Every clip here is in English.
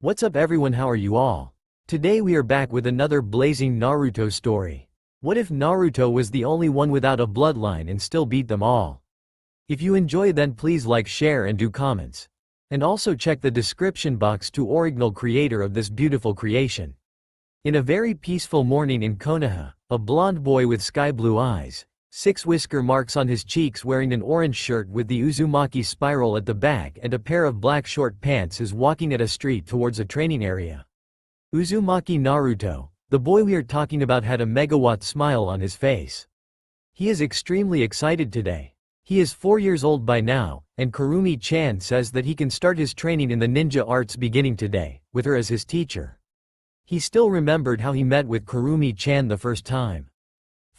What's up everyone, how are you all? Today we are back with another blazing Naruto story. What if Naruto was the only one without a bloodline and still beat them all? If you enjoy, then please like, share and do comments. And also check the description box to original creator of this beautiful creation. In a very peaceful morning in Konoha, a blonde boy with sky blue eyes, 6 whisker marks on his cheeks, wearing an orange shirt with the Uzumaki spiral at the back and a pair of black short pants, is walking at a street towards a training area. Uzumaki Naruto, the boy we are talking about, had a megawatt smile on his face. He is extremely excited today. He is 4 years old by now, and Kurumi-chan says that he can start his training in the ninja arts beginning today, with her as his teacher. He still remembered how he met with Kurumi-chan the first time.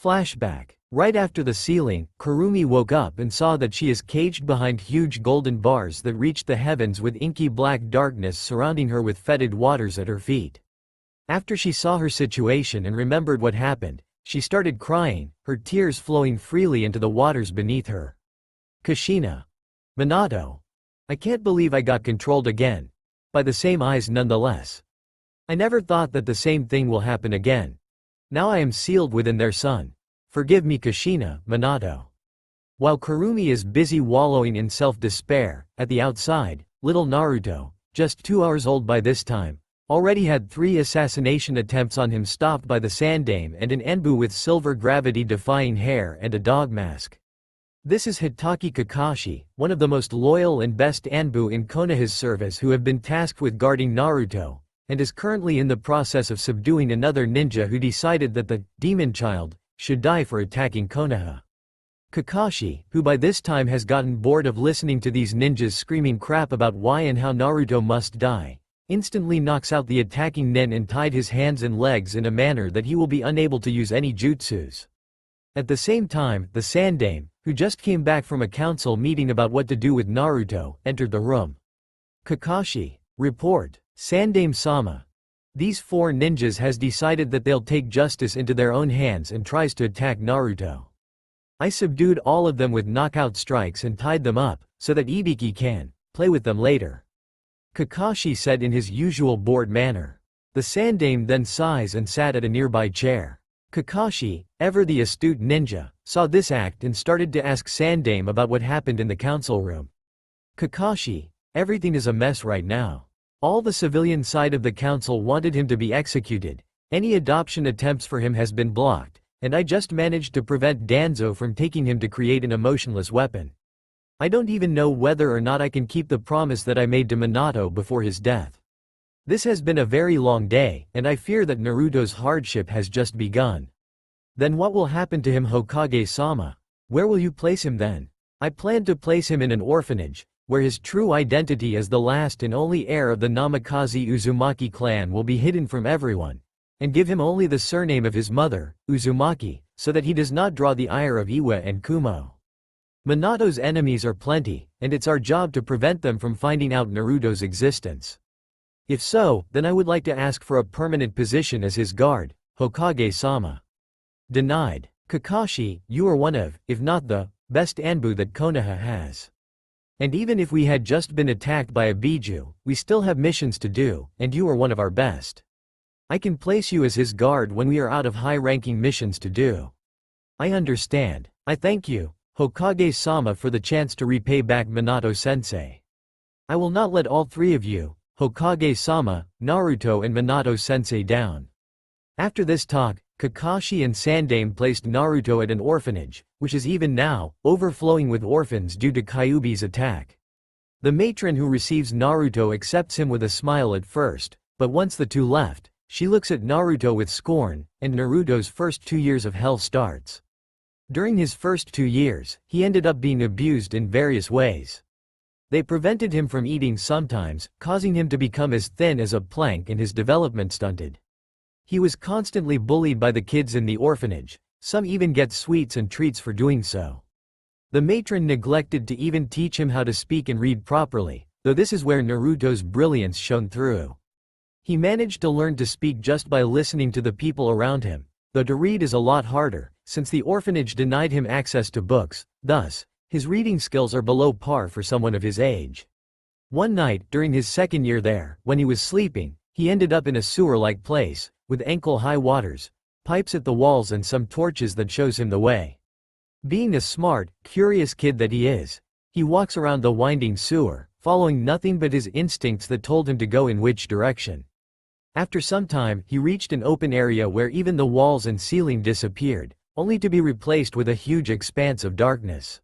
Flashback. Right after the ceiling, Kurumi woke up and saw that she is caged behind huge golden bars that reached the heavens, with inky black darkness surrounding her with fetid waters at her feet. After she saw her situation and remembered what happened, she started crying, her tears flowing freely into the waters beneath her. Kushina. Minato. I can't believe I got controlled again. By the same eyes nonetheless. I never thought that the same thing will happen again. Now I am sealed within their sun. Forgive me, Kushina, Minato. While Kurumi is busy wallowing in self-despair, at the outside, little Naruto, just 2 hours old by this time, already had 3 assassination attempts on him, stopped by the Sandame and an Enbu with silver gravity-defying hair and a dog mask. This is Hitaki Kakashi, one of the most loyal and best Enbu in Konoha's service, who have been tasked with guarding Naruto, and is currently in the process of subduing another ninja who decided that the demon child should die for attacking Konoha. Kakashi, who by this time has gotten bored of listening to these ninjas screaming crap about why and how Naruto must die, instantly knocks out the attacking nin and tied his hands and legs in a manner that he will be unable to use any jutsus. At the same time, the Sandame, who just came back from a council meeting about what to do with Naruto, entered the room. Kakashi. Report. Sandame-sama. These 4 ninjas has decided that they'll take justice into their own hands and tries to attack Naruto. I subdued all of them with knockout strikes and tied them up, so that Ibiki can play with them later. Kakashi said in his usual bored manner. The Sandame then sighs and sat at a nearby chair. Kakashi, ever the astute ninja, saw this act and started to ask Sandame about what happened in the council room. Kakashi, everything is a mess right now. All the civilian side of the council wanted him to be executed, any adoption attempts for him has been blocked, and I just managed to prevent Danzo from taking him to create an emotionless weapon. I don't even know whether or not I can keep the promise that I made to Minato before his death. This has been a very long day, and I fear that Naruto's hardship has just begun. Then what will happen to him, Hokage-sama? Where will you place him then? I plan to place him in an orphanage, where his true identity as the last and only heir of the Namikaze Uzumaki clan will be hidden from everyone, and give him only the surname of his mother, Uzumaki, so that he does not draw the ire of Iwa and Kumo. Minato's enemies are plenty, and it's our job to prevent them from finding out Naruto's existence. If so, then I would like to ask for a permanent position as his guard, Hokage-sama. Denied. Kakashi, you are one of, if not the, best Enbu that Konoha has. And even if we had just been attacked by a Biju, we still have missions to do, and you are one of our best. I can place you as his guard when we are out of high-ranking missions to do. I understand. I thank you, Hokage-sama, for the chance to repay back Minato-sensei. I will not let all 3 of you, Hokage-sama, Naruto and Minato-sensei, down. After this talk, Kakashi and Sandame placed Naruto at an orphanage, which is even now overflowing with orphans due to Kyuubi's attack. The matron who receives Naruto accepts him with a smile at first, but once the 2 left, she looks at Naruto with scorn, and Naruto's first 2 years of hell starts. During his first 2 years, he ended up being abused in various ways. They prevented him from eating sometimes, causing him to become as thin as a plank and his development stunted. He was constantly bullied by the kids in the orphanage, some even get sweets and treats for doing so. The matron neglected to even teach him how to speak and read properly, though this is where Naruto's brilliance shone through. He managed to learn to speak just by listening to the people around him, though to read is a lot harder, since the orphanage denied him access to books, thus, his reading skills are below par for someone of his age. One night, during his second year there, when he was sleeping, he ended up in a sewer-like place, with ankle-high waters, pipes at the walls and some torches that shows him the way. Being a smart, curious kid that he is, he walks around the winding sewer, following nothing but his instincts that told him to go in which direction. After some time, he reached an open area where even the walls and ceiling disappeared, only to be replaced with a huge expanse of darkness.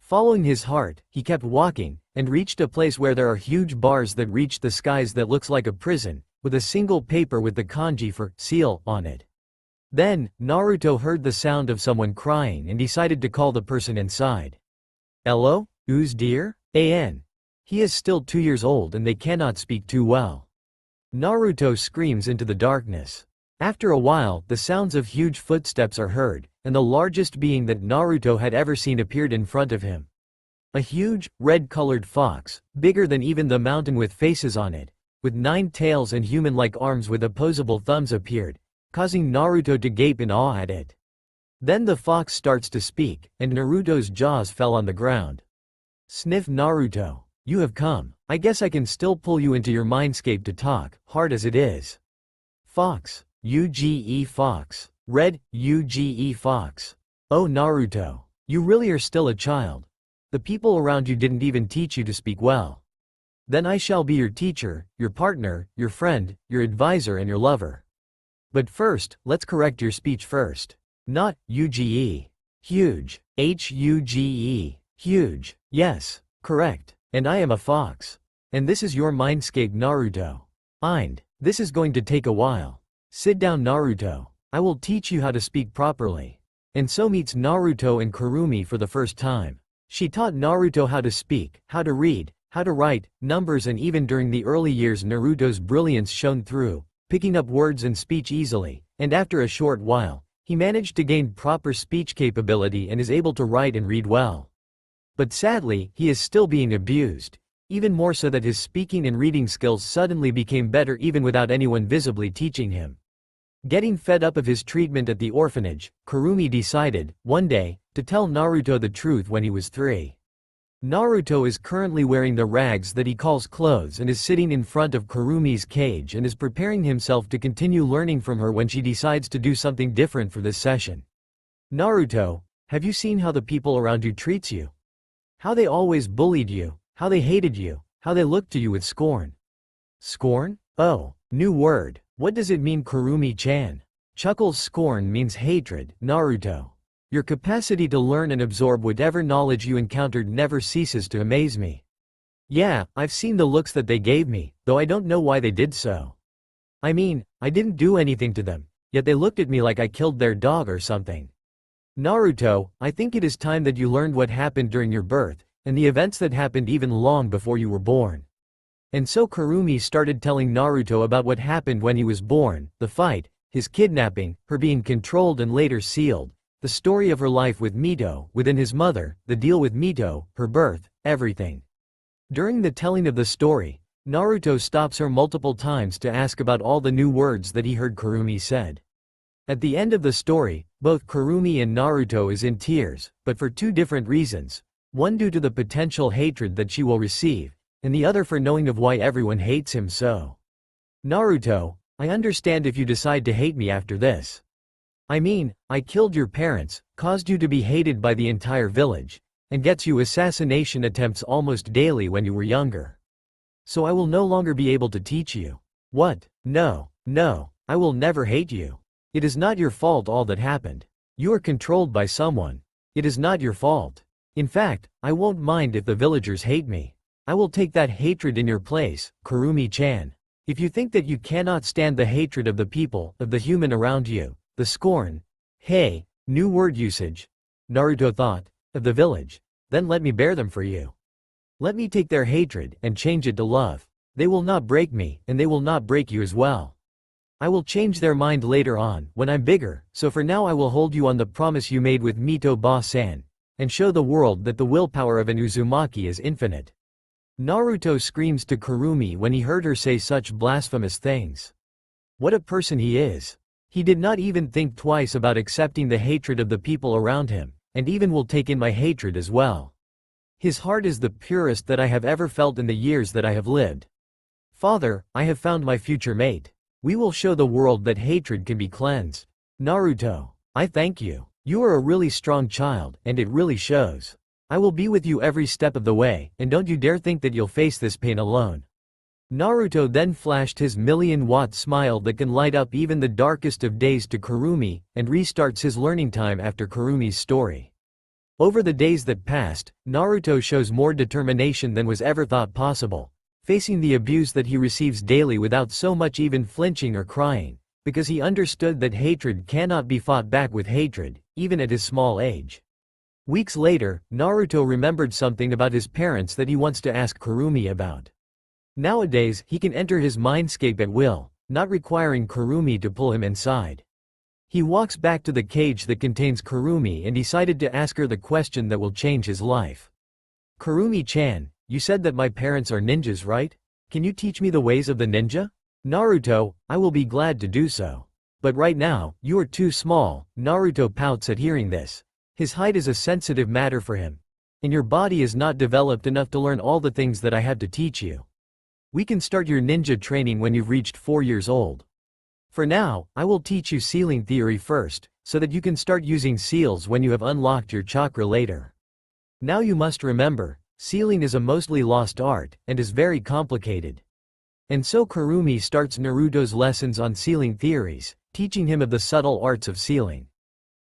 Following his heart, he kept walking, and reached a place where there are huge bars that reach the skies that looks like a prison, with a single paper with the kanji for seal on it. Then, Naruto heard the sound of someone crying and decided to call the person inside. "Hello, who's dear? An." He is still 2 years old and they cannot speak too well. Naruto screams into the darkness. After a while, the sounds of huge footsteps are heard, and the largest being that Naruto had ever seen appeared in front of him. A huge, red-colored fox, bigger than even the mountain with faces on it, with 9 tails and human-like arms with opposable thumbs appeared, causing Naruto to gape in awe at it. Then the fox starts to speak, and Naruto's jaws fell on the ground. "Sniff Naruto, you have come. I guess I can still pull you into your mindscape to talk, hard as it is." Fox. UGE Fox. Red, UGE Fox. "Oh Naruto. You really are still a child. The people around you didn't even teach you to speak well. Then I shall be your teacher, your partner, your friend, your advisor and your lover. But first, let's correct your speech first. Not, UGE. Huge. HUGE. Huge. Yes, correct. And I am a fox. And this is your mindscape Naruto. Ind. This is going to take a while. Sit down Naruto. I will teach you how to speak properly." And so meets Naruto and Kurumi for the first time. She taught Naruto how to speak, how to read, how to write, numbers, and even during the early years Naruto's brilliance shone through, picking up words and speech easily, and after a short while, he managed to gain proper speech capability and is able to write and read well. But sadly, he is still being abused, even more so that his speaking and reading skills suddenly became better even without anyone visibly teaching him. Getting fed up of his treatment at the orphanage, Kurumi decided, one day, to tell Naruto the truth when he was 3. Naruto is currently wearing the rags that he calls clothes and is sitting in front of Kurumi's cage and is preparing himself to continue learning from her when she decides to do something different for this session. "Naruto, have you seen how the people around you treats you? How they always bullied you, how they hated you, how they looked to you with scorn." "Scorn? Oh, new word. What does it mean Kurumi-chan?" Chuckles. "Scorn means hatred, Naruto. Your capacity to learn and absorb whatever knowledge you encountered never ceases to amaze me. Yeah, I've seen the looks that they gave me, though I don't know why they did so. I mean, I didn't do anything to them, yet they looked at me like I killed their dog or something. Naruto, I think it is time that you learned what happened during your birth, and the events that happened even long before you were born." And so Kurumi started telling Naruto about what happened when he was born, the fight, his kidnapping, her being controlled and later sealed, the story of her life with Mito, within his mother, the deal with Mito, her birth, everything. During the telling of the story, Naruto stops her multiple times to ask about all the new words that he heard Kurumi said. At the end of the story, both Kurumi and Naruto is in tears, but for 2 different reasons, one due to the potential hatred that she will receive, and the other for knowing of why everyone hates him so. "Naruto, I understand if you decide to hate me after this. I mean, I killed your parents, caused you to be hated by the entire village, and gets you assassination attempts almost daily when you were younger. So I will no longer be able to teach you. What? No, I will never hate you. It is not your fault all that happened. You are controlled by someone. It is not your fault. In fact, I won't mind if the villagers hate me. I will take that hatred in your place, Kurumi-chan. If you think that you cannot stand the hatred of the people, of the human around you, the scorn, hey, new word usage, Naruto thought, of the village, then let me bear them for you. Let me take their hatred and change it to love. They will not break me, and they will not break you as well. I will change their mind later on, when I'm bigger, so for now I will hold you on the promise you made with Mito Ba-san, and show the world that the willpower of an Uzumaki is infinite." Naruto screams to Kurumi when he heard her say such blasphemous things. What a person he is. He did not even think twice about accepting the hatred of the people around him, and even will take in my hatred as well. His heart is the purest that I have ever felt in the years that I have lived. Father, I have found my future mate. We will show the world that hatred can be cleansed. Naruto, I thank you. You are a really strong child, and it really shows. I will be with you every step of the way, and don't you dare think that you'll face this pain alone. Naruto then flashed his million-watt smile that can light up even the darkest of days to Kurumi, and restarts his learning time after Kurumi's story. Over the days that passed, Naruto shows more determination than was ever thought possible, facing the abuse that he receives daily without so much even flinching or crying, because he understood that hatred cannot be fought back with hatred, even at his small age. Weeks later, Naruto remembered something about his parents that he wants to ask Kurumi about. Nowadays, he can enter his mindscape at will, not requiring Kurumi to pull him inside. He walks back to the cage that contains Kurumi and decided to ask her the question that will change his life. Kurumi-chan, you said that my parents are ninjas, right? Can you teach me the ways of the ninja? Naruto, I will be glad to do so. But right now, you are too small. Naruto pouts at hearing this. His height is a sensitive matter for him. And your body is not developed enough to learn all the things that I have to teach you. We can start your ninja training when you've reached 4 years old. For now, I will teach you sealing theory first, so that you can start using seals when you have unlocked your chakra later. Now you must remember, sealing is a mostly lost art, and is very complicated. And so Kurumi starts Naruto's lessons on sealing theories, teaching him of the subtle arts of sealing.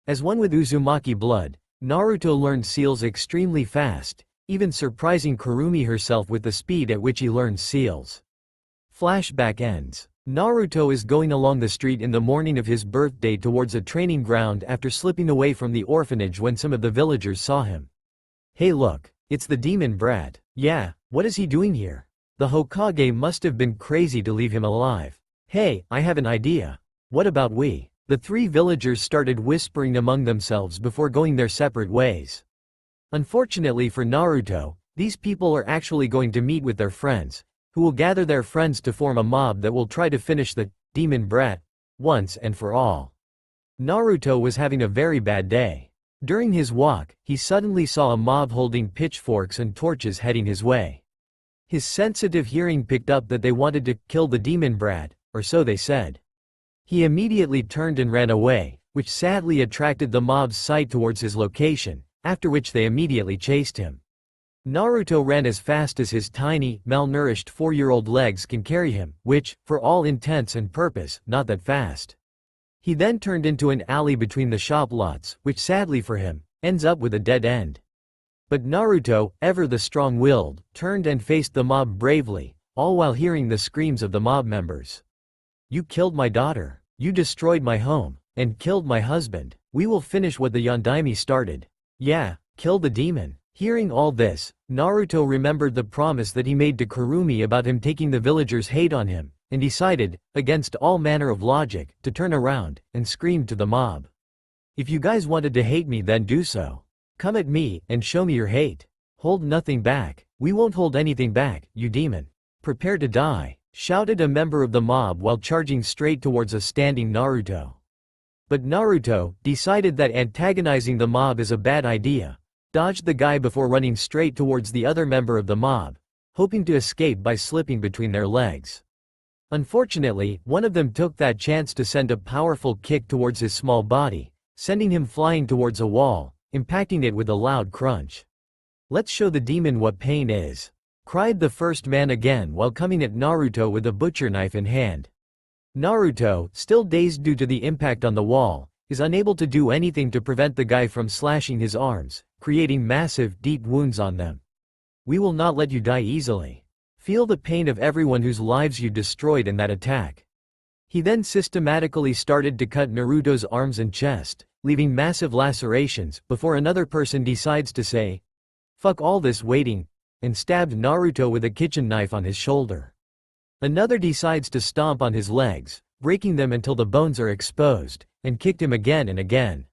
As one with Uzumaki blood, Naruto learned seals extremely fast, even surprising Kurumi herself with the speed at which he learns seals. Flashback ends. Naruto is going along the street in the morning of his birthday towards a training ground after slipping away from the orphanage when some of the villagers saw him. Hey look, it's the demon brat. Yeah, what is he doing here? The Hokage must have been crazy to leave him alive. Hey, I have an idea. What about we? The 3 villagers started whispering among themselves before going their separate ways. Unfortunately for Naruto, these people are actually going to meet with their friends, who will gather their friends to form a mob that will try to finish the demon brat once and for all. Naruto was having a very bad day. During his walk, he suddenly saw a mob holding pitchforks and torches heading his way. His sensitive hearing picked up that they wanted to kill the demon brat, or so they said. He immediately turned and ran away, which sadly attracted the mob's sight towards his location, after which they immediately chased him. Naruto ran as fast as his tiny, malnourished 4-year-old legs can carry him, which, for all intents and purpose, not that fast. He then turned into an alley between the shop lots, which sadly for him, ends up with a dead end. But Naruto, ever the strong-willed, turned and faced the mob bravely, all while hearing the screams of the mob members. You killed my daughter. You destroyed my home, and killed my husband. We will finish what the Yondaime started. Yeah, kill the demon. Hearing all this, Naruto remembered the promise that he made to Kurumi about him taking the villagers' hate on him, and decided, against all manner of logic, to turn around, and scream to the mob. If you guys wanted to hate me then do so. Come at me, and show me your hate. Hold nothing back. We won't hold anything back, you demon. Prepare to die, shouted a member of the mob while charging straight towards a standing Naruto. But Naruto decided that antagonizing the mob is a bad idea, dodged the guy before running straight towards the other member of the mob, hoping to escape by slipping between their legs. Unfortunately, one of them took that chance to send a powerful kick towards his small body, sending him flying towards a wall, impacting it with a loud crunch. Let's show the demon what pain is, cried the first man again while coming at Naruto with a butcher knife in hand. Naruto, still dazed due to the impact on the wall, is unable to do anything to prevent the guy from slashing his arms, creating massive, deep wounds on them. We will not let you die easily. Feel the pain of everyone whose lives you destroyed in that attack. He then systematically started to cut Naruto's arms and chest, leaving massive lacerations, before another person decides to say, "Fuck all this waiting," and stabbed Naruto with a kitchen knife on his shoulder. Another decides to stomp on his legs, breaking them until the bones are exposed, and kicked him again and again.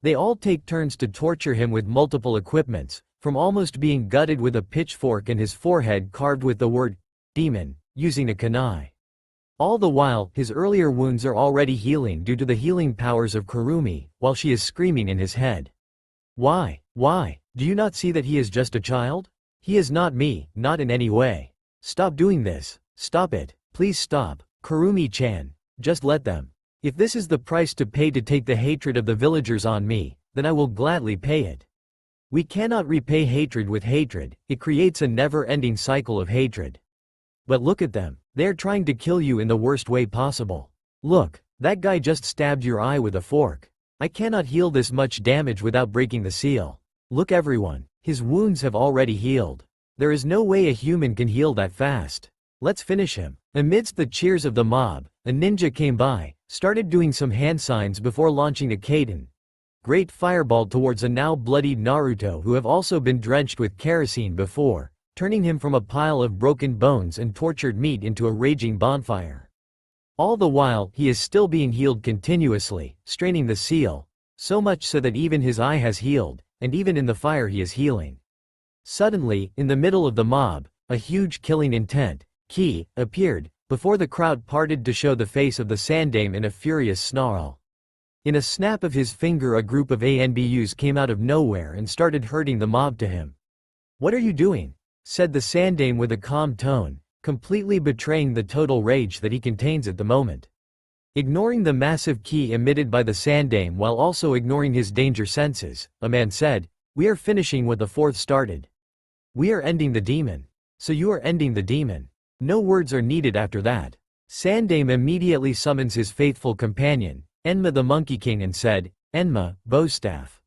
They all take turns to torture him with multiple equipments, from almost being gutted with a pitchfork and his forehead carved with the word demon, using a kunai. All the while, his earlier wounds are already healing due to the healing powers of Kurumi, while she is screaming in his head. Why? Why? Do you not see that he is just a child? He is not me, not in any way. Stop doing this. Stop it. Please stop. Kurumi-chan. Just let them. If this is the price to pay to take the hatred of the villagers on me, then I will gladly pay it. We cannot repay hatred with hatred, it creates a never-ending cycle of hatred. But look at them, they are trying to kill you in the worst way possible. Look, that guy just stabbed your eye with a fork. I cannot heal this much damage without breaking the seal. Look everyone, his wounds have already healed. There is no way a human can heal that fast. Let's finish him. Amidst the cheers of the mob, a ninja came by, started doing some hand signs before launching a Kaden. Great fireball towards a now bloodied Naruto who have also been drenched with kerosene before, turning him from a pile of broken bones and tortured meat into a raging bonfire. All the while, he is still being healed continuously, straining the seal, so much so that even his eye has healed, and even in the fire he is healing. Suddenly, in the middle of the mob, a huge killing intent, Ki, appeared, before the crowd parted to show the face of the Sandame in a furious snarl. In a snap of his finger a group of ANBUs came out of nowhere and started herding the mob to him. "What are you doing?" said the Sandame with a calm tone, completely betraying the total rage that he contains at the moment. Ignoring the massive Ki emitted by the Sandame while also ignoring his danger senses, a man said, "We are finishing what the fourth started. We are ending the demon. So you are ending the demon. No words are needed after that." Sandame immediately summons his faithful companion, Enma the Monkey King, and said, "Enma, Bowstaff.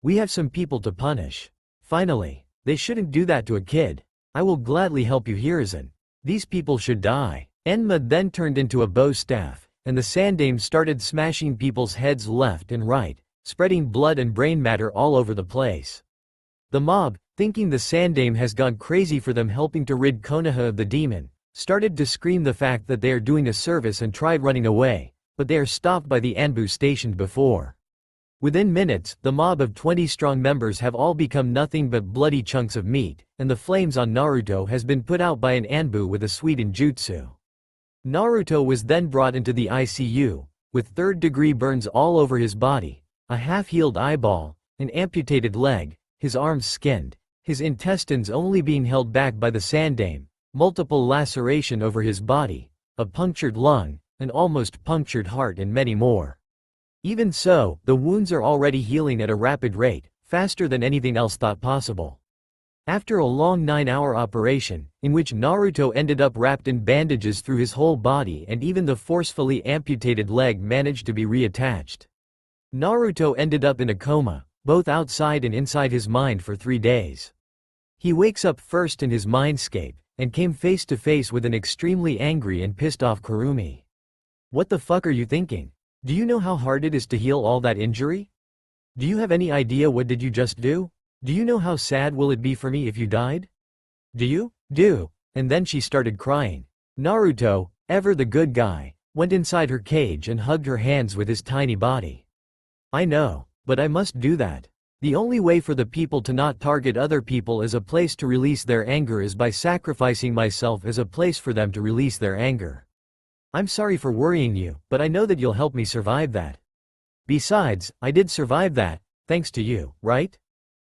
We have some people to punish. Finally, they shouldn't do that to a kid. I will gladly help you, Hiruzen. These people should die." Enma then turned into a Bowstaff, and the Sandame started smashing people's heads left and right, spreading blood and brain matter all over the place. The mob, thinking the Sandame has gone crazy for them helping to rid Konoha of the demon, started to scream the fact that they are doing a service and tried running away, but they are stopped by the Anbu stationed before. Within minutes, the mob of 20 strong members have all become nothing but bloody chunks of meat, and the flames on Naruto has been put out by an Anbu with a sweet jutsu. Naruto was then brought into the ICU, with third-degree burns all over his body, a half-healed eyeball, an amputated leg, his arms skinned, his intestines only being held back by the Sandame, multiple laceration over his body, a punctured lung, an almost punctured heart, and many more. Even so, the wounds are already healing at a rapid rate, faster than anything else thought possible. After a long 9-hour operation, in which Naruto ended up wrapped in bandages through his whole body and even the forcefully amputated leg managed to be reattached. Naruto ended up in a coma, both outside and inside his mind for 3 days. He wakes up first in his mindscape, and came face to face with an extremely angry and pissed off Kurumi. "What the fuck are you thinking? Do you know how hard it is to heal all that injury? Do you have any idea what did you just do? Do you know how sad will it be for me if you died? Do you? Do." And then she started crying. Naruto, ever the good guy, went inside her cage and hugged her hands with his tiny body. "I know, but I must do that. The only way for the people to not target other people as a place to release their anger is by sacrificing myself as a place for them to release their anger. I'm sorry for worrying you, but I know that you'll help me survive that. Besides, I did survive that, thanks to you, right?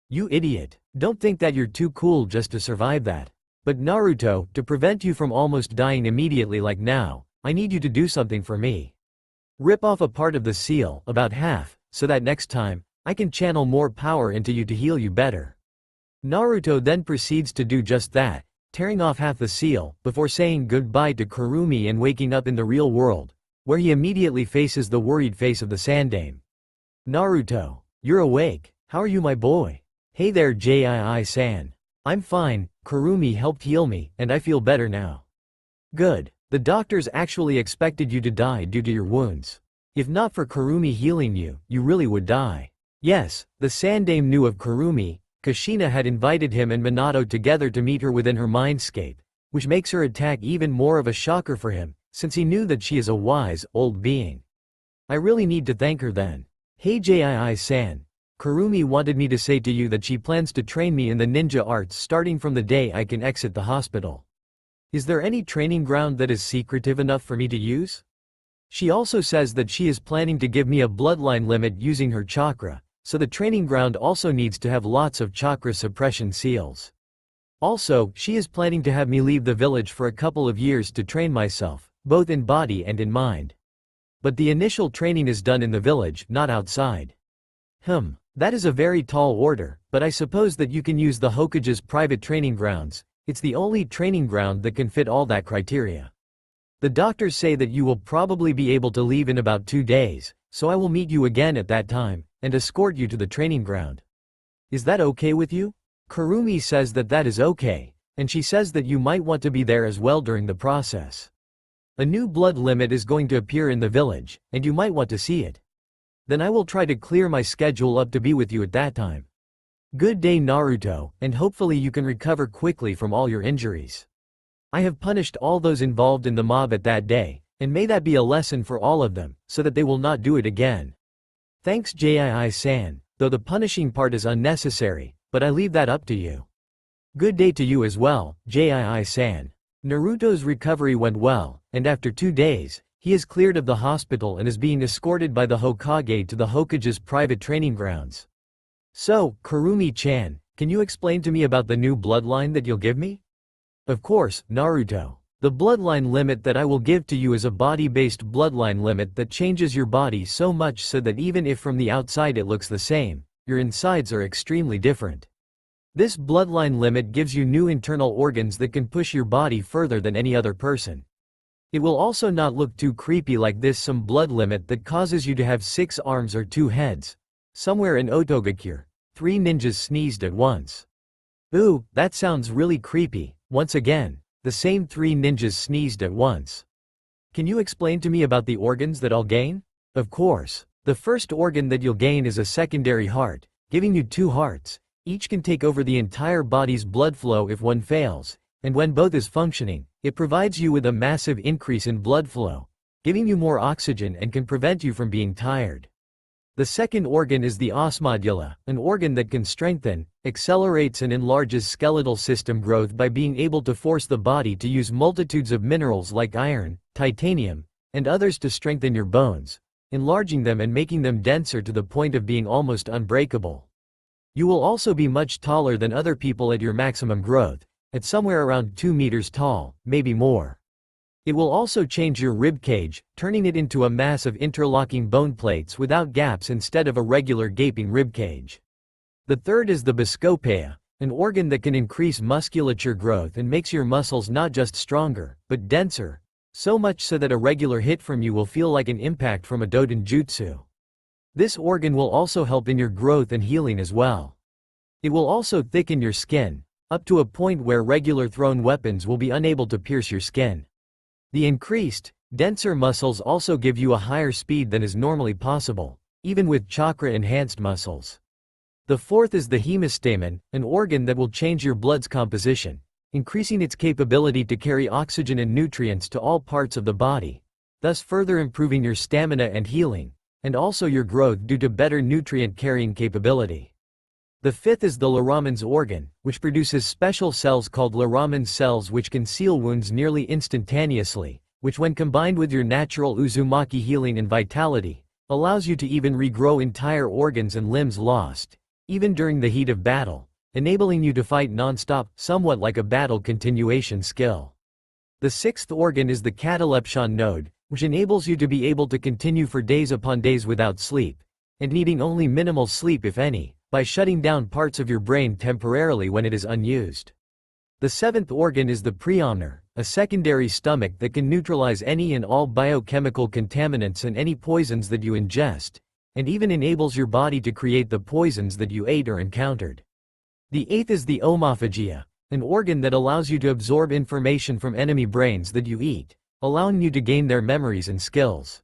You idiot. Don't think that you're too cool just to survive that. But Naruto, to prevent you from almost dying immediately like now, I need you to do something for me. Rip off a part of the seal, about half, so that next time, I can channel more power into you to heal you better." Naruto then proceeds to do just that, tearing off half the seal, before saying goodbye to Kurumi and waking up in the real world, where he immediately faces the worried face of the Sandame. "Naruto, you're awake. How are you, my boy?" "Hey there, Jii-san. I'm fine, Kurumi helped heal me, and I feel better now." "Good. The doctors actually expected you to die due to your wounds. If not for Kurumi healing you, you really would die." Yes, the Sandame knew of Kurumi. Kushina had invited him and Minato together to meet her within her mindscape, which makes her attack even more of a shocker for him, since he knew that she is a wise, old being. "I really need to thank her then. Hey Jii-san. Kurumi wanted me to say to you that she plans to train me in the ninja arts starting from the day I can exit the hospital. Is there any training ground that is secretive enough for me to use? She also says that she is planning to give me a bloodline limit using her chakra, so the training ground also needs to have lots of chakra suppression seals. Also, she is planning to have me leave the village for a couple of years to train myself, both in body and in mind. But the initial training is done in the village, not outside. That is a very tall order, but I suppose that you can use the Hokage's private training grounds. It's the only training ground that can fit all that criteria. The doctors say that you will probably be able to leave in about 2 days, so I will meet you again at that time, and escort you to the training ground. Is that okay with you? Kurumi says that that is okay, and she says that you might want to be there as well during the process. A new blood limit is going to appear in the village, and you might want to see it. Then I will try to clear my schedule up to be with you at that time. Good day Naruto, and hopefully you can recover quickly from all your injuries. I have punished all those involved in the mob at that day, and may that be a lesson for all of them, so that they will not do it again. Thanks Jii-san, though the punishing part is unnecessary, but I leave that up to you. Good day to you as well, Jii-san. Naruto's recovery went well, and after 2 days, he is cleared of the hospital and is being escorted by the Hokage to the Hokage's private training grounds. So, Kurumi-chan, can you explain to me about the new bloodline that you'll give me? Of course, Naruto. The bloodline limit that I will give to you is a body-based bloodline limit that changes your body so much so that even if from the outside it looks the same, your insides are extremely different. This bloodline limit gives you new internal organs that can push your body further than any other person. It will also not look too creepy like this some blood limit that causes you to have 6 arms or 2 heads. Somewhere in Otogakure, 3 ninjas sneezed at once. Ooh, that sounds really creepy. Once again, the same 3 ninjas sneezed at once. Can you explain to me about the organs that I'll gain? Of course. The first organ that you'll gain is a secondary heart, giving you 2 hearts. Each can take over the entire body's blood flow if one fails, and when both is functioning, it provides you with a massive increase in blood flow, giving you more oxygen and can prevent you from being tired. The second organ is the osmodula, an organ that can strengthen, accelerates and enlarges skeletal system growth by being able to force the body to use multitudes of minerals like iron, titanium, and others to strengthen your bones, enlarging them and making them denser to the point of being almost unbreakable. You will also be much taller than other people at your maximum growth, at somewhere around 2 meters tall, maybe more. It will also change your rib cage, turning it into a mass of interlocking bone plates without gaps instead of a regular gaping rib cage. The third is the biscopea, an organ that can increase musculature growth and makes your muscles not just stronger, but denser, so much so that a regular hit from you will feel like an impact from a dodenjutsu. This organ will also help in your growth and healing as well. It will also thicken your skin, up to a point where regular thrown weapons will be unable to pierce your skin. The increased, denser muscles also give you a higher speed than is normally possible, even with chakra-enhanced muscles. The fourth is the hemastamen, an organ that will change your blood's composition, increasing its capability to carry oxygen and nutrients to all parts of the body, thus further improving your stamina and healing, and also your growth due to better nutrient-carrying capability. The fifth is the Laraman's organ, which produces special cells called Laraman cells which can seal wounds nearly instantaneously, which when combined with your natural Uzumaki healing and vitality, allows you to even regrow entire organs and limbs lost, even during the heat of battle, enabling you to fight non-stop, somewhat like a battle continuation skill. The sixth organ is the catalepsion node, which enables you to be able to continue for days upon days without sleep, and needing only minimal sleep if any, by shutting down parts of your brain temporarily when it is unused. The seventh organ is the preomner, a secondary stomach that can neutralize any and all biochemical contaminants and any poisons that you ingest, and even enables your body to create the poisons that you ate or encountered. The eighth is the omophagia, an organ that allows you to absorb information from enemy brains that you eat, allowing you to gain their memories and skills.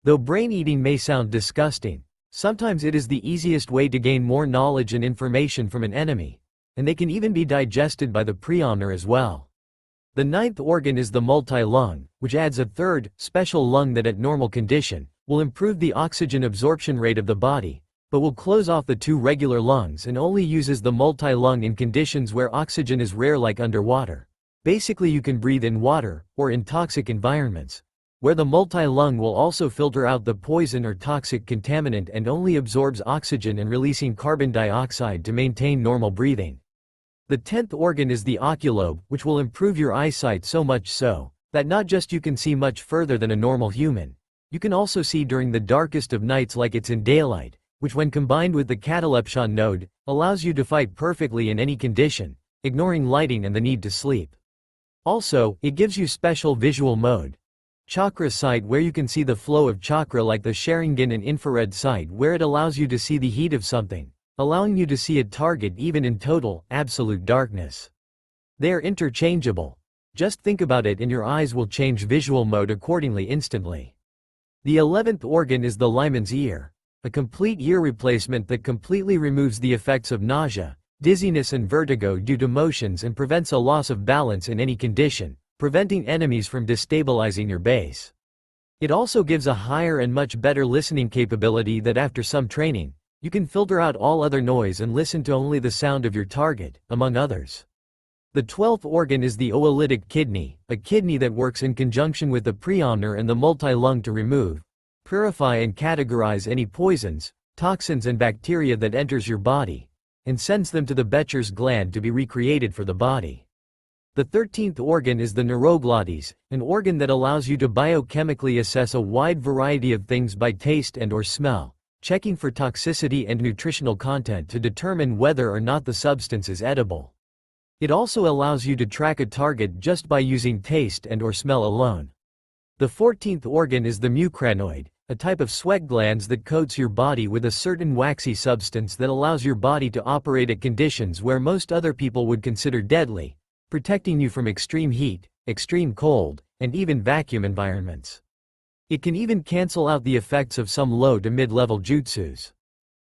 Though brain eating may sound disgusting, sometimes it is the easiest way to gain more knowledge and information from an enemy, and they can even be digested by the preomner as well. The ninth organ is the multi-lung, which adds a third, special lung that at normal condition, will improve the oxygen absorption rate of the body, but will close off the 2 regular lungs and only uses the multi-lung in conditions where oxygen is rare like underwater. Basically you can breathe in water, or in toxic environments. where the multi-lung will also filter out the poison or toxic contaminant and only absorbs oxygen and releasing carbon dioxide to maintain normal breathing. The 10th organ is the oculobe, which will improve your eyesight so much so that not just you can see much further than a normal human, you can also see during the darkest of nights like it's in daylight, which when combined with the catalepsion node, allows you to fight perfectly in any condition, ignoring lighting and the need to sleep. Also, it gives you special visual mode. Chakra sight, where you can see the flow of chakra, like the Sharingan, and infrared sight, where it allows you to see the heat of something, allowing you to see a target even in total, absolute darkness. They are interchangeable. Just think about it and your eyes will change visual mode accordingly instantly. The 11th organ is the liman's ear, a complete ear replacement that completely removes the effects of nausea, dizziness and vertigo due to motions and prevents a loss of balance in any condition, preventing enemies from destabilizing your base. It also gives a higher and much better listening capability that after some training, you can filter out all other noise and listen to only the sound of your target, among others. The 12th organ is the oolitic kidney, a kidney that works in conjunction with the preulnar and the multi-lung to remove, purify and categorize any poisons, toxins and bacteria that enters your body, and sends them to the Becher's gland to be recreated for the body. The 13th organ is the neuroglottis, an organ that allows you to biochemically assess a wide variety of things by taste and or smell, checking for toxicity and nutritional content to determine whether or not the substance is edible. It also allows you to track a target just by using taste and or smell alone. The 14th organ is the mucranoid, a type of sweat glands that coats your body with a certain waxy substance that allows your body to operate at conditions where most other people would consider deadly, protecting you from extreme heat, extreme cold, and even vacuum environments. It can even cancel out the effects of some low to mid-level jutsus.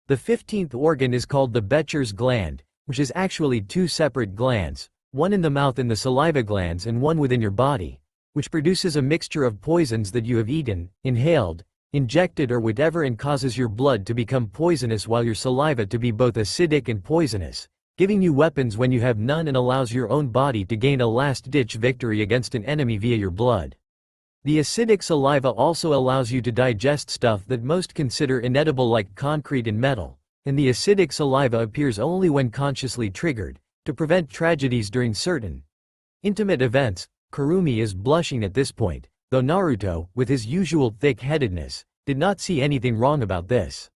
The 15th organ is called the Becher's gland, which is actually two separate glands, one in the mouth in the saliva glands and one within your body, which produces a mixture of poisons that you have eaten, inhaled, injected or whatever, and causes your blood to become poisonous while your saliva to be both acidic and poisonous, giving you weapons when you have none and allows your own body to gain a last-ditch victory against an enemy via your blood. The acidic saliva also allows you to digest stuff that most consider inedible like concrete and metal, and the acidic saliva appears only when consciously triggered, to prevent tragedies during certain intimate events. Kurumi is blushing at this point, though Naruto, with his usual thick-headedness, did not see anything wrong about this.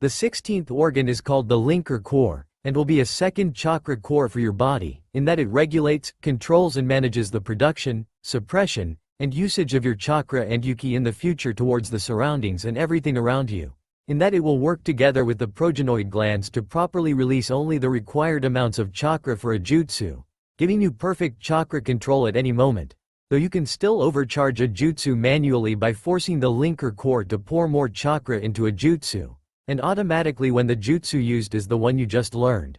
The 16th organ is called the linker core, and will be a second chakra core for your body, in that it regulates, controls and manages the production, suppression, and usage of your chakra and yuki in the future towards the surroundings and everything around you, in that it will work together with the progenoid glands to properly release only the required amounts of chakra for a jutsu, giving you perfect chakra control at any moment, though you can still overcharge a jutsu manually by forcing the linker core to pour more chakra into a jutsu, and automatically when the jutsu used is the one you just learned.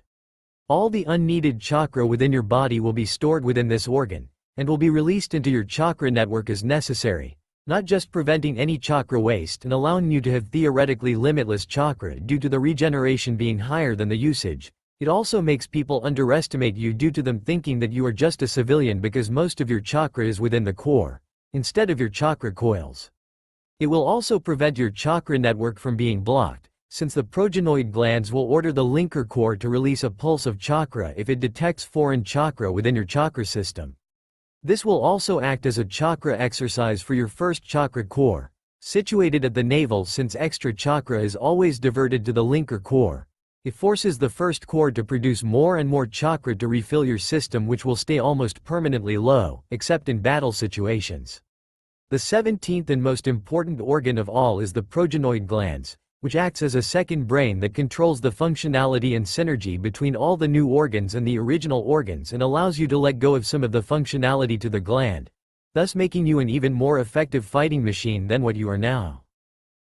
All the unneeded chakra within your body will be stored within this organ, and will be released into your chakra network as necessary, not just preventing any chakra waste and allowing you to have theoretically limitless chakra due to the regeneration being higher than the usage. It also makes people underestimate you due to them thinking that you are just a civilian because most of your chakra is within the core, instead of your chakra coils. It will also prevent your chakra network from being blocked, since the progenoid glands will order the linker core to release a pulse of chakra if it detects foreign chakra within your chakra system. This will also act as a chakra exercise for your first chakra core, situated at the navel, since extra chakra is always diverted to the linker core. It forces the first core to produce more and more chakra to refill your system, which will stay almost permanently low, except in battle situations. The 17th and most important organ of all is the progenoid glands, which acts as a second brain that controls the functionality and synergy between all the new organs and the original organs and allows you to let go of some of the functionality to the gland, thus making you an even more effective fighting machine than what you are now.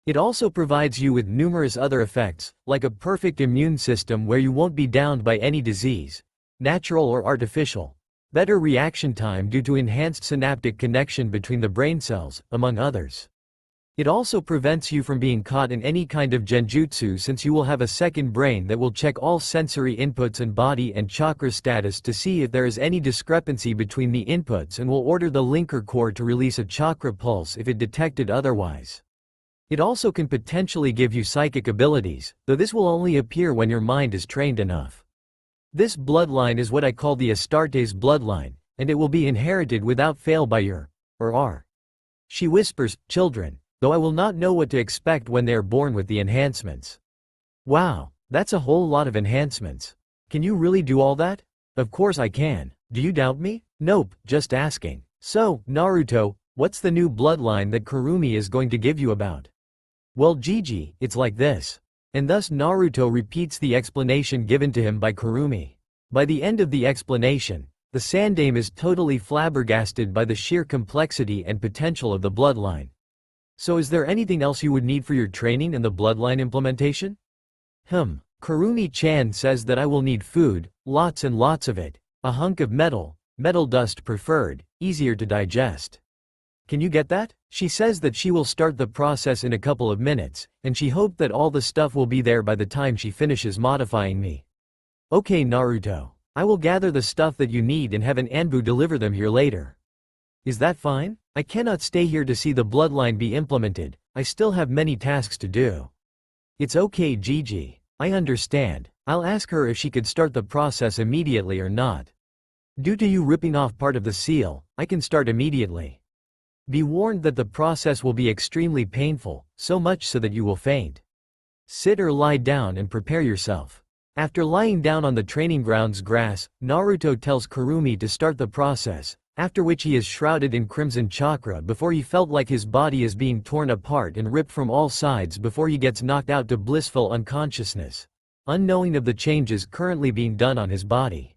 It also provides you with numerous other effects, like a perfect immune system where you won't be downed by any disease, natural or artificial, better reaction time due to enhanced synaptic connection between the brain cells, among others. It also prevents you from being caught in any kind of genjutsu, since you will have a second brain that will check all sensory inputs and body and chakra status to see if there is any discrepancy between the inputs, and will order the linker core to release a chakra pulse if it detected otherwise. It also can potentially give you psychic abilities, though this will only appear when your mind is trained enough. This bloodline is what I call the Astartes bloodline, and it will be inherited without fail by your, or our. She whispers, children, though I will not know what to expect when they are born with the enhancements. Wow, that's a whole lot of enhancements. Can you really do all that? Of course I can. Do you doubt me? Nope, just asking. So, Naruto, what's the new bloodline that Kurumi is going to give you about? Well, Gigi, it's like this. And thus Naruto repeats the explanation given to him by Kurumi. By the end of the explanation, the Sandaime is totally flabbergasted by the sheer complexity and potential of the bloodline. So is there anything else you would need for your training and the bloodline implementation? Kurumi-chan says that I will need food, lots and lots of it, a hunk of metal dust preferred, easier to digest. Can you get that? She says that she will start the process in a couple of minutes, and she hoped that all the stuff will be there by the time she finishes modifying me. Okay Naruto, I will gather the stuff that you need and have an Anbu deliver them here later. Is that fine? I cannot stay here to see the bloodline be implemented, I still have many tasks to do. It's okay Gigi, I understand. I'll ask her if she could start the process immediately or not. Due to you ripping off part of the seal, I can start immediately. Be warned that the process will be extremely painful, so much so that you will faint. Sit or lie down and prepare yourself. After lying down on the training ground's grass, Naruto tells Kurumi to start the process, after which he is shrouded in crimson chakra before he felt like his body is being torn apart and ripped from all sides before he gets knocked out to blissful unconsciousness, unknowing of the changes currently being done on his body.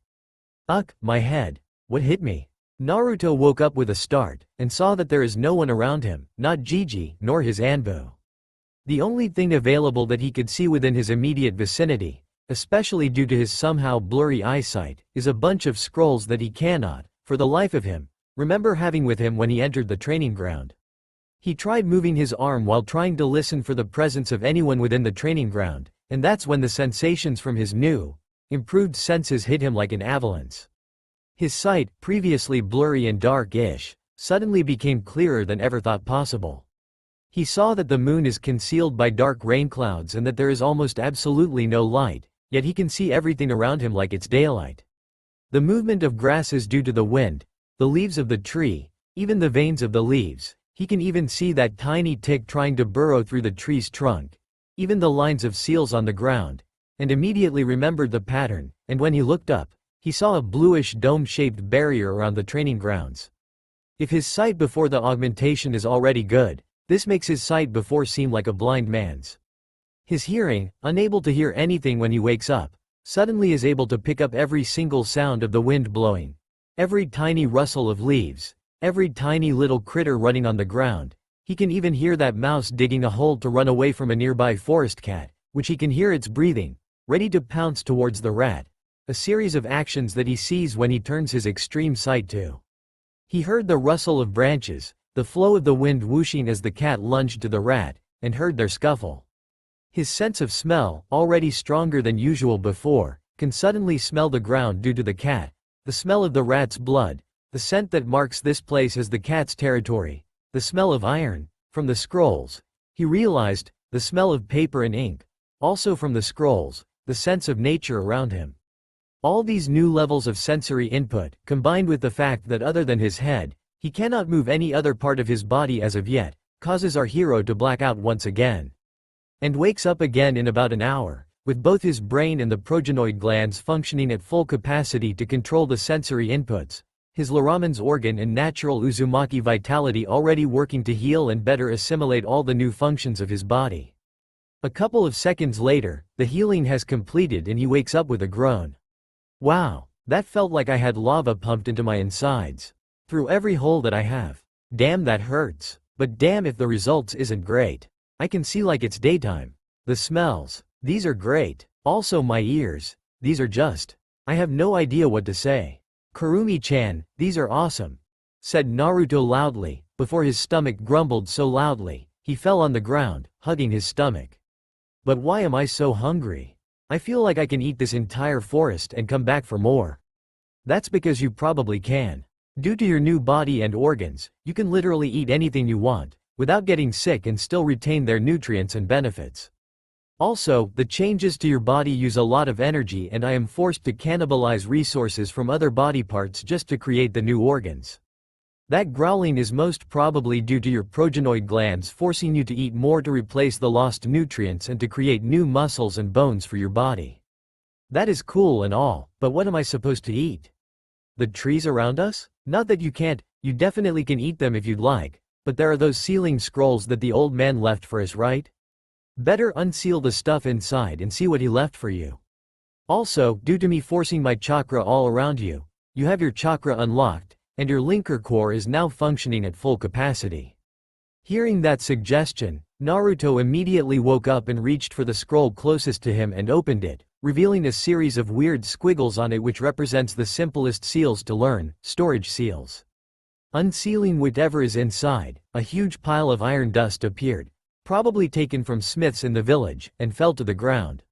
Ugh, my head. What hit me? Naruto woke up with a start, and saw that there is no one around him, not Gigi, nor his Anbu. The only thing available that he could see within his immediate vicinity, especially due to his somehow blurry eyesight, is a bunch of scrolls that he cannot, for the life of him, remember having with him when he entered the training ground. He tried moving his arm while trying to listen for the presence of anyone within the training ground, and that's when the sensations from his new, improved senses hit him like an avalanche. His sight, previously blurry and dark-ish, suddenly became clearer than ever thought possible. He saw that the moon is concealed by dark rain clouds and that there is almost absolutely no light, yet he can see everything around him like it's daylight. The movement of grass is due to the wind, the leaves of the tree, even the veins of the leaves. He can even see that tiny tick trying to burrow through the tree's trunk, even the lines of seals on the ground, and immediately remembered the pattern, and when he looked up, he saw a bluish dome-shaped barrier around the training grounds. If his sight before the augmentation is already good, this makes his sight before seem like a blind man's. His hearing, unable to hear anything when he wakes up, suddenly is able to pick up every single sound of the wind blowing, every tiny rustle of leaves, every tiny little critter running on the ground. He can even hear that mouse digging a hole to run away from a nearby forest cat, which he can hear its breathing, ready to pounce towards the rat. A series of actions that he sees when he turns his extreme sight to. He heard the rustle of branches, the flow of the wind whooshing as the cat lunged to the rat, and heard their scuffle. His sense of smell, already stronger than usual before, can suddenly smell the ground due to the cat, the smell of the rat's blood, the scent that marks this place as the cat's territory, the smell of iron, from the scrolls. He realized, the smell of paper and ink, also from the scrolls, the sense of nature around him. All these new levels of sensory input, combined with the fact that other than his head, he cannot move any other part of his body as of yet, causes our hero to black out once again. And wakes up again in about an hour, with both his brain and the progenoid glands functioning at full capacity to control the sensory inputs, his Laraman's organ and natural Uzumaki vitality already working to heal and better assimilate all the new functions of his body. A couple of seconds later, the healing has completed and he wakes up with a groan. Wow, that felt like I had lava pumped into my insides. Through every hole that I have. Damn, that hurts. But damn if the results isn't great. I can see like it's daytime. The smells, these are great. Also my ears, these are just. I have no idea what to say. Kurumi-chan, these are awesome, said Naruto loudly, before his stomach grumbled so loudly, He fell on the ground, hugging his stomach. But why am I so hungry? I feel like I can eat this entire forest and come back for more. That's because you probably can. Due to your new body and organs, you can literally eat anything you want, without getting sick and still retain their nutrients and benefits. Also, the changes to your body use a lot of energy and I am forced to cannibalize resources from other body parts just to create the new organs. That growling is most probably due to your progenoid glands forcing you to eat more to replace the lost nutrients and to create new muscles and bones for your body. That is cool and all, but what am I supposed to eat? The trees around us? Not that you can't, you definitely can eat them if you'd like, but there are those sealing scrolls that the old man left for us, right? Better unseal the stuff inside and see what he left for you. Also, due to me forcing my chakra all around you, you have your chakra unlocked, and your linker core is now functioning at full capacity. Hearing that suggestion, Naruto immediately woke up and reached for the scroll closest to him and opened it, revealing a series of weird squiggles on it which represents the simplest seals to learn, storage seals. Unsealing whatever is inside, a huge pile of iron dust appeared, probably taken from smiths in the village, and fell to the ground.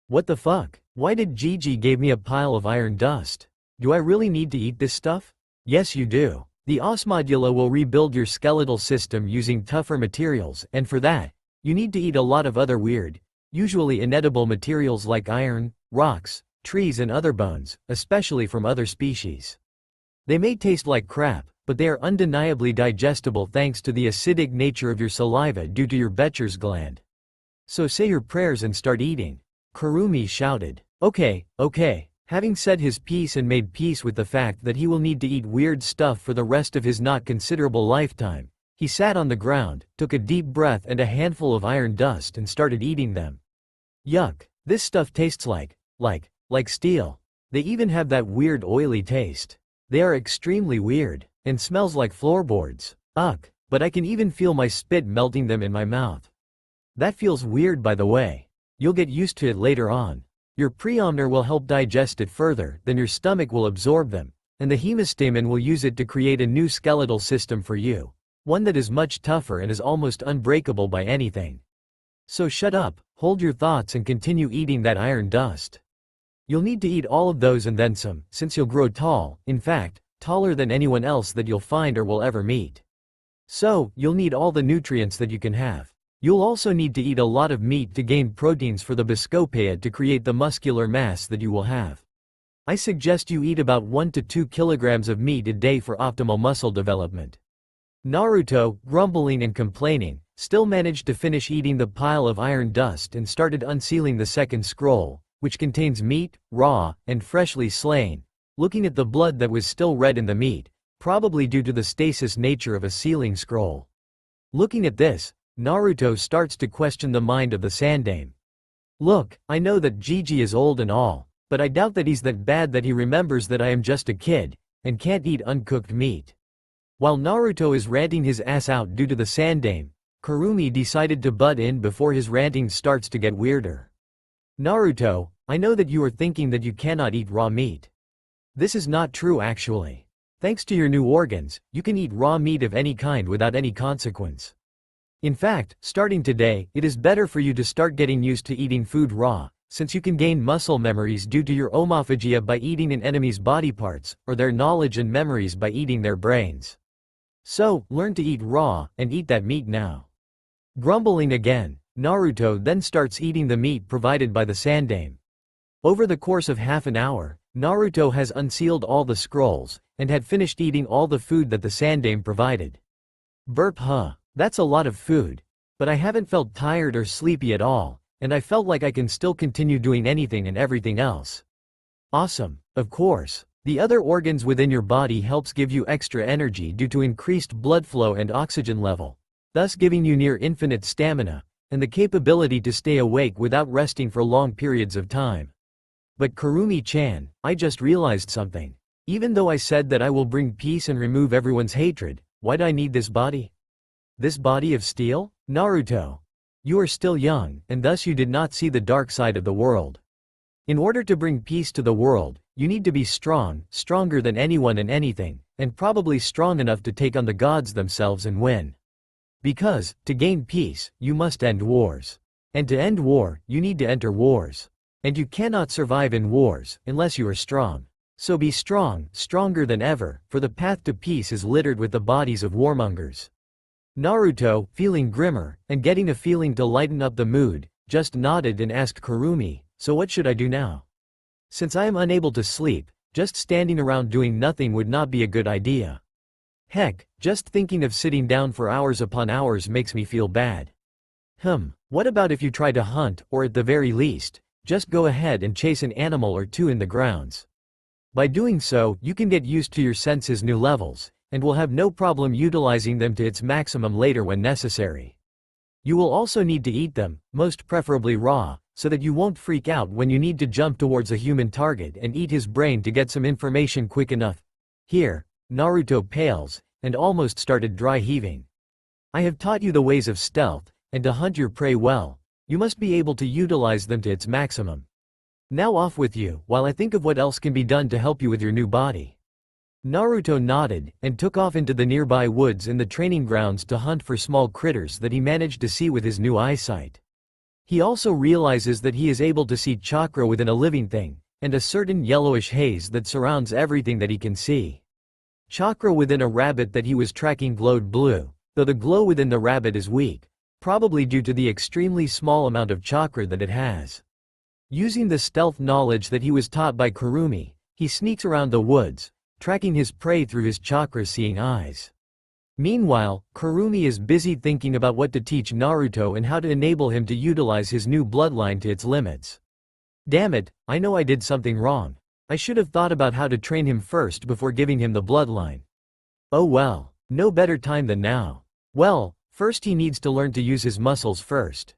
What the fuck? Why did Gigi give me a pile of iron dust? Do I really need to eat this stuff? Yes you do. The osmodula will rebuild your skeletal system using tougher materials, and for that, you need to eat a lot of other weird, usually inedible materials like iron, rocks, trees and other bones, especially from other species. They may taste like crap, but they are undeniably digestible thanks to the acidic nature of your saliva due to your Becher's gland. So say your prayers and start eating. Kurumi shouted. Okay. Having said his piece and made peace with the fact that he will need to eat weird stuff for the rest of his not considerable lifetime, he sat on the ground, took a deep breath and a handful of iron dust and started eating them. Yuck, this stuff tastes like steel. They even have that weird oily taste. They are extremely weird, and smells like floorboards. Ugh, but I can even feel my spit melting them in my mouth. That feels weird by the way. You'll get used to it later on. Your preomner will help digest it further, then your stomach will absorb them, and the hemostamine will use it to create a new skeletal system for you, one that is much tougher and is almost unbreakable by anything. So shut up, hold your thoughts and continue eating that iron dust. You'll need to eat all of those and then some, since you'll grow tall, in fact, taller than anyone else that you'll find or will ever meet. So, you'll need all the nutrients that you can have. You'll also need to eat a lot of meat to gain proteins for the Biscopeia to create the muscular mass that you will have. I suggest you eat about 1 to 2 kilograms of meat a day for optimal muscle development. Naruto, grumbling and complaining, still managed to finish eating the pile of iron dust and started unsealing the second scroll, which contains meat, raw, and freshly slain, looking at the blood that was still red in the meat, probably due to the stasis nature of a sealing scroll. Looking at this, Naruto starts to question the mind of the Sandaime. Look, I know that Gigi is old and all, but I doubt that he's that bad that he remembers that I am just a kid, and can't eat uncooked meat. While Naruto is ranting his ass out due to the Sandaime, Kurumi decided to butt in before his ranting starts to get weirder. Naruto, I know that you are thinking that you cannot eat raw meat. This is not true actually. Thanks to your new organs, you can eat raw meat of any kind without any consequence. In fact, starting today, it is better for you to start getting used to eating food raw, since you can gain muscle memories due to your omophagia by eating an enemy's body parts, or their knowledge and memories by eating their brains. So, learn to eat raw, and eat that meat now. Grumbling again, Naruto then starts eating the meat provided by the Sandaime. Over the course of half an hour, Naruto has unsealed all the scrolls, and had finished eating all the food that the Sandaime provided. Burp huh. That's a lot of food. But I haven't felt tired or sleepy at all, and I felt like I can still continue doing anything and everything else. Awesome, of course. The other organs within your body helps give you extra energy due to increased blood flow and oxygen level, thus giving you near infinite stamina, and the capability to stay awake without resting for long periods of time. But Kurumi-chan, I just realized something. Even though I said that I will bring peace and remove everyone's hatred, why do I need this body? This body of steel? Naruto. You are still young, and thus you did not see the dark side of the world. In order to bring peace to the world, you need to be strong, stronger than anyone and anything, and probably strong enough to take on the gods themselves and win. Because, to gain peace, you must end wars. And to end war, you need to enter wars. And you cannot survive in wars, unless you are strong. So be strong, stronger than ever, for the path to peace is littered with the bodies of warmongers. Naruto, feeling grimmer, and getting a feeling to lighten up the mood, just nodded and asked Kurumi, so what should I do now? Since I am unable to sleep, just standing around doing nothing would not be a good idea. Heck, just thinking of sitting down for hours upon hours makes me feel bad. What about if you try to hunt, or at the very least, just go ahead and chase an animal or two in the grounds? By doing so, you can get used to your senses' new levels, and will have no problem utilizing them to its maximum later when necessary. You will also need to eat them, most preferably raw, so that you won't freak out when you need to jump towards a human target and eat his brain to get some information quick enough. Here, Naruto pales, and almost started dry heaving. I have taught you the ways of stealth, and to hunt your prey well, you must be able to utilize them to its maximum. Now off with you, while I think of what else can be done to help you with your new body. Naruto nodded, and took off into the nearby woods in the training grounds to hunt for small critters that he managed to see with his new eyesight. He also realizes that he is able to see chakra within a living thing, and a certain yellowish haze that surrounds everything that he can see. Chakra within a rabbit that he was tracking glowed blue, though the glow within the rabbit is weak, probably due to the extremely small amount of chakra that it has. Using the stealth knowledge that he was taught by Kurumi, he sneaks around the woods, tracking his prey through his chakra-seeing eyes. Meanwhile, Kurumi is busy thinking about what to teach Naruto and how to enable him to utilize his new bloodline to its limits. Damn it, I know I did something wrong. I should have thought about how to train him first before giving him the bloodline. Oh well, no better time than now. Well, first he needs to learn to use his muscles first.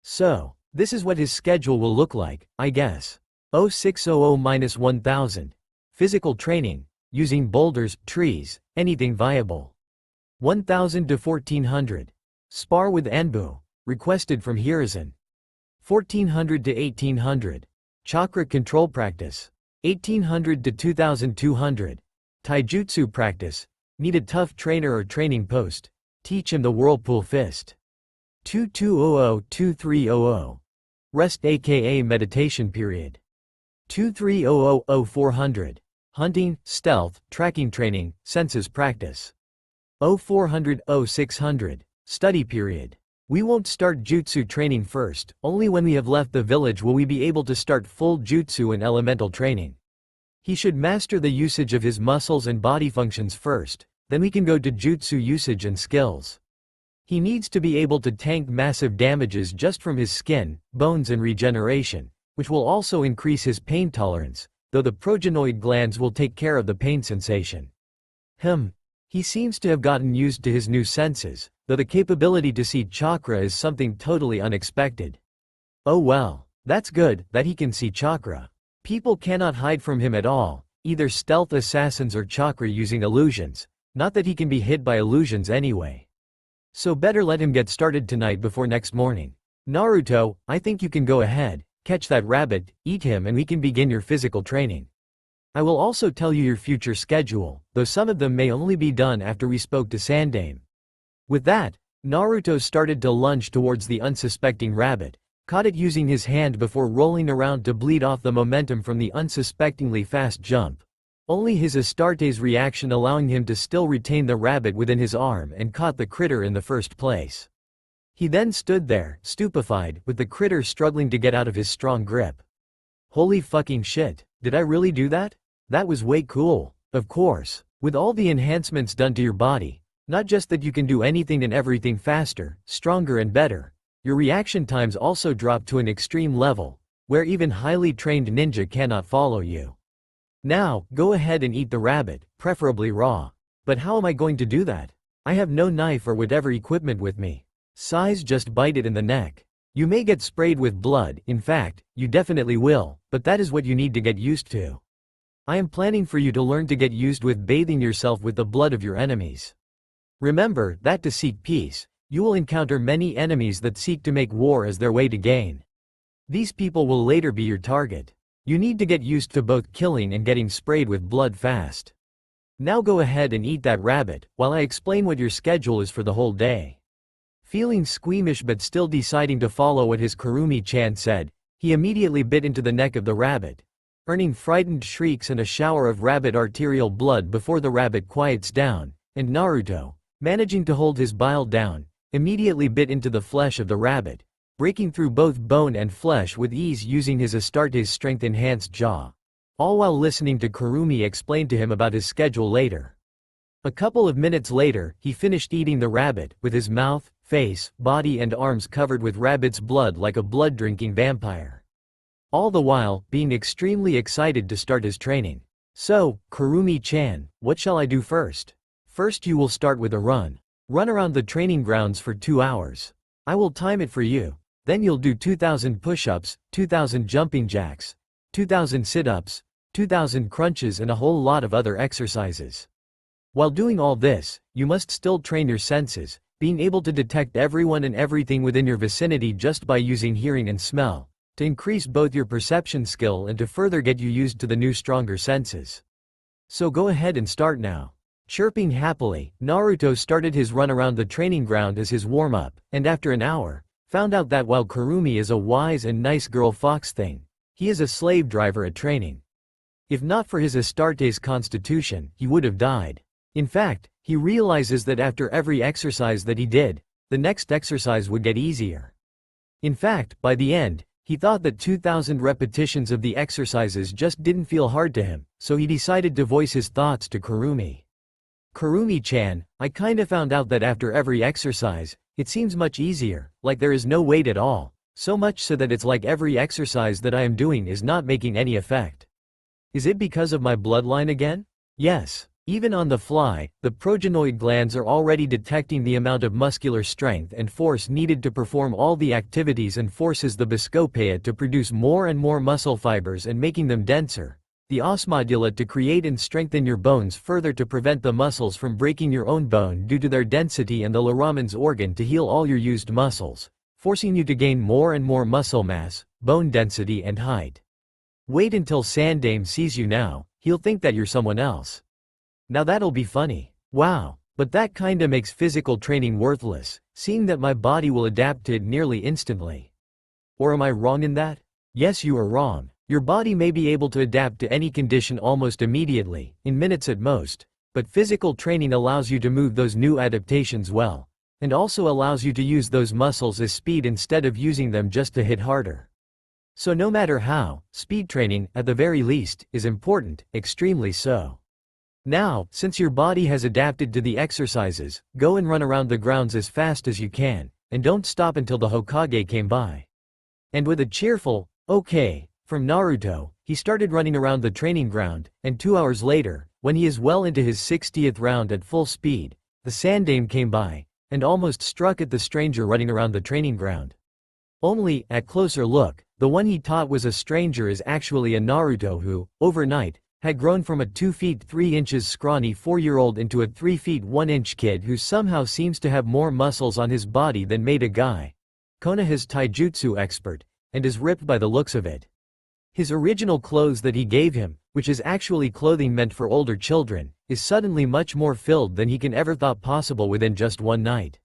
So, this is what his schedule will look like, I guess. 0600-1000. Physical training, using boulders, trees, anything viable. 1000 to 1400. Spar with Anbu, requested from Hiruzen. 1400 to 1800. Chakra control practice. 1800 to 2200. Taijutsu practice, need a tough trainer or training post, teach him the whirlpool fist. 2200-2300. Rest aka meditation period. 2300-0400. Hunting, stealth, tracking training, senses practice. 0400-0600. Study period. We won't start jutsu training first, only when we have left the village will we be able to start full jutsu and elemental training. He should master the usage of his muscles and body functions first, then we can go to jutsu usage and skills. He needs to be able to tank massive damages just from his skin, bones and regeneration, which will also increase his pain tolerance, though the progenoid glands will take care of the pain sensation. He seems to have gotten used to his new senses, though the capability to see chakra is something totally unexpected. Oh well, that's good, that he can see chakra. People cannot hide from him at all, either stealth assassins or chakra using illusions, not that he can be hid by illusions anyway. So better let him get started tonight before next morning. Naruto, I think you can go ahead, catch that rabbit, eat him and we can begin your physical training. I will also tell you your future schedule, though some of them may only be done after we spoke to Sandame. With that, Naruto started to lunge towards the unsuspecting rabbit, caught it using his hand before rolling around to bleed off the momentum from the unsuspectingly fast jump. Only his Astarte's reaction allowing him to still retain the rabbit within his arm and caught the critter in the first place. He then stood there, stupefied, with the critter struggling to get out of his strong grip. Holy fucking shit, did I really do that? That was way cool. Of course, with all the enhancements done to your body, not just that you can do anything and everything faster, stronger and better, your reaction times also drop to an extreme level, where even highly trained ninja cannot follow you. Now, go ahead and eat the rabbit, preferably raw. But how am I going to do that? I have no knife or whatever equipment with me. Size, just bite it in the neck. You may get sprayed with blood, in fact, you definitely will, but that is what you need to get used to. I am planning for you to learn to get used with bathing yourself with the blood of your enemies. Remember that to seek peace, you will encounter many enemies that seek to make war as their way to gain. These people will later be your target. You need to get used to both killing and getting sprayed with blood fast. Now go ahead and eat that rabbit, while I explain what your schedule is for the whole day. Feeling squeamish but still deciding to follow what his Kurumi-chan said, he immediately bit into the neck of the rabbit, earning frightened shrieks and a shower of rabbit arterial blood before the rabbit quiets down, and Naruto, managing to hold his bile down, immediately bit into the flesh of the rabbit, breaking through both bone and flesh with ease using his Astarte's strength-enhanced jaw. All while listening to Kurumi explain to him about his schedule later. A couple of minutes later, he finished eating the rabbit, with his mouth, face, body and arms covered with rabbit's blood like a blood-drinking vampire. All the while, being extremely excited to start his training. So, Kurumi-chan, what shall I do first? First you will start with a run. Run around the training grounds for 2 hours. I will time it for you. Then you'll do 2,000 push-ups, 2,000 jumping jacks, 2,000 sit-ups, 2,000 crunches and a whole lot of other exercises. While doing all this, you must still train your senses, being able to detect everyone and everything within your vicinity just by using hearing and smell, to increase both your perception skill and to further get you used to the new stronger senses. So go ahead and start now. Chirping happily, Naruto started his run around the training ground as his warm-up, and after an hour, found out that while Kurumi is a wise and nice girl fox thing, he is a slave driver at training. If not for his Astarte's constitution, he would have died. In fact, he realizes that after every exercise that he did, the next exercise would get easier. In fact, by the end, he thought that 2,000 repetitions of the exercises just didn't feel hard to him, so he decided to voice his thoughts to Kurumi. Kurumi-chan, I kinda found out that after every exercise, it seems much easier, like there is no weight at all, so much so that it's like every exercise that I am doing is not making any effect. Is it because of my bloodline again? Yes. Even on the fly, the progenoid glands are already detecting the amount of muscular strength and force needed to perform all the activities and forces the Biscopea to produce more and more muscle fibers and making them denser. The osmodula to create and strengthen your bones further to prevent the muscles from breaking your own bone due to their density, and the Laramens organ to heal all your used muscles, forcing you to gain more and more muscle mass, bone density and height. Wait until Sandame sees you now, he'll think that you're someone else. Now that'll be funny. Wow, but that kinda makes physical training worthless, seeing that my body will adapt to it nearly instantly. Or am I wrong in that? Yes, you are wrong. Your body may be able to adapt to any condition almost immediately, in minutes at most, but physical training allows you to move those new adaptations well, and also allows you to use those muscles as speed instead of using them just to hit harder. So no matter how, speed training, at the very least, is important, extremely so. Now, since your body has adapted to the exercises, go and run around the grounds as fast as you can, and don't stop until the Hokage came by. And with a cheerful, okay, from Naruto, he started running around the training ground, and 2 hours later, when he is well into his 60th round at full speed, the Sandame came by, and almost struck at the stranger running around the training ground. Only, at closer look, the one he thought was a stranger is actually a Naruto who, overnight, had grown from a 2 feet 3 inches scrawny 4-year-old into a 3 feet 1 inch kid who somehow seems to have more muscles on his body than made a guy. Konoha's taijutsu expert, and is ripped by the looks of it. His original clothes that he gave him, which is actually clothing meant for older children, is suddenly much more filled than he can ever thought possible within just one night.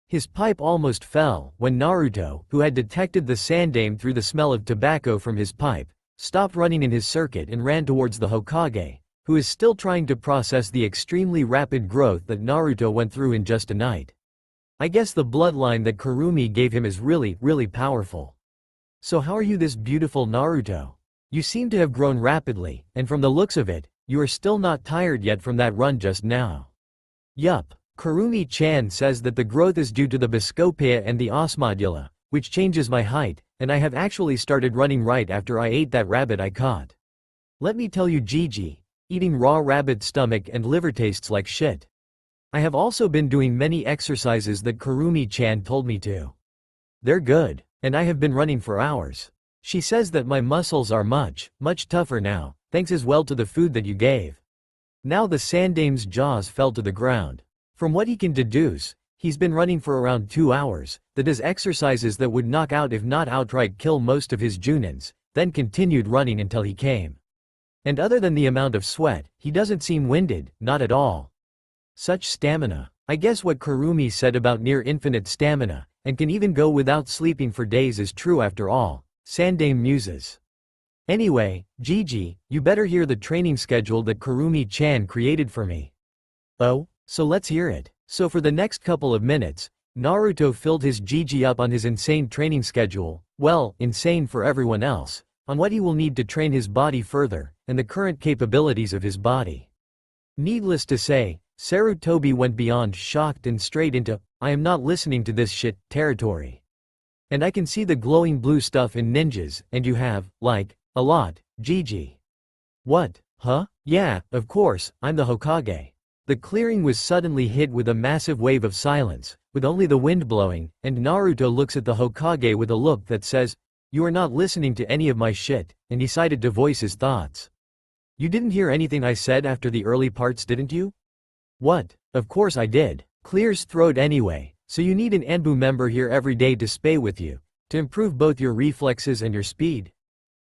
His pipe almost fell when Naruto, who had detected the Sandame through the smell of tobacco from his pipe, stopped running in his circuit and ran towards the Hokage, who is still trying to process the extremely rapid growth that Naruto went through in just a night. I guess the bloodline that Kurumi gave him is really, really powerful. So how are you, this beautiful Naruto? You seem to have grown rapidly, and from the looks of it, you are still not tired yet from that run just now. Yup, Kurumi-chan says that the growth is due to the Biscopea and the osmodula, which changes my height, and I have actually started running right after I ate that rabbit I caught. Let me tell you, Gigi, eating raw rabbit stomach and liver tastes like shit. I have also been doing many exercises that Kurumi-chan told me to. They're good, and I have been running for hours. She says that my muscles are much tougher now, thanks as well to the food that you gave. Now the Sandame's jaws fell to the ground. From what he can deduce, he's been running for around 2 hours, that is exercises that would knock out if not outright kill most of his Junins, then continued running until he came. And other than the amount of sweat, he doesn't seem winded, not at all. Such stamina. I guess what Kurumi said about near-infinite stamina, and can even go without sleeping for days is true after all, Sandame muses. Anyway, Gigi, you better hear the training schedule that Kurumi-chan created for me. Oh? So let's hear it. So for the next couple of minutes, Naruto filled his Gigi up on his insane training schedule, well, insane for everyone else, on what he will need to train his body further, and the current capabilities of his body. Needless to say, Sarutobi went beyond shocked and straight into, I am not listening to this shit, territory. And I can see the glowing blue stuff in ninjas, and you have, like, a lot, Gigi. What, huh? Yeah, of course, I'm the Hokage. The clearing was suddenly hit with a massive wave of silence, with only the wind blowing, and Naruto looks at the Hokage with a look that says, you are not listening to any of my shit, and decided to voice his thoughts. You didn't hear anything I said after the early parts, didn't you? What? Of course I did. Clears throat anyway, so you need an Anbu member here every day to spay with you, to improve both your reflexes and your speed.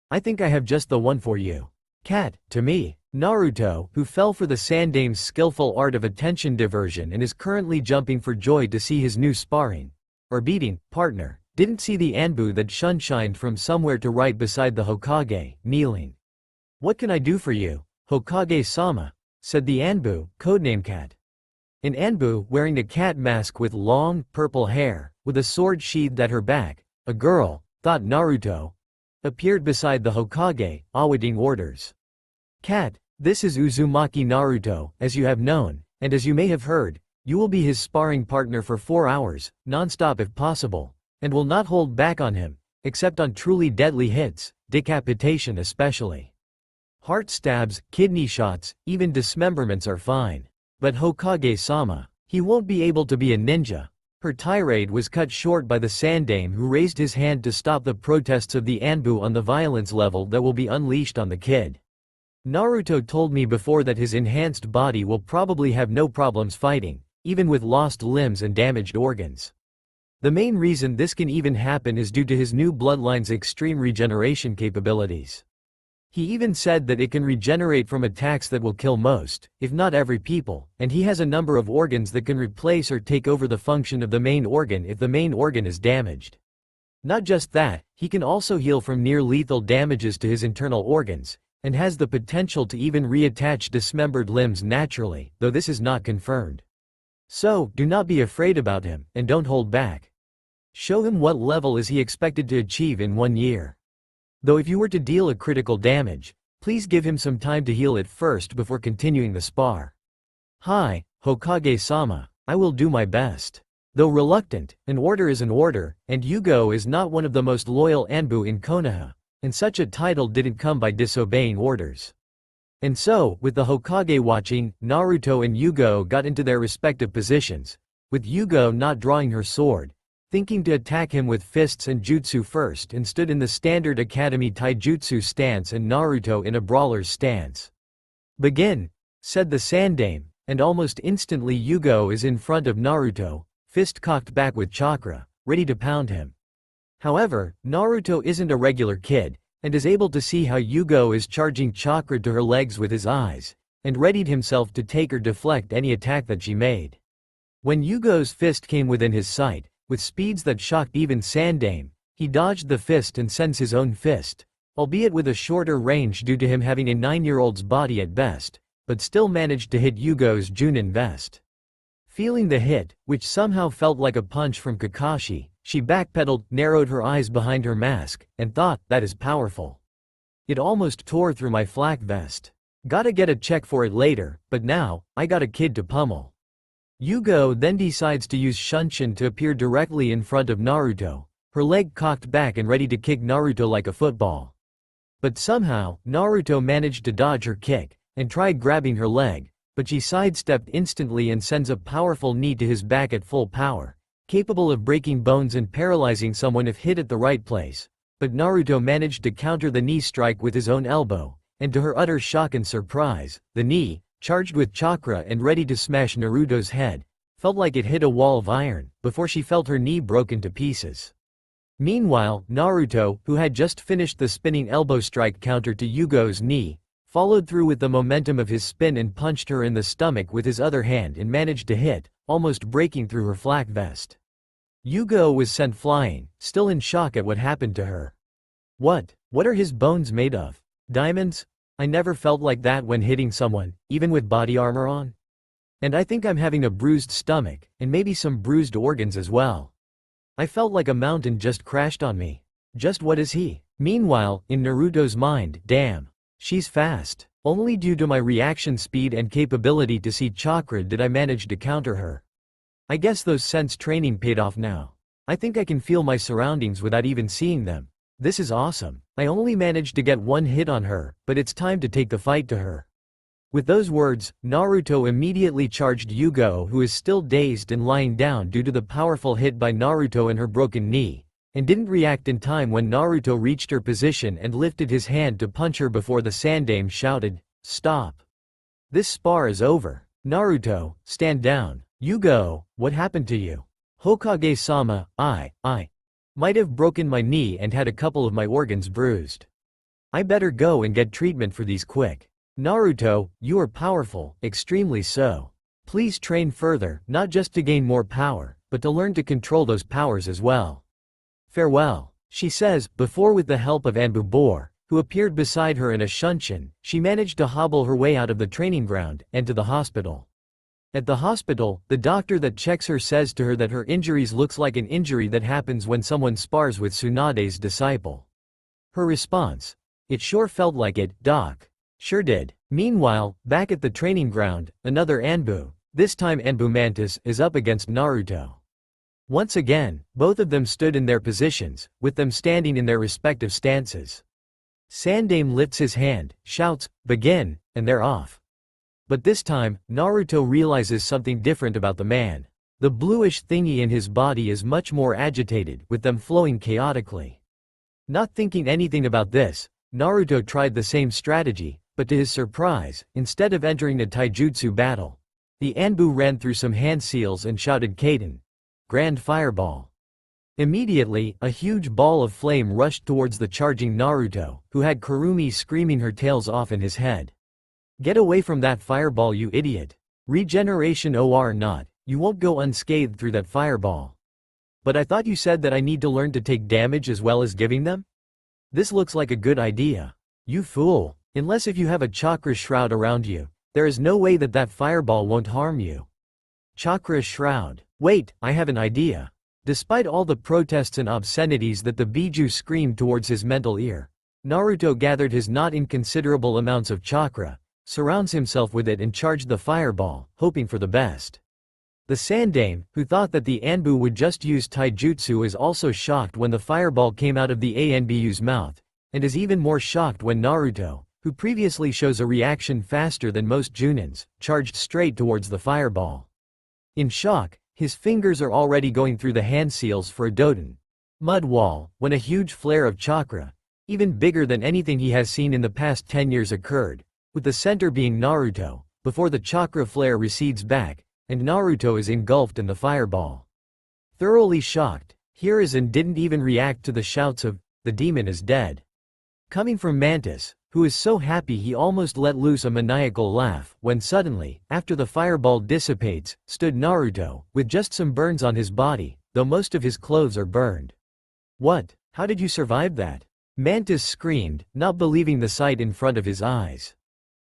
I think I have just the one for you. Cat, to me. Naruto, who fell for the Sandame's skillful art of attention diversion and is currently jumping for joy to see his new sparring, or beating, partner, didn't see the Anbu that shunshined from somewhere to right beside the Hokage, kneeling. What can I do for you, Hokage-sama? Said the Anbu, codename Cat. An Anbu, wearing a cat mask with long, purple hair, with a sword sheathed at her back, a girl, thought Naruto, appeared beside the Hokage, awaiting orders. Cat, this is Uzumaki Naruto, as you have known, and as you may have heard, you will be his sparring partner for 4 hours, non-stop if possible, and will not hold back on him, except on truly deadly hits, decapitation especially. Heart stabs, kidney shots, even dismemberments are fine. But Hokage-sama, he won't be able to be a ninja. Her tirade was cut short by the Sandame, who raised his hand to stop the protests of the Anbu on the violence level that will be unleashed on the kid. Naruto told me before that his enhanced body will probably have no problems fighting, even with lost limbs and damaged organs. The main reason this can even happen is due to his new bloodline's extreme regeneration capabilities. He even said that it can regenerate from attacks that will kill most, if not every people, and he has a number of organs that can replace or take over the function of the main organ if the main organ is damaged. Not just that, he can also heal from near-lethal damages to his internal organs, and has the potential to even reattach dismembered limbs naturally, though this is not confirmed. So, do not be afraid about him, and don't hold back. Show him what level is he expected to achieve in 1 year. Though if you were to deal a critical damage, please give him some time to heal it first before continuing the spar. Hi, Hokage-sama, I will do my best. Though reluctant, an order is an order, and Yugo is not one of the most loyal Anbu in Konoha, and such a title didn't come by disobeying orders. And so, with the Hokage watching, Naruto and Yugo got into their respective positions, with Yugo not drawing her sword, thinking to attack him with fists and jutsu first, and stood in the standard academy taijutsu stance and Naruto in a brawler's stance. Begin, said the Sandame, and almost instantly Yugo is in front of Naruto, fist cocked back with chakra, ready to pound him. However, Naruto isn't a regular kid, and is able to see how Yugo is charging chakra to her legs with his eyes, and readied himself to take or deflect any attack that she made. When Yugo's fist came within his sight, with speeds that shocked even Sandame, he dodged the fist and sends his own fist, albeit with a shorter range due to him having a 9-year-old's body at best, but still managed to hit Yugo's Junin vest. Feeling the hit, which somehow felt like a punch from Kakashi, she backpedaled, narrowed her eyes behind her mask, and thought, that is powerful. It almost tore through my flak vest. Gotta get a check for it later, but now, I got a kid to pummel. Yugo then decides to use Shunshin to appear directly in front of Naruto, her leg cocked back and ready to kick Naruto like a football. But somehow, Naruto managed to dodge her kick, and tried grabbing her leg, but she sidestepped instantly and sends a powerful knee to his back at full power, capable of breaking bones and paralyzing someone if hit at the right place. But Naruto managed to counter the knee strike with his own elbow, and to her utter shock and surprise, the knee, charged with chakra and ready to smash Naruto's head, felt like it hit a wall of iron, before she felt her knee broken to pieces. Meanwhile, Naruto, who had just finished the spinning elbow strike counter to Yugo's knee, followed through with the momentum of his spin and punched her in the stomach with his other hand and managed to hit, almost breaking through her flak vest. Yugo was sent flying, still in shock at what happened to her. What are his bones made of? Diamonds? I never felt like that when hitting someone, even with body armor on. And I think I'm having a bruised stomach, and maybe some bruised organs as well. I felt like a mountain just crashed on me. Just what is he? Meanwhile, in Naruto's mind, damn. She's fast. Only due to my reaction speed and capability to see chakra did I manage to counter her. I guess those sense training paid off now. I think I can feel my surroundings without even seeing them. This is awesome. I only managed to get one hit on her, but it's time to take the fight to her. With those words, Naruto immediately charged Yugo, who is still dazed and lying down due to the powerful hit by Naruto in her broken knee, and didn't react in time when Naruto reached her position and lifted his hand to punch her before the Sandaime shouted, "Stop. This spar is over. Naruto, stand down." "Yugo, what happened to you?" "Hokage-sama, I might have broken my knee and had a couple of my organs bruised. I better go and get treatment for these quick." "Naruto, you are powerful, extremely so. Please train further, not just to gain more power, but to learn to control those powers as well. Farewell," she says, before with the help of Anbubor, who appeared beside her in a shunshin, she managed to hobble her way out of the training ground and to the hospital. At the hospital, the doctor that checks her says to her that her injuries looks like an injury that happens when someone spars with Tsunade's disciple. Her response: "It sure felt like it, doc." "Sure did." Meanwhile, back at the training ground, another Anbu, this time Anbu Mantis, is up against Naruto. Once again, both of them stood in their positions, with them standing in their respective stances. Sandaime lifts his hand, shouts, "Begin," and they're off. But this time, Naruto realizes something different about the man. The bluish thingy in his body is much more agitated, with them flowing chaotically. Not thinking anything about this, Naruto tried the same strategy, but to his surprise, instead of entering a taijutsu battle, the Anbu ran through some hand seals and shouted Kaden. Grand Fireball. Immediately, a huge ball of flame rushed towards the charging Naruto, who had Kurumi screaming her tails off in his head. "Get away from that fireball, you idiot. Regeneration or not, you won't go unscathed through that fireball." "But I thought you said that I need to learn to take damage as well as giving them? This looks like a good idea." "You fool. Unless if you have a chakra shroud around you, there is no way that that fireball won't harm you." Chakra shroud. Wait, I have an idea. Despite all the protests and obscenities that the Biju screamed towards his mental ear, Naruto gathered his not inconsiderable amounts of chakra, surrounds himself with it and charged the fireball, hoping for the best. The Sandaime, who thought that the Anbu would just use taijutsu, is also shocked when the fireball came out of the Anbu's mouth, and is even more shocked when Naruto, who previously shows a reaction faster than most Junins, charged straight towards the fireball. In shock, his fingers are already going through the hand seals for a Doton mud wall, when a huge flare of chakra, even bigger than anything he has seen in the past 10 years occurred, with the center being Naruto, before the chakra flare recedes back, and Naruto is engulfed in the fireball. Thoroughly shocked, Hiruzen didn't even react to the shouts of, "The demon is dead," coming from Mantis, who is so happy he almost let loose a maniacal laugh, when suddenly, after the fireball dissipates, stood Naruto, with just some burns on his body, though most of his clothes are burned. "What? How did you survive that?" Mantis screamed, not believing the sight in front of his eyes.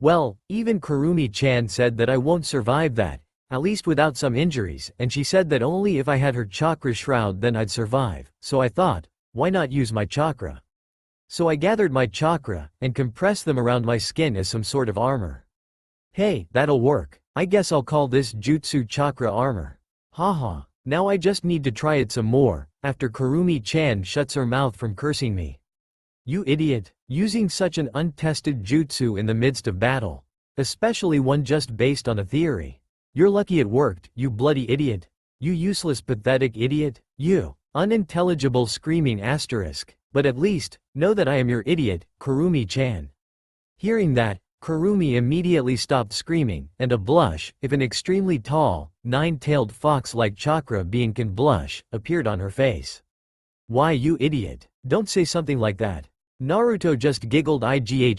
"Well, even Kurumi-chan said that I won't survive that, at least without some injuries, and she said that only if I had her chakra shroud then I'd survive, so I thought, why not use my chakra? So I gathered my chakra, and compressed them around my skin as some sort of armor. Hey, that'll work. I guess I'll call this Jutsu Chakra Armor. Haha, now I just need to try it some more, after Kurumi-chan shuts her mouth from cursing me." "You idiot, using such an untested jutsu in the midst of battle. Especially one just based on a theory. You're lucky it worked, you bloody idiot. You useless pathetic idiot, you." Unintelligible screaming asterisk. "But at least, know that I am your idiot, Kurumi-chan." Hearing that, Kurumi immediately stopped screaming, and a blush, if an extremely tall, nine-tailed fox-like chakra being can blush, appeared on her face. "Why you idiot, don't say something like that." Naruto just giggled ightly,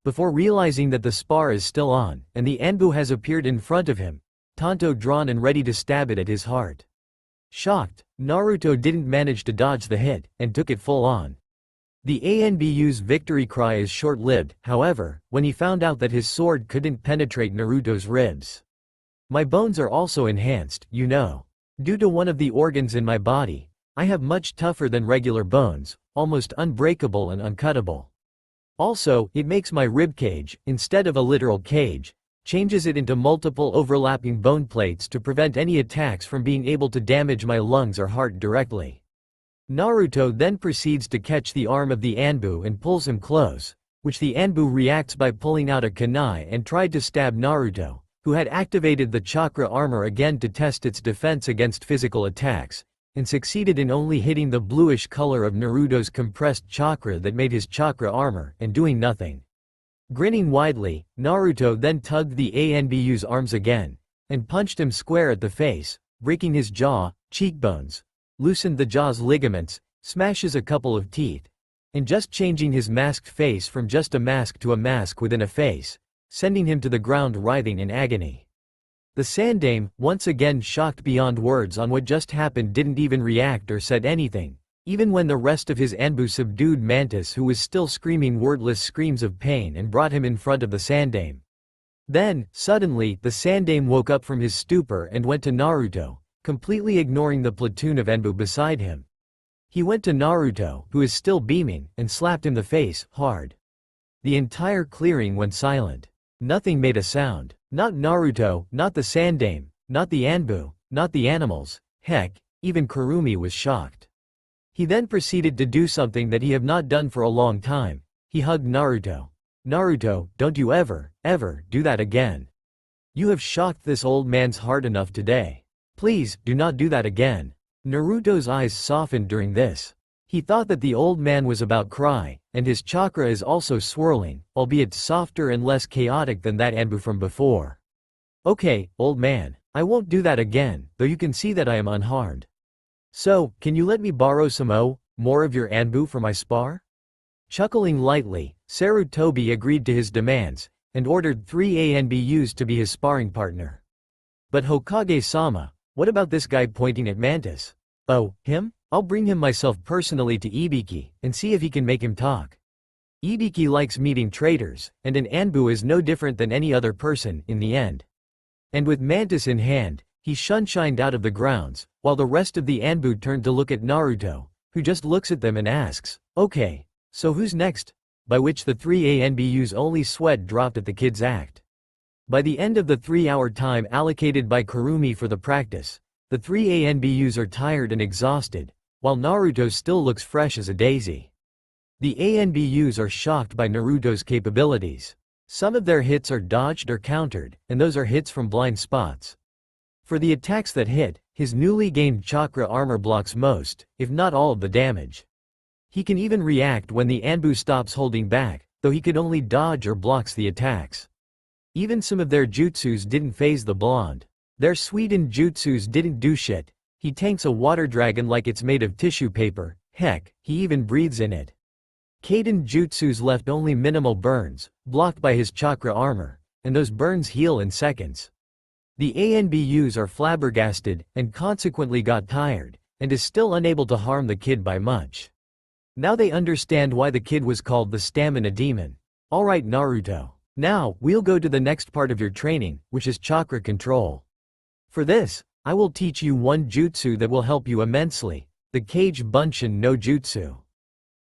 before realizing that the spar is still on, and the Anbu has appeared in front of him, tanto drawn and ready to stab it at his heart. Shocked, Naruto didn't manage to dodge the hit, and took it full on. The ANBU's victory cry is short-lived, however, when he found out that his sword couldn't penetrate Naruto's ribs. My bones are also enhanced, you know. Due to one of the organs in my body, I have much tougher than regular bones, almost unbreakable and uncuttable. Also, it makes my ribcage, instead of a literal cage, changes it into multiple overlapping bone plates to prevent any attacks from being able to damage my lungs or heart directly. Naruto then proceeds to catch the arm of the Anbu and pulls him close, which the Anbu reacts by pulling out a kunai and tried to stab Naruto, who had activated the chakra armor again to test its defense against physical attacks, and succeeded in only hitting the bluish color of Naruto's compressed chakra that made his chakra armor, and doing nothing. Grinning widely, Naruto then tugged the ANBU's arms again, and punched him square at the face, breaking his jaw, cheekbones, loosened the jaw's ligaments, smashes a couple of teeth, and just changing his masked face from just a mask to a mask within a face, sending him to the ground writhing in agony. The Sandaime, once again shocked beyond words on what just happened, didn't even react or said anything, even when the rest of his Anbu subdued Mantis, who was still screaming wordless screams of pain, and brought him in front of the Sandaime. Then, suddenly, the Sandaime woke up from his stupor and went to Naruto, completely ignoring the platoon of Anbu beside him. He went to Naruto, who is still beaming, and slapped him the face, hard. The entire clearing went silent. Nothing made a sound. Not Naruto, not the Sandaime, not the Anbu, not the animals, heck, even Kurumi was shocked. He then proceeded to do something that he had not done for a long time. He hugged Naruto. Naruto, don't you ever, ever, do that again. You have shocked this old man's heart enough today. Please, do not do that again. Naruto's eyes softened during this. He thought that the old man was about cry, and his chakra is also swirling, albeit softer and less chaotic than that Anbu from before. Okay, old man, I won't do that again, though you can see that I am unharmed. So, can you let me borrow some more of your Anbu for my spar? Chuckling lightly, Sarutobi agreed to his demands, and ordered 3 ANBUs to be his sparring partner. But Hokage-sama, what about this guy pointing at Mantis? Oh, him? I'll bring him myself personally to Ibiki, and see if he can make him talk. Ibiki likes meeting traitors, and an Anbu is no different than any other person, in the end. And with Mantis in hand, he shunshined out of the grounds, while the rest of the Anbu turned to look at Naruto, who just looks at them and asks, okay, so who's next? By which the 3 ANBU's only sweat dropped at the kid's act. By the end of the 3-hour time allocated by Kurumi for the practice, the 3 ANBUs are tired and exhausted, while Naruto still looks fresh as a daisy. The ANBUs are shocked by Naruto's capabilities. Some of their hits are dodged or countered, and those are hits from blind spots. For the attacks that hit, his newly gained chakra armor blocks most, if not all of the damage. He can even react when the Anbu stops holding back, though he could only dodge or blocks the attacks. Even some of their jutsus didn't faze the blonde. Their Sweden jutsus didn't do shit. He tanks a water dragon like it's made of tissue paper, heck, he even breathes in it. Kaden jutsus left only minimal burns, blocked by his chakra armor, and those burns heal in seconds. The ANBUs are flabbergasted, and consequently got tired, and is still unable to harm the kid by much. Now they understand why the kid was called the Stamina Demon. Alright Naruto. Now, we'll go to the next part of your training, which is chakra control. For this, I will teach you one jutsu that will help you immensely, the Kage Bunshin no Jutsu.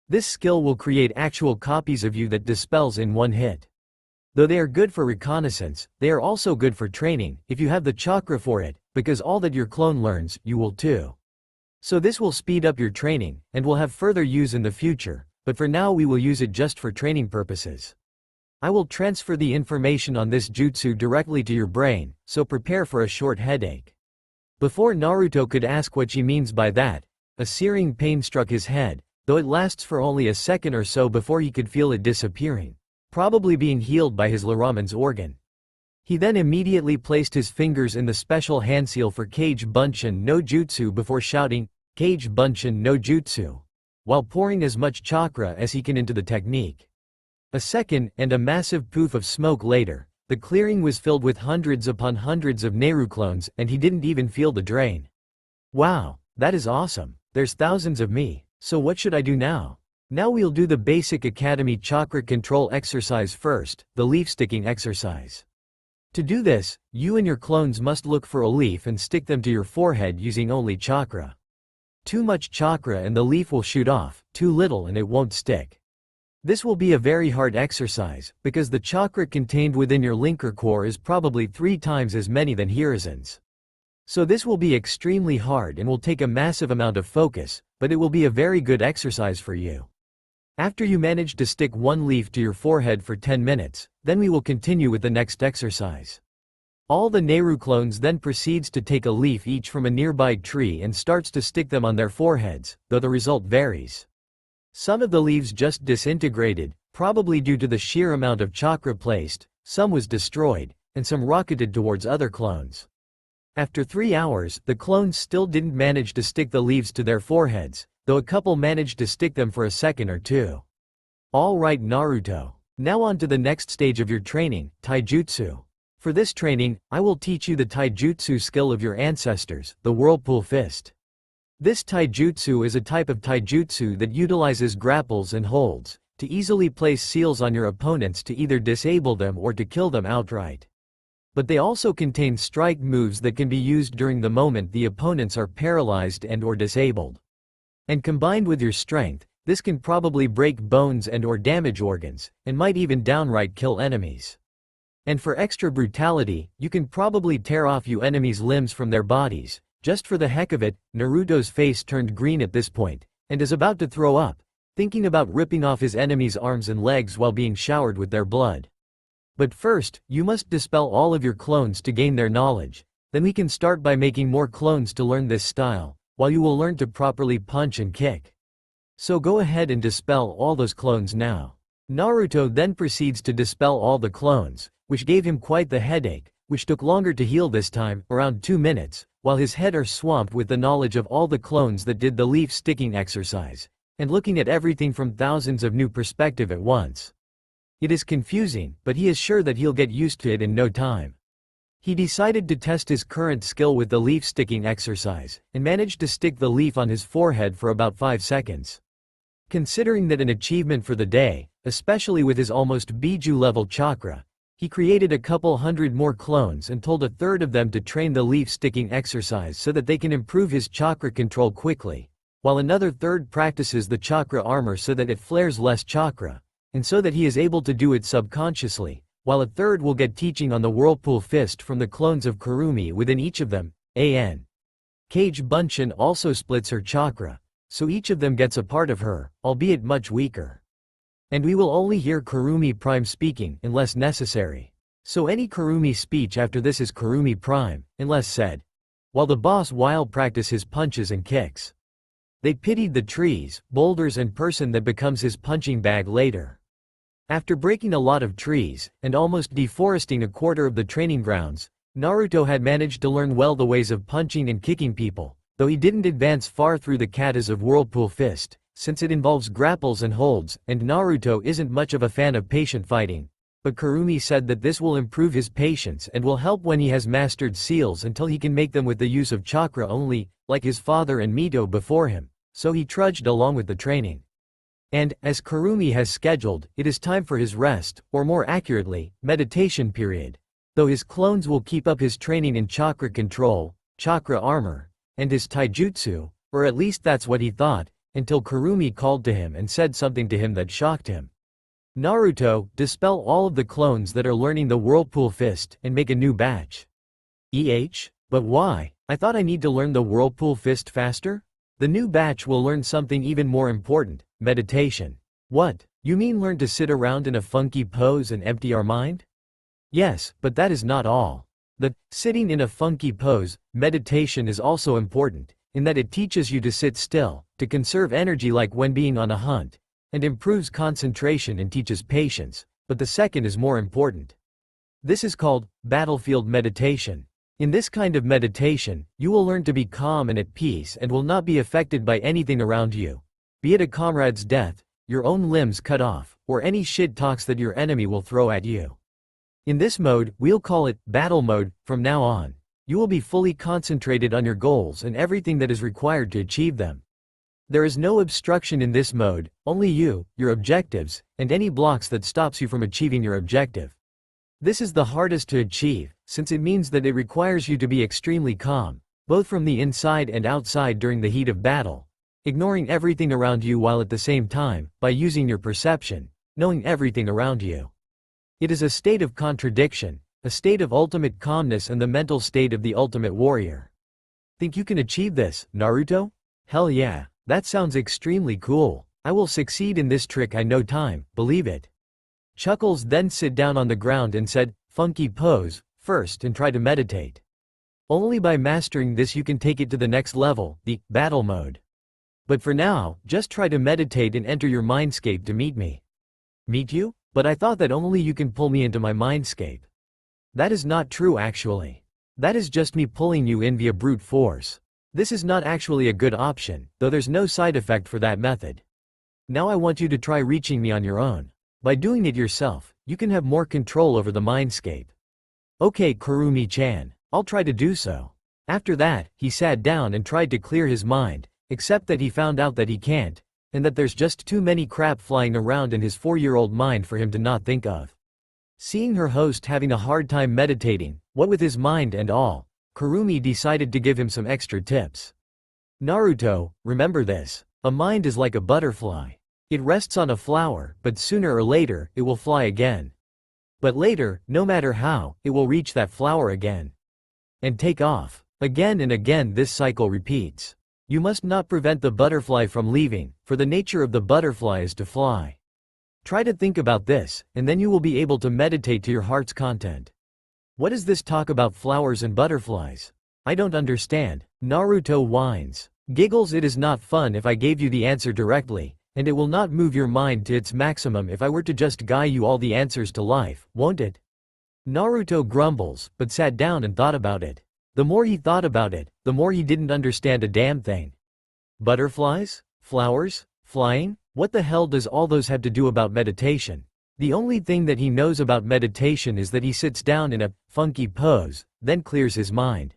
This skill will create actual copies of you that dispels in one hit. Though they are good for reconnaissance, they are also good for training, if you have the chakra for it, because all that your clone learns, you will too. So this will speed up your training, and will have further use in the future, but for now we will use it just for training purposes. I will transfer the information on this jutsu directly to your brain, so prepare for a short headache. Before Naruto could ask what she means by that, a searing pain struck his head, though it lasts for only a second or so before he could feel it disappearing, probably being healed by his Laraman's organ. He then immediately placed his fingers in the special hand seal for Kage Bunshin no Jutsu before shouting, Kage Bunshin no Jutsu, while pouring as much chakra as he can into the technique. A second, and a massive poof of smoke later, The clearing was filled with hundreds upon hundreds of Naru clones, and he didn't even feel the drain. Wow, that is awesome. There's thousands of me. So what should I do now? Now we'll do the basic Academy chakra control exercise first, the leaf sticking exercise. To do this, you and your clones must look for a leaf and stick them to your forehead using only chakra. Too much chakra and the leaf will shoot off, too little and it won't stick. This will be a very hard exercise, because the chakra contained within your linker core is probably 3 times as many than Hirazen's. So this will be extremely hard and will take a massive amount of focus, but it will be a very good exercise for you. After you manage to stick one leaf to your forehead for 10 minutes, then we will continue with the next exercise. All the Naru clones then proceeds to take a leaf each from a nearby tree and starts to stick them on their foreheads, though the result varies. Some of the leaves just disintegrated, probably due to the sheer amount of chakra placed, some was destroyed, and some rocketed towards other clones. After 3 hours, the clones still didn't manage to stick the leaves to their foreheads, though a couple managed to stick them for a second or two. Alright Naruto. Now on to the next stage of your training, taijutsu. For this training, I will teach you the taijutsu skill of your ancestors, the Whirlpool Fist. This taijutsu is a type of taijutsu that utilizes grapples and holds, to easily place seals on your opponents to either disable them or to kill them outright. But they also contain strike moves that can be used during the moment the opponents are paralyzed and/or disabled. And combined with your strength, this can probably break bones and/or damage organs, and might even downright kill enemies. And for extra brutality, you can probably tear off you enemies' limbs from their bodies. Just for the heck of it, Naruto's face turned green at this point, and is about to throw up, thinking about ripping off his enemies' arms and legs while being showered with their blood. But first, you must dispel all of your clones to gain their knowledge, then we can start by making more clones to learn this style, while you will learn to properly punch and kick. So go ahead and dispel all those clones now. Naruto then proceeds to dispel all the clones, which gave him quite the headache, which took longer to heal this time, around 2 minutes, while his head are swamped with the knowledge of all the clones that did the leaf sticking exercise, and looking at everything from thousands of new perspective at once. It is confusing, but he is sure that he'll get used to it in no time. He decided to test his current skill with the leaf sticking exercise, and managed to stick the leaf on his forehead for about 5 seconds. Considering that an achievement for the day, especially with his almost Biju level chakra, he created a couple hundred more clones and told a third of them to train the leaf sticking exercise so that they can improve his chakra control quickly, while another third practices the chakra armor so that it flares less chakra, and so that he is able to do it subconsciously, while a third will get teaching on the Whirlpool Fist from the clones of Kurumi within each of them. Cage Bunshin also splits her chakra, so each of them gets a part of her, albeit much weaker. And we will only hear Kurumi Prime speaking unless necessary. So any Kurumi speech after this is Kurumi Prime, unless said, while the boss while practice his punches and kicks. They pitied the trees, boulders and person that becomes his punching bag later. After breaking a lot of trees, and almost deforesting a quarter of the training grounds, Naruto had managed to learn well the ways of punching and kicking people, though he didn't advance far through the katas of Whirlpool Fist, since it involves grapples and holds, and Naruto isn't much of a fan of patient fighting. But Kurumi said that this will improve his patience and will help when he has mastered seals until he can make them with the use of chakra only, like his father and Mito before him, so he trudged along with the training. And, as Kurumi has scheduled, it is time for his rest, or more accurately, meditation period. Though his clones will keep up his training in chakra control, chakra armor, and his taijutsu, or at least that's what he thought, until Kurumi called to him and said something to him that shocked him. Naruto, dispel all of the clones that are learning the Whirlpool Fist and make a new batch. But why? I thought I need to learn the Whirlpool Fist faster? The new batch will learn something even more important, meditation. What? You mean learn to sit around in a funky pose and empty our mind? Yes, but that is not all. The sitting in a funky pose meditation is also important, in that it teaches you to sit still, to conserve energy like when being on a hunt, and improves concentration and teaches patience, but the second is more important. This is called battlefield meditation. In this kind of meditation, you will learn to be calm and at peace and will not be affected by anything around you, be it a comrade's death, your own limbs cut off, or any shit talks that your enemy will throw at you. In this mode, we'll call it battle mode from now on. You will be fully concentrated on your goals and everything that is required to achieve them. There is no obstruction in this mode, only you, your objectives, and any blocks that stops you from achieving your objective. This is the hardest to achieve, since it means that it requires you to be extremely calm, both from the inside and outside during the heat of battle, ignoring everything around you while at the same time, by using your perception, knowing everything around you. It is a state of contradiction, a state of ultimate calmness and the mental state of the ultimate warrior. Think you can achieve this, Naruto? Hell yeah. That sounds extremely cool. I will succeed in this trick. I know time, believe it. Chuckles then sit down on the ground and said, funky pose, first and try to meditate. Only by mastering this you can take it to the next level, the battle mode. But for now, just try to meditate and enter your mindscape to meet me. Meet you? But I thought that only you can pull me into my mindscape. That is not true actually. That is just me pulling you in via brute force. This is not actually a good option, though there's no side effect for that method. Now I want you to try reaching me on your own. By doing it yourself, you can have more control over the mindscape. Okay, Kurumi-chan, I'll try to do so. After that, he sat down and tried to clear his mind, except that he found out that he can't, and that there's just too many crap flying around in his 4-year-old mind for him to not think of. Seeing her host having a hard time meditating, what with his mind and all, Kurumi decided to give him some extra tips. Naruto, remember this. A mind is like a butterfly. It rests on a flower, but sooner or later, it will fly again. But later, no matter how, it will reach that flower again. And take off. Again and again this cycle repeats. You must not prevent the butterfly from leaving, for the nature of the butterfly is to fly. Try to think about this, and then you will be able to meditate to your heart's content. What is this talk about flowers and butterflies? I don't understand. Naruto whines. Giggles. It is not fun if I gave you the answer directly, and it will not move your mind to its maximum if I were to just guide you all the answers to life, won't it? Naruto grumbles, but sat down and thought about it. The more he thought about it, the more he didn't understand a damn thing. Butterflies? Flowers? Flying? What the hell does all those have to do about meditation? The only thing that he knows about meditation is that he sits down in a funky pose, then clears his mind.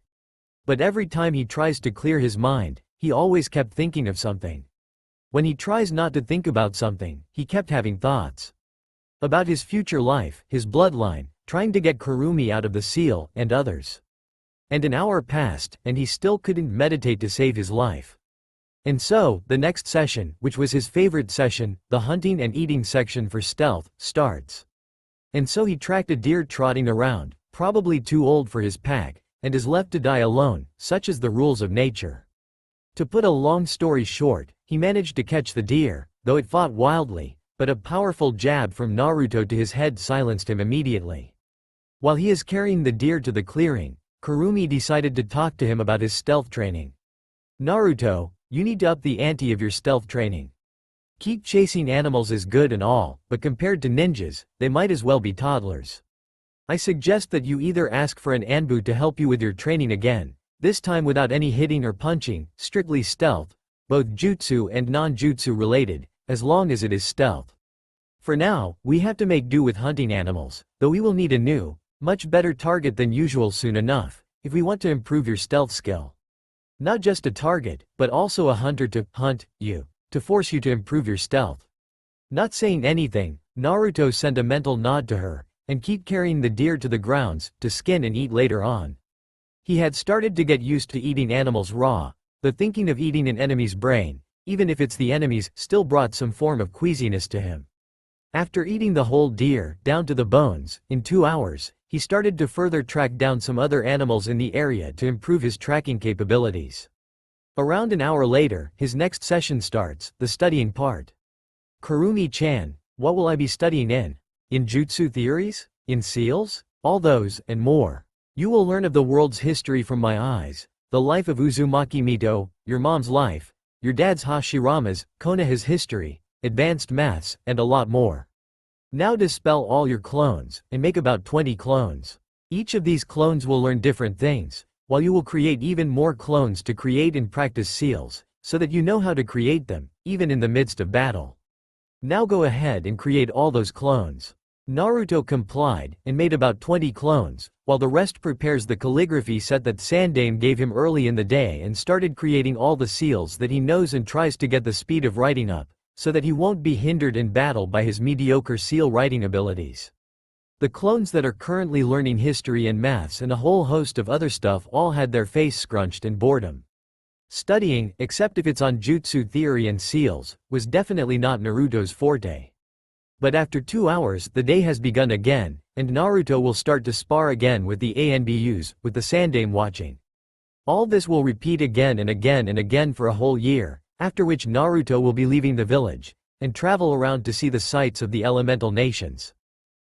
But every time he tries to clear his mind, he always kept thinking of something. When he tries not to think about something, he kept having thoughts about his future life, his bloodline, trying to get Kurumi out of the seal, and others. And an hour passed, and he still couldn't meditate to save his life. And so, the next session, which was his favorite session, the hunting and eating section for stealth, starts. And so he tracked a deer trotting around, probably too old for his pack, and is left to die alone, such as the rules of nature. To put a long story short, he managed to catch the deer, though it fought wildly, but a powerful jab from Naruto to his head silenced him immediately. While he is carrying the deer to the clearing, Kurumi decided to talk to him about his stealth training. Naruto, you need to up the ante of your stealth training. Keep chasing animals is good and all, but compared to ninjas, they might as well be toddlers. I suggest that you either ask for an Anbu to help you with your training again, this time without any hitting or punching, strictly stealth, both jutsu and non-jutsu related, as long as it is stealth. For now, we have to make do with hunting animals, though we will need a new, much better target than usual soon enough, if we want to improve your stealth skill. Not just a target, but also a hunter to hunt you, to force you to improve your stealth. Not saying anything, Naruto sent a mental nod to her, and keep carrying the deer to the grounds, to skin and eat later on. He had started to get used to eating animals raw, the thinking of eating an enemy's brain, even if it's the enemy's, still brought some form of queasiness to him. After eating the whole deer, down to the bones, in 2 hours, he started to further track down some other animals in the area to improve his tracking capabilities. Around an hour later, his next session starts, the studying part. Kurumi-chan, what will I be studying in? In jutsu theories? In seals? All those, and more. You will learn of the world's history from my eyes, the life of Uzumaki Mito, your mom's life, your dad's Hashirama's, Konoha's history, advanced maths, and a lot more. Now dispel all your clones, and make about 20 clones. Each of these clones will learn different things, while you will create even more clones to create and practice seals, so that you know how to create them, even in the midst of battle. Now go ahead and create all those clones. Naruto complied, and made about 20 clones, while the rest prepares the calligraphy set that Sandaime gave him early in the day and started creating all the seals that he knows and tries to get the speed of writing up, so that he won't be hindered in battle by his mediocre seal writing abilities. The clones that are currently learning history and maths and a whole host of other stuff all had their face scrunched in boredom. Studying, except if it's on jutsu theory and seals, was definitely not Naruto's forte. But after 2 hours the day has begun again, and Naruto will start to spar again with the ANBUs, with the Sandaime watching. All this will repeat again and again and again for a whole year, after which Naruto will be leaving the village, and travel around to see the sights of the elemental nations.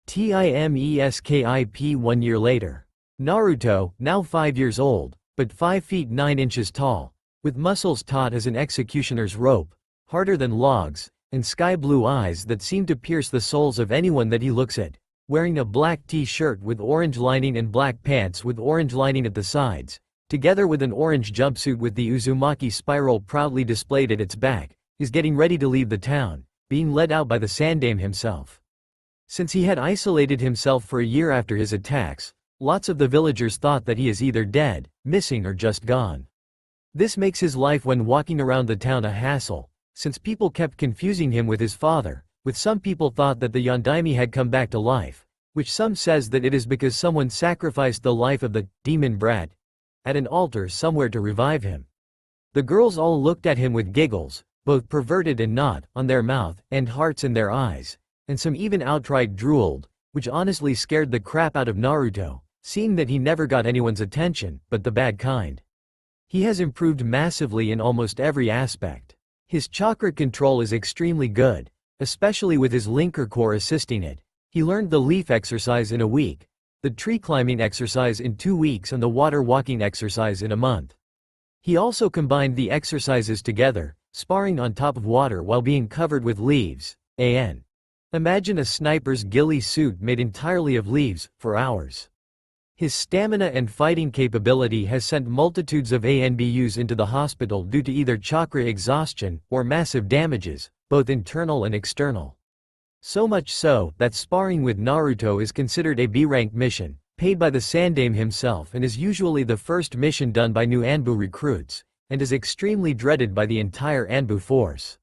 Timeskip 1 year later. Naruto, now 5 years old, but 5 feet 9 inches tall, with muscles taut as an executioner's rope, harder than logs, and sky-blue eyes that seem to pierce the souls of anyone that he looks at, wearing a black t-shirt with orange lining and black pants with orange lining at the sides, together with an orange jumpsuit with the Uzumaki spiral proudly displayed at its back, is getting ready to leave the town, being led out by the Sandaime himself. Since he had isolated himself for a year after his attacks, lots of the villagers thought that he is either dead, missing or just gone. This makes his life when walking around the town a hassle, since people kept confusing him with his father, with some people thought that the Yondaime had come back to life, which some says that it is because someone sacrificed the life of the demon brat at an altar somewhere to revive him. The girls all looked at him with giggles, both perverted and not, on their mouth, and hearts in their eyes, and some even outright drooled, which honestly scared the crap out of Naruto, seeing that he never got anyone's attention, but the bad kind. He has improved massively in almost every aspect. His chakra control is extremely good, especially with his linker core assisting it. He learned the leaf exercise in a week, the tree climbing exercise in 2 weeks and the water walking exercise in a month. He also combined the exercises together, sparring on top of water while being covered with leaves, an. Imagine a sniper's ghillie suit made entirely of leaves, for hours. His stamina and fighting capability has sent multitudes of ANBUs into the hospital due to either chakra exhaustion or massive damages, both internal and external. So much so that sparring with Naruto is considered a B-rank mission, paid by the Sandaime himself, and is usually the first mission done by new ANBU recruits, and is extremely dreaded by the entire ANBU force.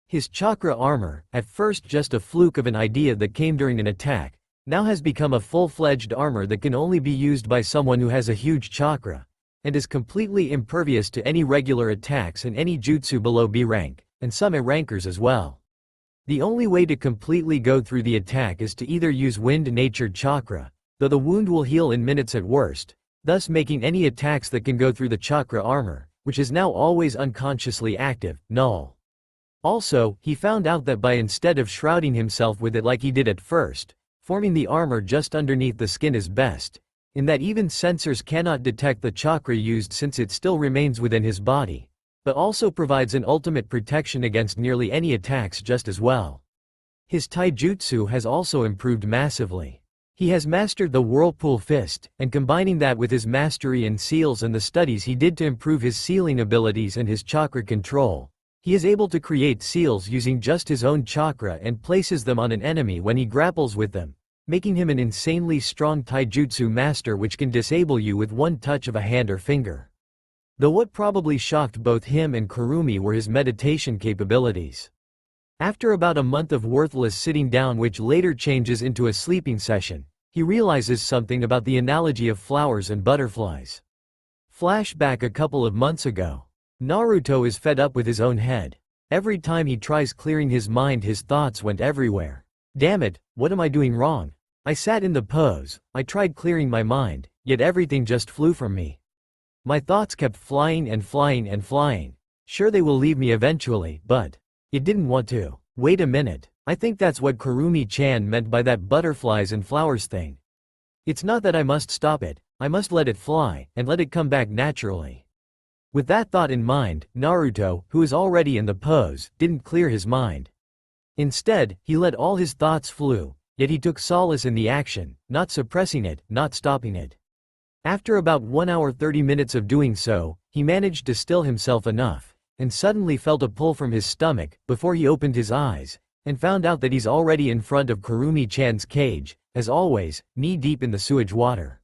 His chakra armor, at first just a fluke of an idea that came during an attack, now has become a full-fledged armor that can only be used by someone who has a huge chakra, and is completely impervious to any regular attacks and any jutsu below B rank, and some A rankers as well. The only way to completely go through the attack is to either use wind-natured chakra, though the wound will heal in minutes at worst, thus making any attacks that can go through the chakra armor, which is now always unconsciously active, null. Also, he found out that by instead of shrouding himself with it like he did at first, forming the armor just underneath the skin is best, in that even sensors cannot detect the chakra used since it still remains within his body, but also provides an ultimate protection against nearly any attacks just as well. His taijutsu has also improved massively. He has mastered the Whirlpool Fist, and combining that with his mastery in seals and the studies he did to improve his sealing abilities and his chakra control, he is able to create seals using just his own chakra and places them on an enemy when he grapples with them, making him an insanely strong taijutsu master which can disable you with one touch of a hand or finger. Though what probably shocked both him and Kurumi were his meditation capabilities. After about a month of worthless sitting down which later changes into a sleeping session, he realizes something about the analogy of flowers and butterflies. Flashback a couple of months ago. Naruto is fed up with his own head. Every time he tries clearing his mind his thoughts went everywhere. Damn it, what am I doing wrong? I sat in the pose, I tried clearing my mind, yet everything just flew from me. My thoughts kept flying and flying and flying. Sure they will leave me eventually, but it didn't want to. Wait a minute, I think that's what Kurumi-chan meant by that butterflies and flowers thing. It's not that I must stop it, I must let it fly, and let it come back naturally. With that thought in mind, Naruto, who is already in the pose, didn't clear his mind. Instead, he let all his thoughts flew, yet he took solace in the action, not suppressing it, not stopping it. After about 1 hour 30 minutes of doing so, he managed to still himself enough, and suddenly felt a pull from his stomach. Before he opened his eyes, and found out that he's already in front of Kurumi-chan's cage, as always, knee-deep in the sewage water.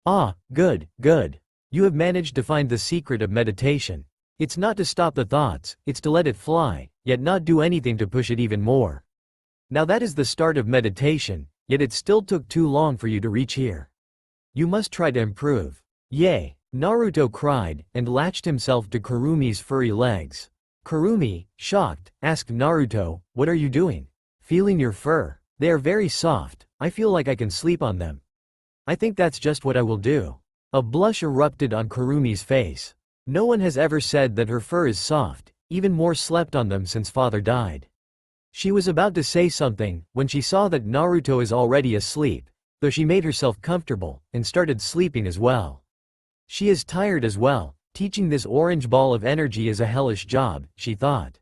Ah, good, good. You have managed to find the secret of meditation. It's not to stop the thoughts, it's to let it fly, yet not do anything to push it even more. Now that is the start of meditation, yet it still took too long for you to reach here. You must try to improve. Yay! Naruto cried, and latched himself to Kurumi's furry legs. Kurumi, shocked, asked Naruto, "What are you doing?" "Feeling your fur. They are very soft, I feel like I can sleep on them." "I think that's just what I will do." A blush erupted on Kurumi's face. No one has ever said that her fur is soft, even more slept on them since father died. She was about to say something, when she saw that Naruto is already asleep, though she made herself comfortable, and started sleeping as well. She is tired as well, teaching this orange ball of energy is a hellish job, she thought.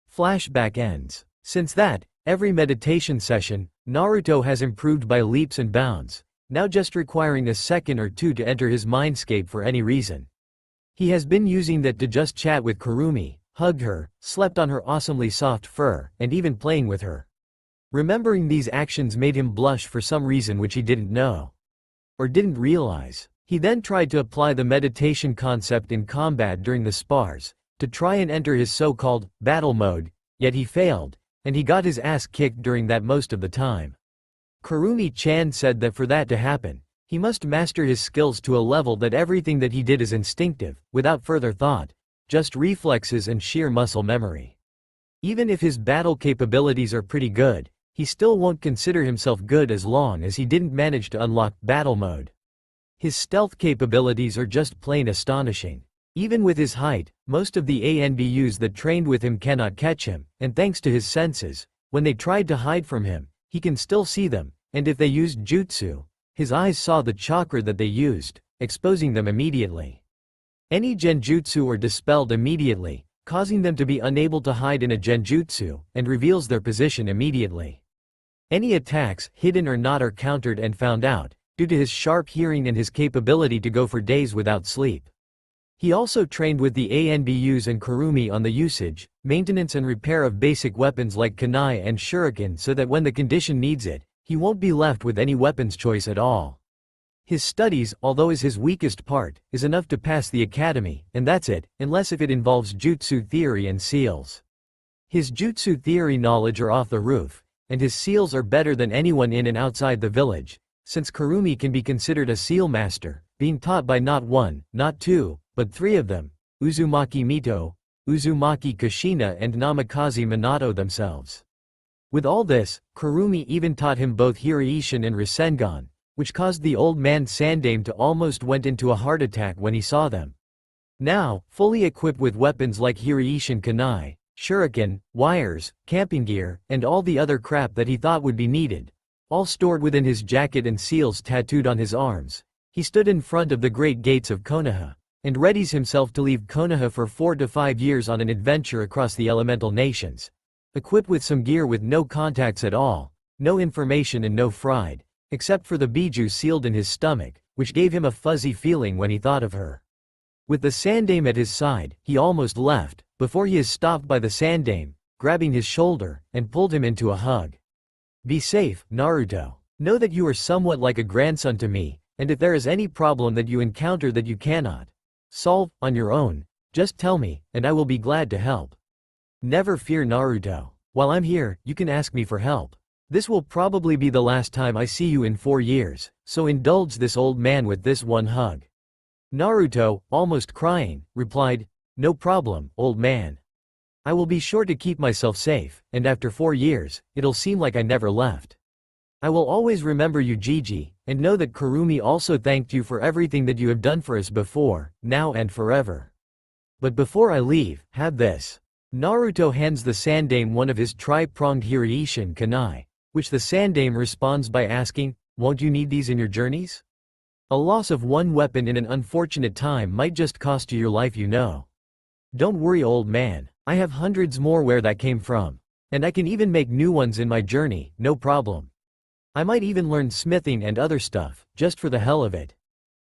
Flashback ends. Since that, every meditation session, Naruto has improved by leaps and bounds, now just requiring a second or two to enter his mindscape for any reason. He has been using that to just chat with Kurumi, hugged her, slept on her awesomely soft fur, and even playing with her. Remembering these actions made him blush for some reason which he didn't know. Or didn't realize. He then tried to apply the meditation concept in combat during the spars, to try and enter his so-called battle mode, yet he failed, and he got his ass kicked during that most of the time. Kurumi-chan said that for that to happen, he must master his skills to a level that everything that he did is instinctive, without further thought, just reflexes and sheer muscle memory. Even if his battle capabilities are pretty good, he still won't consider himself good as long as he didn't manage to unlock battle mode. His stealth capabilities are just plain astonishing. Even with his height, most of the ANBUs that trained with him cannot catch him, and thanks to his senses, when they tried to hide from him, he can still see them, and if they used jutsu, his eyes saw the chakra that they used, exposing them immediately. Any genjutsu are dispelled immediately, causing them to be unable to hide in a genjutsu, and reveals their position immediately. Any attacks, hidden or not, are countered and found out, due to his sharp hearing and his capability to go for days without sleep. He also trained with the ANBUs and Kurumi on the usage, maintenance and repair of basic weapons like kunai and shuriken so that when the condition needs it, he won't be left with any weapons choice at all. His studies, although is his weakest part, is enough to pass the academy, and that's it, unless if it involves jutsu theory and seals. His jutsu theory knowledge are off the roof, and his seals are better than anyone in and outside the village, since Kurumi can be considered a seal master, being taught by not one, not two, but three of them, Uzumaki Mito, Uzumaki Kushina and Namikaze Minato themselves. With all this, Kurumi even taught him both Hiraishin and Rasengan, which caused the old man Sandame to almost went into a heart attack when he saw them. Now, fully equipped with weapons like Hiraishin kunai, shuriken, wires, camping gear, and all the other crap that he thought would be needed, all stored within his jacket and seals tattooed on his arms, he stood in front of the great gates of Konoha, and readies himself to leave Konoha for 4 to 5 years on an adventure across the elemental nations. Equipped with some gear with no contacts at all, no information and no fried, except for the biju sealed in his stomach, which gave him a fuzzy feeling when he thought of her. With the Sandame at his side, he almost left, before he is stopped by the Sandame, grabbing his shoulder, and pulled him into a hug. "Be safe, Naruto. Know that you are somewhat like a grandson to me, and if there is any problem that you encounter that you cannot solve on your own, just tell me, and I will be glad to help. Never fear, Naruto. While I'm here, you can ask me for help. This will probably be the last time I see you in 4 years, so indulge this old man with this one hug." Naruto, almost crying, replied, "No problem, old man. I will be sure to keep myself safe, and after 4 years, it'll seem like I never left. I will always remember you, Gigi, and know that Kurumi also thanked you for everything that you have done for us before, now and forever. But before I leave, have this." Naruto hands the Sandame one of his tri-pronged Hiraishin kunai, which the Sandame responds by asking, "Won't you need these in your journeys? A loss of one weapon in an unfortunate time might just cost you your life, you know. Don't worry, old man, I have hundreds more where that came from. And I can even make new ones in my journey, no problem. I might even learn smithing and other stuff, just for the hell of it.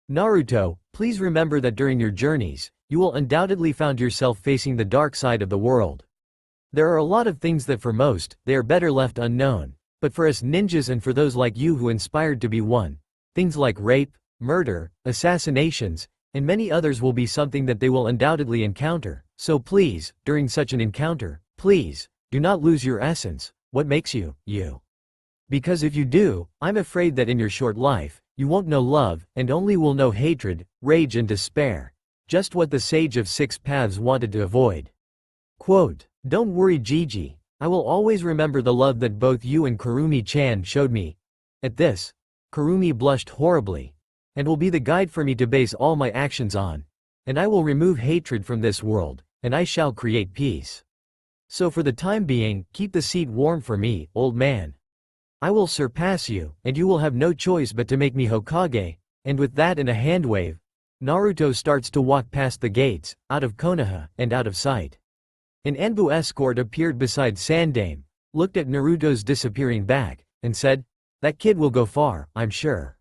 Naruto, please remember that during your journeys, you will undoubtedly find yourself facing the dark side of the world. There are a lot of things that for most, they are better left unknown. But for us ninjas and for those like you who inspired to be one, things like rape, murder, assassinations, and many others will be something that they will undoubtedly encounter. So please, during such an encounter, please, do not lose your essence, what makes you, you. Because if you do, I'm afraid that in your short life, you won't know love, and only will know hatred, rage and despair. Just what the Sage of Six Paths wanted to avoid. Quote, "Don't worry Gigi, I will always remember the love that both you and Kurumi-chan showed me." At this, Kurumi blushed horribly. "And will be the guide for me to base all my actions on. And I will remove hatred from this world, and I shall create peace. So for the time being, keep the seat warm for me, old man. I will surpass you, and you will have no choice but to make me Hokage." And with that and a hand wave, Naruto starts to walk past the gates, out of Konoha, and out of sight. An Anbu escort appeared beside Sandame, looked at Naruto's disappearing back, and said, "That kid will go far, I'm sure."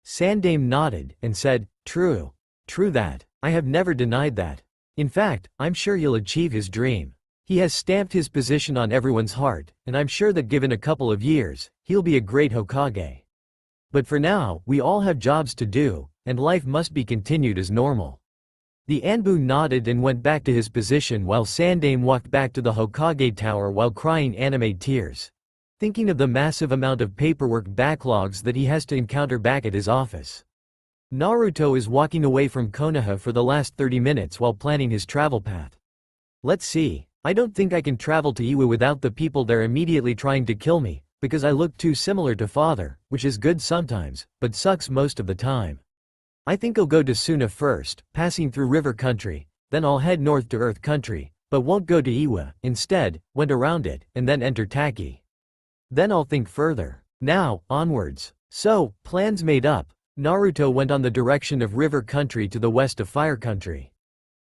Sandame nodded, and said, "True. True that. I have never denied that. In fact, I'm sure he'll achieve his dream. He has stamped his position on everyone's heart, and I'm sure that given a couple of years, he'll be a great Hokage. But for now, we all have jobs to do, and life must be continued as normal." The Anbu nodded and went back to his position while Sandame walked back to the Hokage tower while crying anime tears, thinking of the massive amount of paperwork backlogs that he has to encounter back at his office. Naruto is walking away from Konoha for the last 30 minutes while planning his travel path. Let's see. I don't think I can travel to Iwa without the people there immediately trying to kill me, because I look too similar to father, which is good sometimes, but sucks most of the time. I think I'll go to Suna first, passing through river country, then I'll head north to earth country, but won't go to Iwa, instead, went around it, and then enter Taki. Then I'll think further. Now, onwards. So, plans made up, Naruto went on the direction of river country to the west of fire country.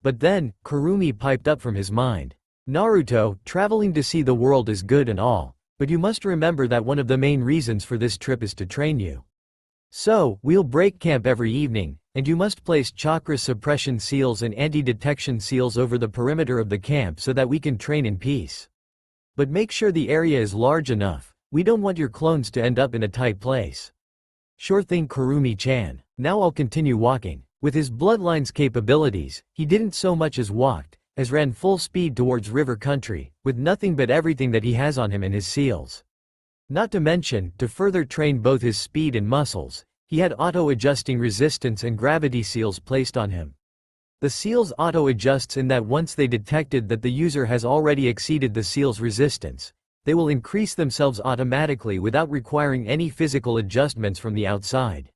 But then, Kurumi piped up from his mind. "Naruto, traveling to see the world is good and all, but you must remember that one of the main reasons for this trip is to train you. So, we'll break camp every evening, and you must place chakra suppression seals and anti-detection seals over the perimeter of the camp so that we can train in peace. But make sure the area is large enough, we don't want your clones to end up in a tight place." "Sure thing Kurumi-chan." Now I'll continue walking. With his bloodline's capabilities, he didn't so much as walked, as ran full speed towards river country, with nothing but everything that he has on him and his seals. Not to mention, to further train both his speed and muscles, he had auto-adjusting resistance and gravity seals placed on him. The seals auto-adjusts in that once they detected that the user has already exceeded the seal's resistance, they will increase themselves automatically without requiring any physical adjustments from the outside.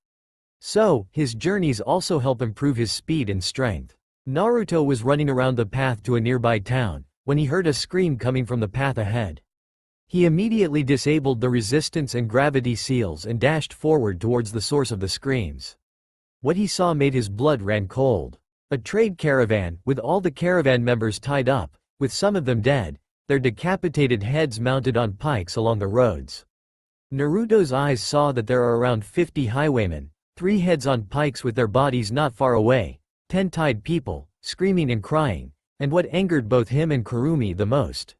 So, his journeys also help improve his speed and strength. Naruto was running around the path to a nearby town, when he heard a scream coming from the path ahead. He immediately disabled the resistance and gravity seals and dashed forward towards the source of the screams. What he saw made his blood run cold. A trade caravan, with all the caravan members tied up, with some of them dead, their decapitated heads mounted on pikes along the roads. Naruto's eyes saw that there are around 50 highwaymen, 3 heads on pikes with their bodies not far away, 10 tied people, screaming and crying, and what angered both him and Kurumi the most.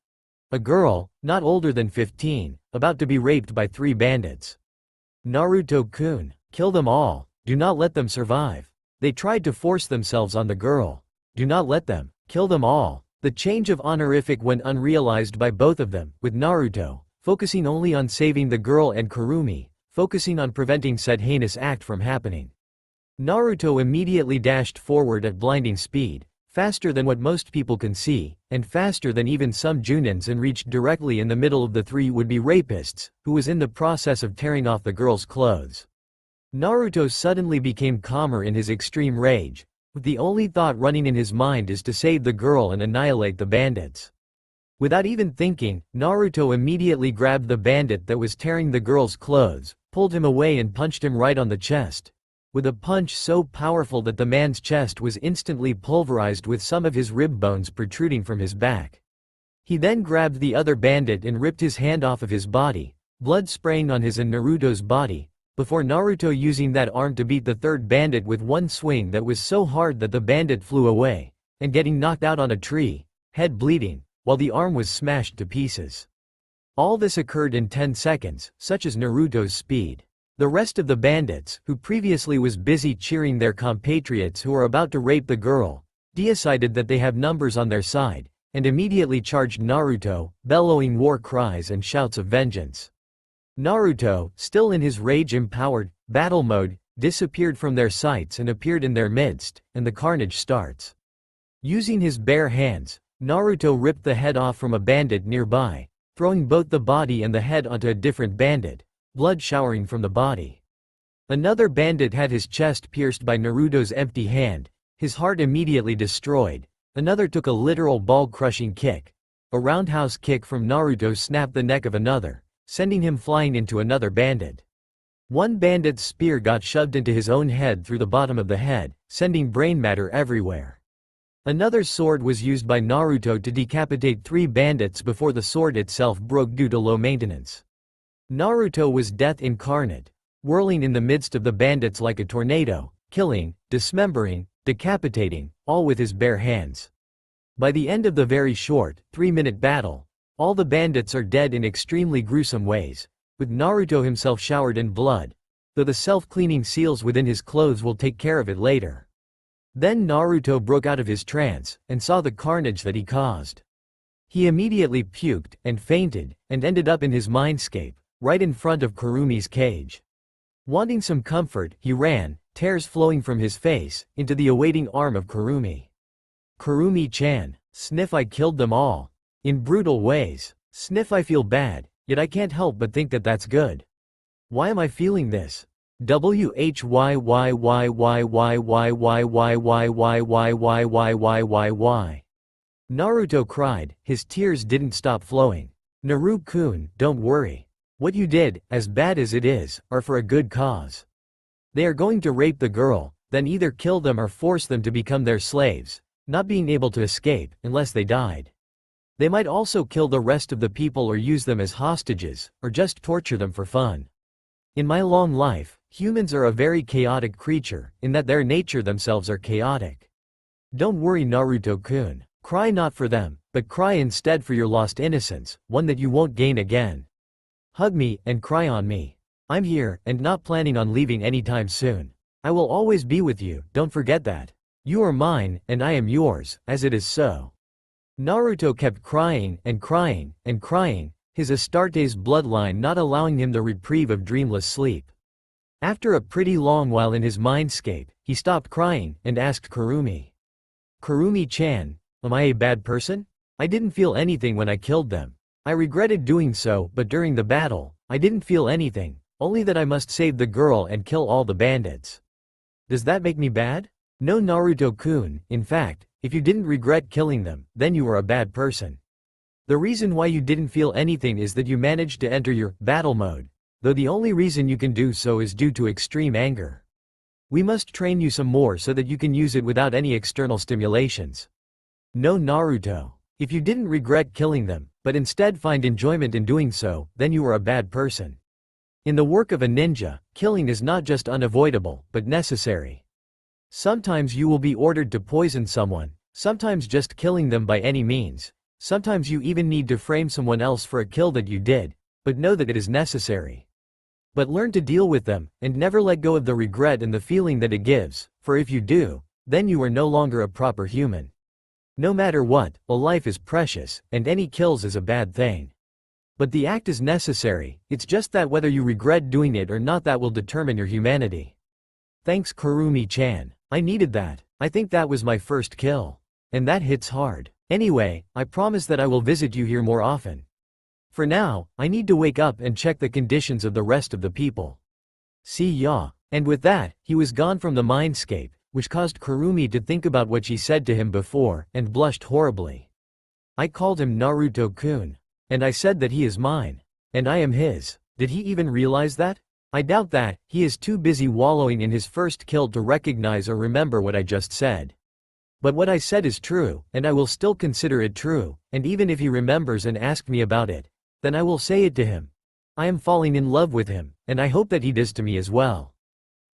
A girl, not older than 15, about to be raped by 3 bandits. "Naruto-kun, kill them all, do not let them survive. They tried to force themselves on the girl. Do not let them, kill them all." The change of honorific went unrealized by both of them, with Naruto focusing only on saving the girl and Kurumi focusing on preventing said heinous act from happening. Naruto immediately dashed forward at blinding speed, faster than what most people can see, and faster than even some Junins, and reached directly in the middle of the 3 would-be rapists, who was in the process of tearing off the girl's clothes. Naruto suddenly became calmer in his extreme rage, with the only thought running in his mind is to save the girl and annihilate the bandits. Without even thinking, Naruto immediately grabbed the bandit that was tearing the girl's clothes, pulled him away and punched him right on the chest, with a punch so powerful that the man's chest was instantly pulverized with some of his rib bones protruding from his back. He then grabbed the other bandit and ripped his hand off of his body, blood spraying on his and Naruto's body, before Naruto using that arm to beat the 3rd bandit with one swing that was so hard that the bandit flew away, and getting knocked out on a tree, head bleeding, while the arm was smashed to pieces. All this occurred in 10 seconds, such as Naruto's speed. The rest of the bandits, who previously was busy cheering their compatriots who are about to rape the girl, decided that they have numbers on their side, and immediately charged Naruto, bellowing war cries and shouts of vengeance. Naruto, still in his rage-empowered battle mode, disappeared from their sights and appeared in their midst, and the carnage starts. Using his bare hands, Naruto ripped the head off from a bandit nearby, throwing both the body and the head onto a different bandit, blood showering from the body. Another bandit had his chest pierced by Naruto's empty hand, his heart immediately destroyed. Another took a literal ball-crushing kick. A roundhouse kick from Naruto snapped the neck of another, sending him flying into another bandit. One bandit's spear got shoved into his own head through the bottom of the head, sending brain matter everywhere. Another sword was used by Naruto to decapitate 3 bandits before the sword itself broke due to low maintenance. Naruto was death incarnate, whirling in the midst of the bandits like a tornado, killing, dismembering, decapitating, all with his bare hands. By the end of the very short, 3-minute battle, all the bandits are dead in extremely gruesome ways, with Naruto himself showered in blood, though the self-cleaning seals within his clothes will take care of it later. Then Naruto broke out of his trance, and saw the carnage that he caused. He immediately puked, and fainted, and ended up in his mindscape, right in front of Kurumi's cage. Wanting some comfort, he ran, tears flowing from his face, into the awaiting arm of Kurumi. Kurumi-chan, sniff, I killed them all. In brutal ways. Sniff, I feel bad, yet I can't help but think that that's good. Why am I feeling this? Why? Naruto cried, his tears didn't stop flowing. Naru-kun, don't worry. What you did, as bad as it is, are for a good cause. They are going to rape the girl, then either kill them or force them to become their slaves, not being able to escape, unless they died. They might also kill the rest of the people or use them as hostages, or just torture them for fun. In my long life, humans are a very chaotic creature, in that their nature themselves are chaotic. Don't worry, Naruto-kun. Cry not for them, but cry instead for your lost innocence, one that you won't gain again. Hug me, and cry on me. I'm here, and not planning on leaving anytime soon. I will always be with you, don't forget that. You are mine, and I am yours, as it is so. Naruto kept crying, and crying, and crying, his Astartes bloodline not allowing him the reprieve of dreamless sleep. After a pretty long while in his mindscape, he stopped crying, and asked Kurumi. Kurumi-chan, am I a bad person? I didn't feel anything when I killed them. I regretted doing so, but during the battle, I didn't feel anything, only that I must save the girl and kill all the bandits. Does that make me bad? No, Naruto-kun, in fact, if you didn't regret killing them, then you are a bad person. The reason why you didn't feel anything is that you managed to enter your battle mode, though the only reason you can do so is due to extreme anger. We must train you some more so that you can use it without any external stimulations. No, Naruto. If you didn't regret killing them, but instead find enjoyment in doing so, then you are a bad person. In the work of a ninja, killing is not just unavoidable, but necessary. Sometimes you will be ordered to poison someone, sometimes just killing them by any means. Sometimes you even need to frame someone else for a kill that you did, but know that it is necessary. But learn to deal with them, and never let go of the regret and the feeling that it gives, for if you do, then you are no longer a proper human. No matter what, a life is precious, and any kills is a bad thing. But the act is necessary, it's just that whether you regret doing it or not that will determine your humanity. Thanks, Kurumi-chan. I needed that. I think that was my first kill. And that hits hard. Anyway, I promise that I will visit you here more often. For now, I need to wake up and check the conditions of the rest of the people. See ya. And with that, he was gone from the mindscape, which caused Kurumi to think about what she said to him before, and blushed horribly. I called him Naruto-kun. And I said that he is mine. And I am his. Did he even realize that? I doubt that. He is too busy wallowing in his first kill to recognize or remember what I just said. But what I said is true, and I will still consider it true, and even if he remembers and asks me about it, then I will say it to him. I am falling in love with him, and I hope that he does to me as well.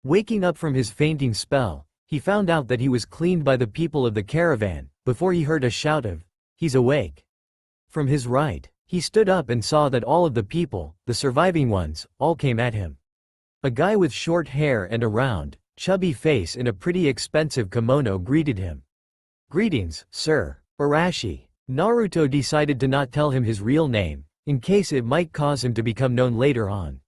Waking up from his fainting spell, he found out that he was cleaned by the people of the caravan, before he heard a shout of, "He's awake." From his right, he stood up and saw that all of the people, the surviving ones, all came at him. A guy with short hair and a round, chubby face in a pretty expensive kimono greeted him. "Greetings, sir, Arashi." Naruto decided to not tell him his real name, in case it might cause him to become known later on.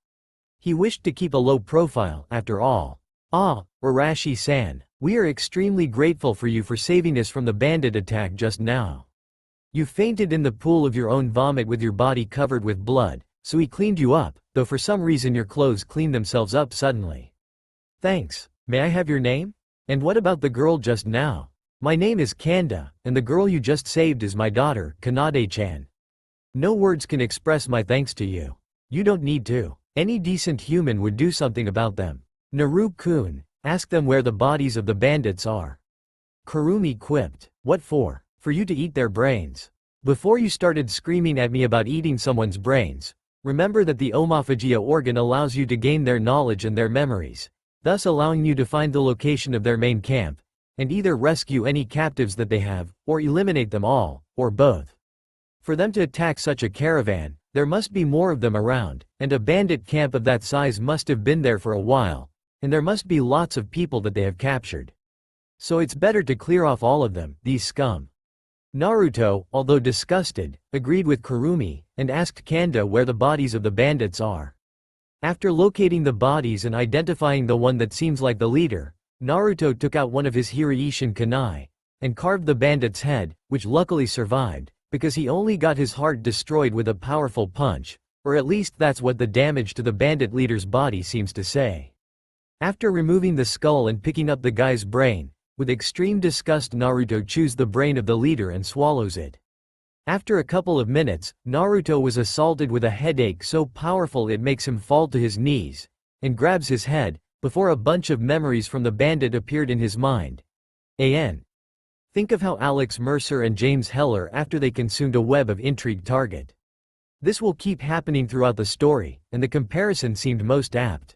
He wished to keep a low profile, after all. "Ah, Arashi-san, we are extremely grateful for you for saving us from the bandit attack just now. You fainted in the pool of your own vomit with your body covered with blood, so he cleaned you up, though for some reason your clothes cleaned themselves up suddenly." "Thanks. May I have your name? And what about the girl just now?" "My name is Kanda, and the girl you just saved is my daughter, Kanade-chan. No words can express my thanks to you. You don't need to. Any decent human would do something about them. Naru-kun, ask them where the bodies of the bandits are." Kurumi quipped. "What for? For you to eat their brains. Before you started screaming at me about eating someone's brains, remember that the omophagia organ allows you to gain their knowledge and their memories, thus allowing you to find the location of their main camp, and either rescue any captives that they have, or eliminate them all, or both. For them to attack such a caravan, there must be more of them around, and a bandit camp of that size must have been there for a while, and there must be lots of people that they have captured. So it's better to clear off all of them, these scum." Naruto, although disgusted, agreed with Kurumi, and asked Kanda where the bodies of the bandits are. After locating the bodies and identifying the one that seems like the leader, Naruto took out one of his Hiraishin kunai, and carved the bandit's head, which luckily survived, because he only got his heart destroyed with a powerful punch, or at least that's what the damage to the bandit leader's body seems to say. After removing the skull and picking up the guy's brain, with extreme disgust Naruto chews the brain of the leader and swallows it. After a couple of minutes, Naruto was assaulted with a headache so powerful it makes him fall to his knees, and grabs his head, before a bunch of memories from the bandit appeared in his mind. Think of how Alex Mercer and James Heller after they consumed a web of intrigue target. This will keep happening throughout the story, and the comparison seemed most apt.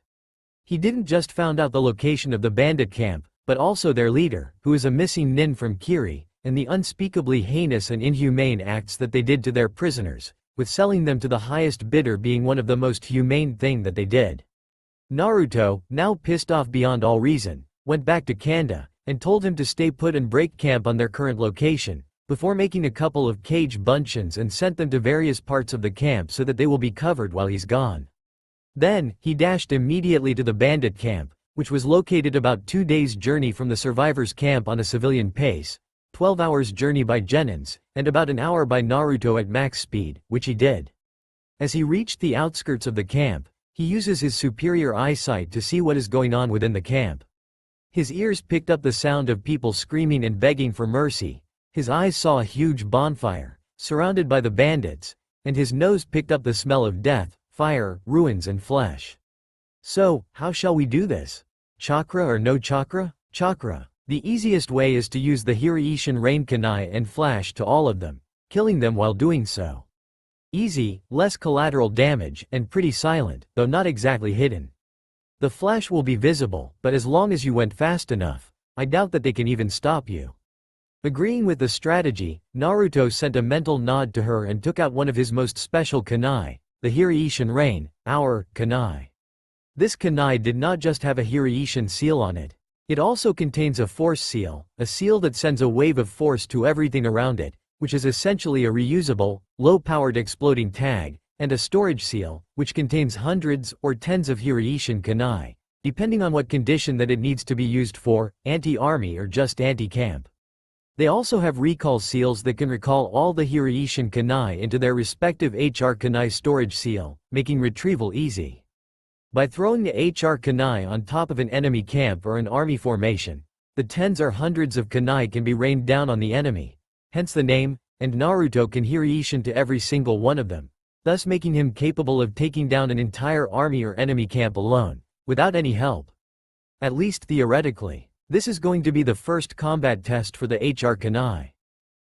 He didn't just found out the location of the bandit camp, but also their leader, who is a missing nin from Kiri, and the unspeakably heinous and inhumane acts that they did to their prisoners, with selling them to the highest bidder being one of the most humane thing that they did. Naruto, now pissed off beyond all reason, went back to Kanda, and told him to stay put and break camp on their current location, before making a couple of cage buncheons and sent them to various parts of the camp so that they will be covered while he's gone. Then, he dashed immediately to the bandit camp, which was located about 2 days' journey from the survivors' camp on a civilian pace, 12 hours journey by Genins, and about an hour by Naruto at max speed, which he did. As he reached the outskirts of the camp, he uses his superior eyesight to see what is going on within the camp. His ears picked up the sound of people screaming and begging for mercy, his eyes saw a huge bonfire, surrounded by the bandits, and his nose picked up the smell of death, fire, ruins and flesh. So, how shall we do this? Chakra or no chakra? Chakra. The easiest way is to use the Hiraishin Rain Kunai and flash to all of them, killing them while doing so. Easy, less collateral damage, and pretty silent, though not exactly hidden. The flash will be visible, but as long as you went fast enough, I doubt that they can even stop you. Agreeing with the strategy, Naruto sent a mental nod to her and took out one of his most special kunai, the Hiraishin Rain, our kunai. This kunai did not just have a Hiraishin seal on it. It also contains a force seal, a seal that sends a wave of force to everything around it, which is essentially a reusable, low-powered exploding tag, and a storage seal, which contains hundreds or tens of Hiraishin kunai, depending on what condition that it needs to be used for, anti-army or just anti-camp. They also have recall seals that can recall all the Hiraishin kunai into their respective HR kunai storage seal, making retrieval easy. By throwing the HR kunai on top of an enemy camp or an army formation, the tens or hundreds of kunai can be rained down on the enemy, hence the name, and Naruto can Hiraishin to every single one of them, thus making him capable of taking down an entire army or enemy camp alone, without any help. At least theoretically. This is going to be the first combat test for the HR kunai.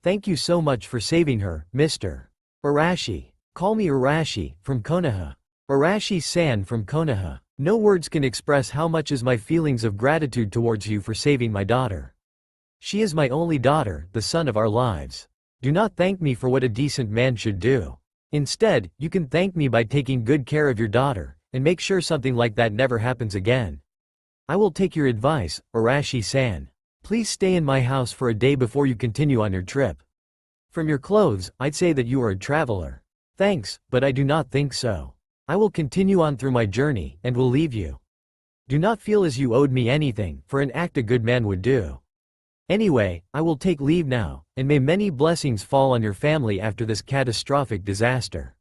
Thank you so much for saving her, Mr. Arashi. Call me Arashi, from Konoha. Arashi-san from Konoha. No words can express how much is my feelings of gratitude towards you for saving my daughter. She is my only daughter, the sun of our lives. Do not thank me for what a decent man should do. Instead, you can thank me by taking good care of your daughter, and make sure something like that never happens again. I will take your advice, Arashi-san. Please stay in my house for a day before you continue on your trip. From your clothes, I'd say that you are a traveler. Thanks, but I do not think so. I will continue on through my journey, and will leave you. Do not feel as you owed me anything, for an act a good man would do. Anyway, I will take leave now, and may many blessings fall on your family after this catastrophic disaster.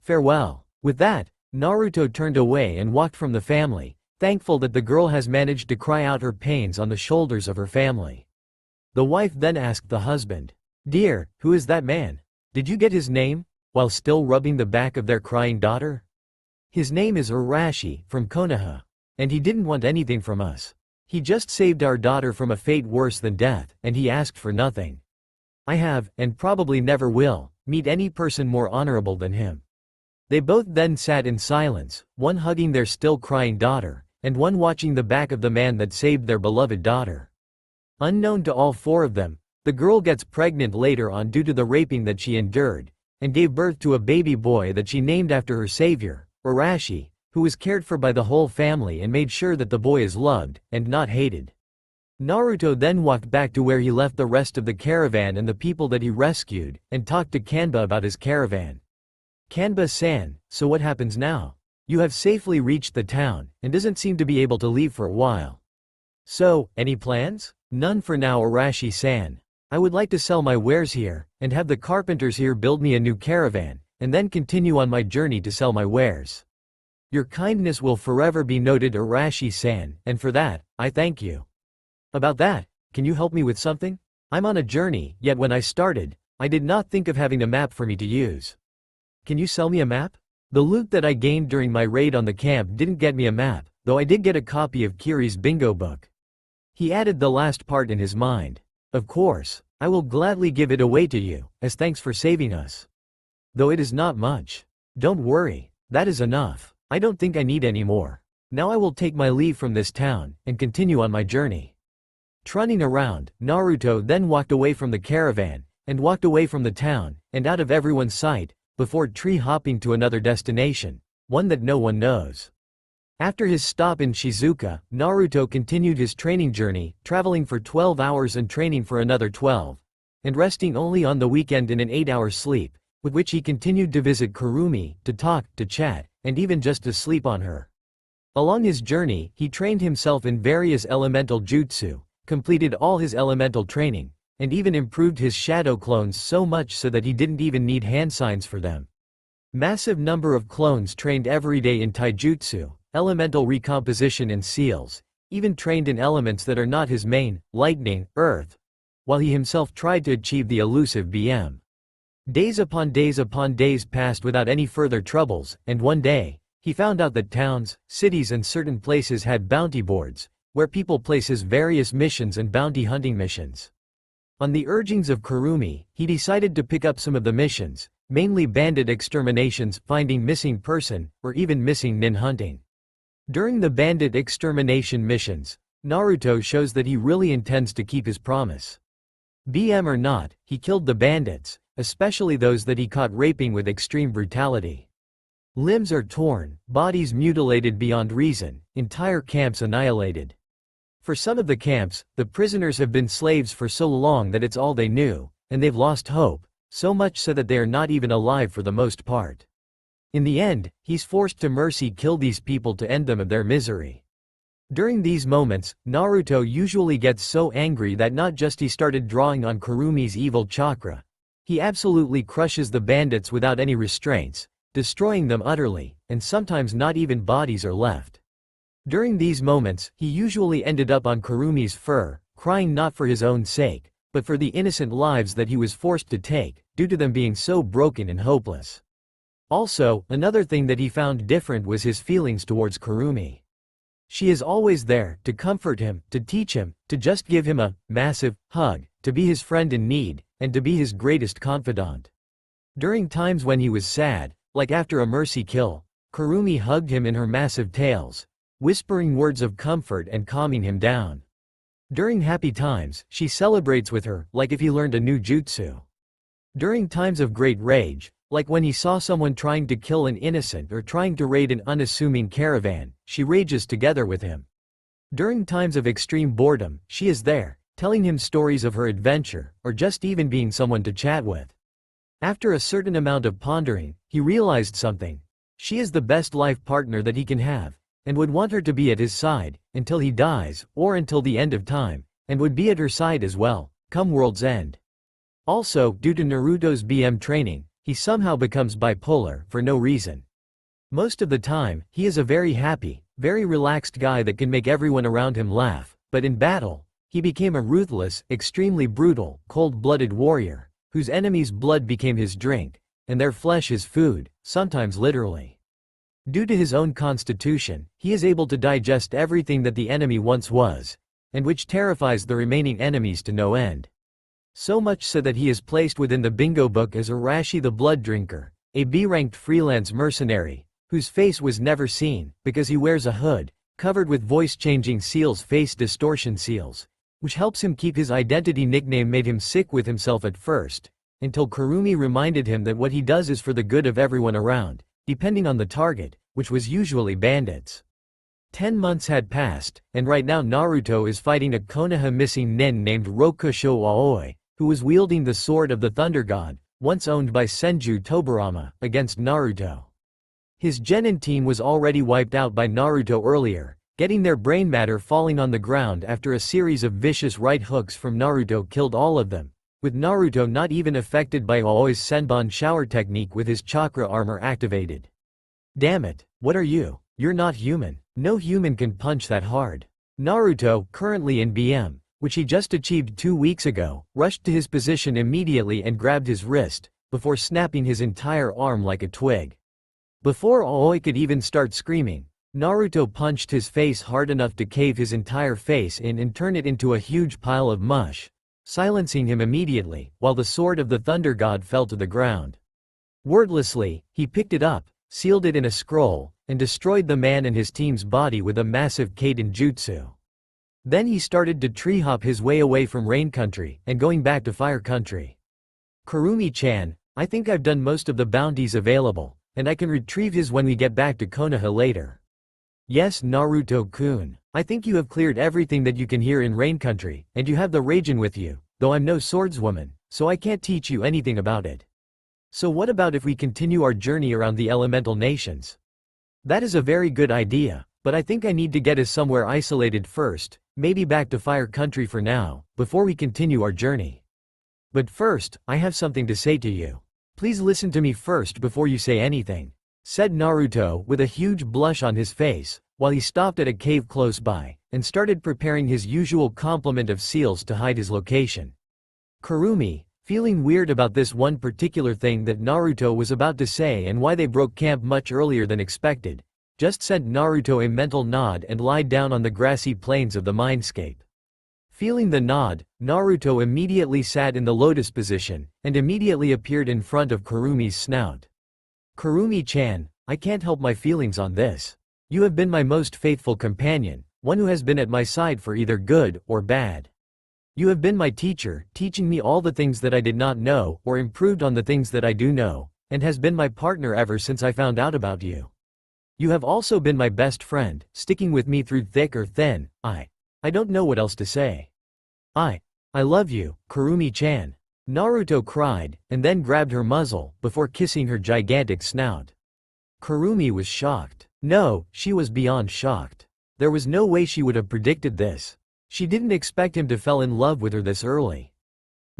Farewell. With that, Naruto turned away and walked from the family, thankful that the girl has managed to cry out her pains on the shoulders of her family. The wife then asked the husband, "Dear, who is that man? Did you get his name?" while still rubbing the back of their crying daughter. "His name is Arashi, from Konoha. And he didn't want anything from us. He just saved our daughter from a fate worse than death, and he asked for nothing. I have, and probably never will, meet any person more honorable than him." They both then sat in silence, one hugging their still crying daughter, and one watching the back of the man that saved their beloved daughter. Unknown to all four of them, the girl gets pregnant later on due to the raping that she endured, and gave birth to a baby boy that she named after her savior, Arashi, who was cared for by the whole family and made sure that the boy is loved, and not hated. Naruto then walked back to where he left the rest of the caravan and the people that he rescued, and talked to Kanba about his caravan. "Kanba-san, so what happens now? You have safely reached the town, and doesn't seem to be able to leave for a while. So, any plans?" "None for now, Arashi-san. I would like to sell my wares here, and have the carpenters here build me a new caravan, and then continue on my journey to sell my wares. Your kindness will forever be noted, Arashi-san, and for that, I thank you. About that, can you help me with something? I'm on a journey, yet when I started, I did not think of having a map for me to use. Can you sell me a map? The loot that I gained during my raid on the camp didn't get me a map, though I did get a copy of Kiri's bingo book." He added the last part in his mind. "Of course, I will gladly give it away to you, as thanks for saving us. Though it is not much. Don't worry, that is enough. I don't think I need any more. Now I will take my leave from this town, and continue on my journey." Trotting around, Naruto then walked away from the caravan, and walked away from the town, and out of everyone's sight, before tree-hopping to another destination, one that no one knows. After his stop in Shizuka, Naruto continued his training journey, traveling for 12 hours and training for another 12, and resting only on the weekend in an 8-hour sleep, with which he continued to visit Kurumi, to talk, to chat, and even just to sleep on her. Along his journey, he trained himself in various elemental jutsu, completed all his elemental training, and even improved his shadow clones so much so that he didn't even need hand signs for them. Massive number of clones trained every day in taijutsu, elemental recomposition and seals, even trained in elements that are not his main, lightning, earth, while he himself tried to achieve the elusive BM. Days upon days passed without any further troubles, and one day, he found out that towns, cities and certain places had bounty boards, where people places various missions and bounty hunting missions. On the urgings of Kurumi, he decided to pick up some of the missions, mainly bandit exterminations, finding missing person, or even missing nin hunting. During the bandit extermination missions, Naruto shows that he really intends to keep his promise. BM or not, he killed the bandits, especially those that he caught raping with extreme brutality. Limbs are torn, bodies mutilated beyond reason, entire camps annihilated. For some of the camps, the prisoners have been slaves for so long that it's all they knew, and they've lost hope, so much so that they are not even alive for the most part. In the end, he's forced to mercy kill these people to end them of their misery. During these moments, Naruto usually gets so angry that not just he started drawing on Kurumi's evil chakra, he absolutely crushes the bandits without any restraints, destroying them utterly, and sometimes not even bodies are left. During these moments, he usually ended up on Kurumi's fur, crying not for his own sake, but for the innocent lives that he was forced to take, due to them being so broken and hopeless. Also, another thing that he found different was his feelings towards Kurumi. She is always there, to comfort him, to teach him, to just give him a massive hug, to be his friend in need, and to be his greatest confidant. During times when he was sad, like after a mercy kill, Kurumi hugged him in her massive tails, whispering words of comfort and calming him down. During happy times, she celebrates with her, like if he learned a new jutsu. During times of great rage, like when he saw someone trying to kill an innocent or trying to raid an unassuming caravan, she rages together with him. During times of extreme boredom, she is there, telling him stories of her adventure, or just even being someone to chat with. After a certain amount of pondering, he realized something. She is the best life partner that he can have, and would want her to be at his side, until he dies, or until the end of time, and would be at her side as well, come world's end. Also, due to Naruto's BM training, he somehow becomes bipolar, for no reason. Most of the time, he is a very happy, very relaxed guy that can make everyone around him laugh, but in battle, he became a ruthless, extremely brutal, cold-blooded warrior, whose enemies' blood became his drink, and their flesh his food, sometimes literally. Due to his own constitution, he is able to digest everything that the enemy once was, and which terrifies the remaining enemies to no end. So much so that he is placed within the bingo book as Arashi the Blood Drinker, a B-ranked freelance mercenary, whose face was never seen, because he wears a hood, covered with voice-changing seals, face distortion seals, which helps him keep his identity. Nickname made him sick with himself at first, until Kurumi reminded him that what he does is for the good of everyone around, depending on the target, which was usually bandits. 10 months had passed, and right now Naruto is fighting a Konoha missing nin named Rokusho Aoi, who was wielding the sword of the Thunder God, once owned by Senju Tobirama, against Naruto. His genin team was already wiped out by Naruto earlier, getting their brain matter falling on the ground after a series of vicious right hooks from Naruto killed all of them, with Naruto not even affected by Aoi's Senbon shower technique with his chakra armor activated. Damn it, what are you? You're not human. No human can punch that hard. Naruto, currently in BM, which he just achieved 2 weeks ago, rushed to his position immediately and grabbed his wrist, before snapping his entire arm like a twig. Before Aoi could even start screaming, Naruto punched his face hard enough to cave his entire face in and turn it into a huge pile of mush, silencing him immediately, while the sword of the Thunder God fell to the ground. Wordlessly, he picked it up, sealed it in a scroll, and destroyed the man and his team's body with a massive Kaiden jutsu. Then he started to tree-hop his way away from Rain Country, and going back to Fire Country. Kurumi-chan, I think I've done most of the bounties available, and I can retrieve his when we get back to Konoha later. Yes, Naruto-kun, I think you have cleared everything that you can here in Rain Country, and you have the Raijin with you, though I'm no swordswoman, so I can't teach you anything about it. So what about if we continue our journey around the elemental nations? That is a very good idea, but I think I need to get us somewhere isolated first, maybe back to Fire Country for now, before we continue our journey. But first, I have something to say to you. Please listen to me first before you say anything, said Naruto with a huge blush on his face, while he stopped at a cave close by, and started preparing his usual complement of seals to hide his location. Kurumi, feeling weird about this one particular thing that Naruto was about to say and why they broke camp much earlier than expected, just sent Naruto a mental nod and lied down on the grassy plains of the mindscape. Feeling the nod, Naruto immediately sat in the lotus position, and immediately appeared in front of Kurumi's snout. Kurumi-chan, I can't help my feelings on this. You have been my most faithful companion, one who has been at my side for either good or bad. You have been my teacher, teaching me all the things that I did not know, or improved on the things that I do know, and has been my partner ever since I found out about you. You have also been my best friend, sticking with me through thick or thin. I don't know what else to say. I love you, Kurumi-chan. Naruto cried, and then grabbed her muzzle, before kissing her gigantic snout. Kurumi was shocked. No, she was beyond shocked. There was no way she would have predicted this. She didn't expect him to fall in love with her this early.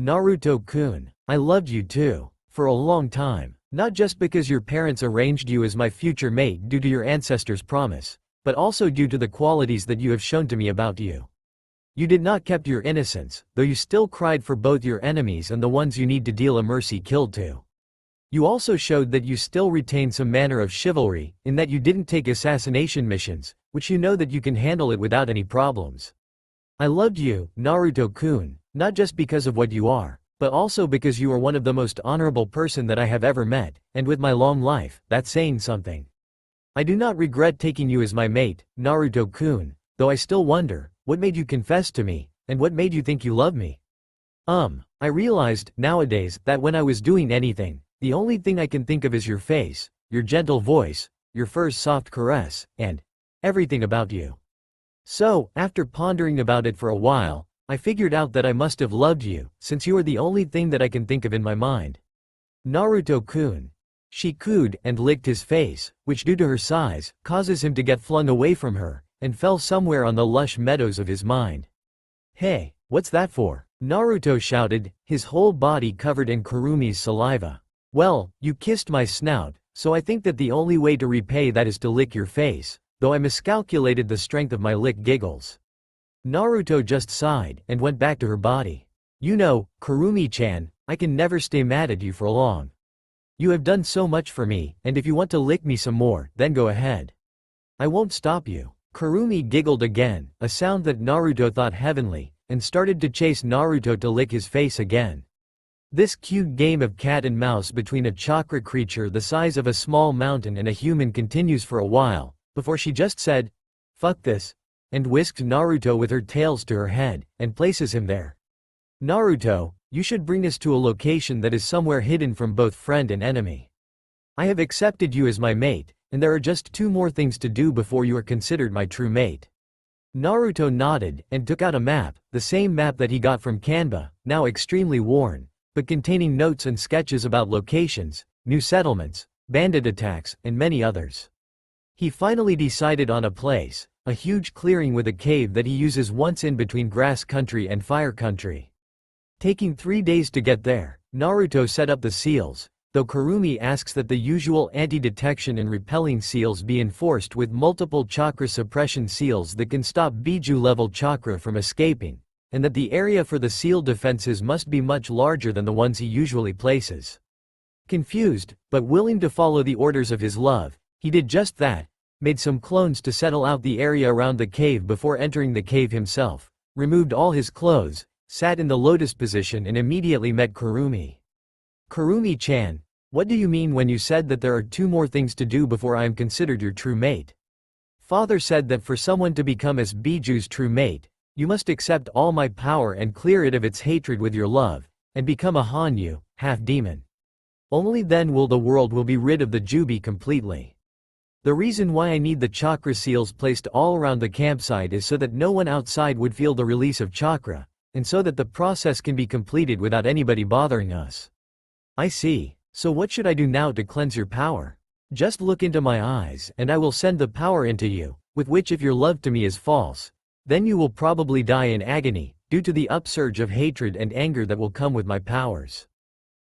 Naruto-kun, I loved you too, for a long time, not just because your parents arranged you as my future mate due to your ancestors' promise, but also due to the qualities that you have shown to me about you. You did not keep your innocence, though you still cried for both your enemies and the ones you need to deal a mercy kill to. You also showed that you still retain some manner of chivalry, in that you didn't take assassination missions, which you know that you can handle it without any problems. I loved you, Naruto-kun, not just because of what you are, but also because you are one of the most honorable person that I have ever met, and with my long life, that's saying something. I do not regret taking you as my mate, Naruto-kun, though I still wonder, what made you confess to me, and what made you think you love me? I realized, nowadays, that when I was doing anything, the only thing I can think of is your face, your gentle voice, your first soft caress, and everything about you. So, after pondering about it for a while, I figured out that I must have loved you, since you are the only thing that I can think of in my mind. Naruto-kun. She cooed and licked his face, which due to her size, causes him to get flung away from her, and fell somewhere on the lush meadows of his mind. Hey, what's that for? Naruto shouted, his whole body covered in Kurumi's saliva. Well, you kissed my snout, so I think that the only way to repay that is to lick your face, though I miscalculated the strength of my lick giggles. Naruto just sighed and went back to her body. You know, Kurumi-chan, I can never stay mad at you for long. You have done so much for me, and if you want to lick me some more, then go ahead. I won't stop you. Kurumi giggled again, a sound that Naruto thought heavenly, and started to chase Naruto to lick his face again. This cute game of cat and mouse between a chakra creature the size of a small mountain and a human continues for a while, before she just said, "Fuck this," and whisked Naruto with her tails to her head, and places him there. Naruto, you should bring us to a location that is somewhere hidden from both friend and enemy. I have accepted you as my mate, and there are just 2 more things to do before you are considered my true mate. Naruto nodded, and took out a map, the same map that he got from Canva, now extremely worn, but containing notes and sketches about locations, new settlements, bandit attacks, and many others. He finally decided on a place, a huge clearing with a cave that he uses once in between grass country and fire country. Taking 3 days to get there, Naruto set up the seals, though Kurumi asks that the usual anti-detection and repelling seals be enforced with multiple chakra suppression seals that can stop Biju-level chakra from escaping, and that the area for the seal defenses must be much larger than the ones he usually places. Confused, but willing to follow the orders of his love, he did just that, made some clones to settle out the area around the cave before entering the cave himself, removed all his clothes, sat in the lotus position and immediately met Kurumi. Kurumi-chan, what do you mean when you said that there are 2 more things to do before I am considered your true mate? Father said that for someone to become as Biju's true mate, you must accept all my power and clear it of its hatred with your love, and become a Hanyu, half-demon. Only then will the world be rid of the Jubi completely. The reason why I need the chakra seals placed all around the campsite is so that no one outside would feel the release of chakra, and so that the process can be completed without anybody bothering us. I see. So what should I do now to cleanse your power? Just look into my eyes and I will send the power into you, with which if your love to me is false, then you will probably die in agony, due to the upsurge of hatred and anger that will come with my powers.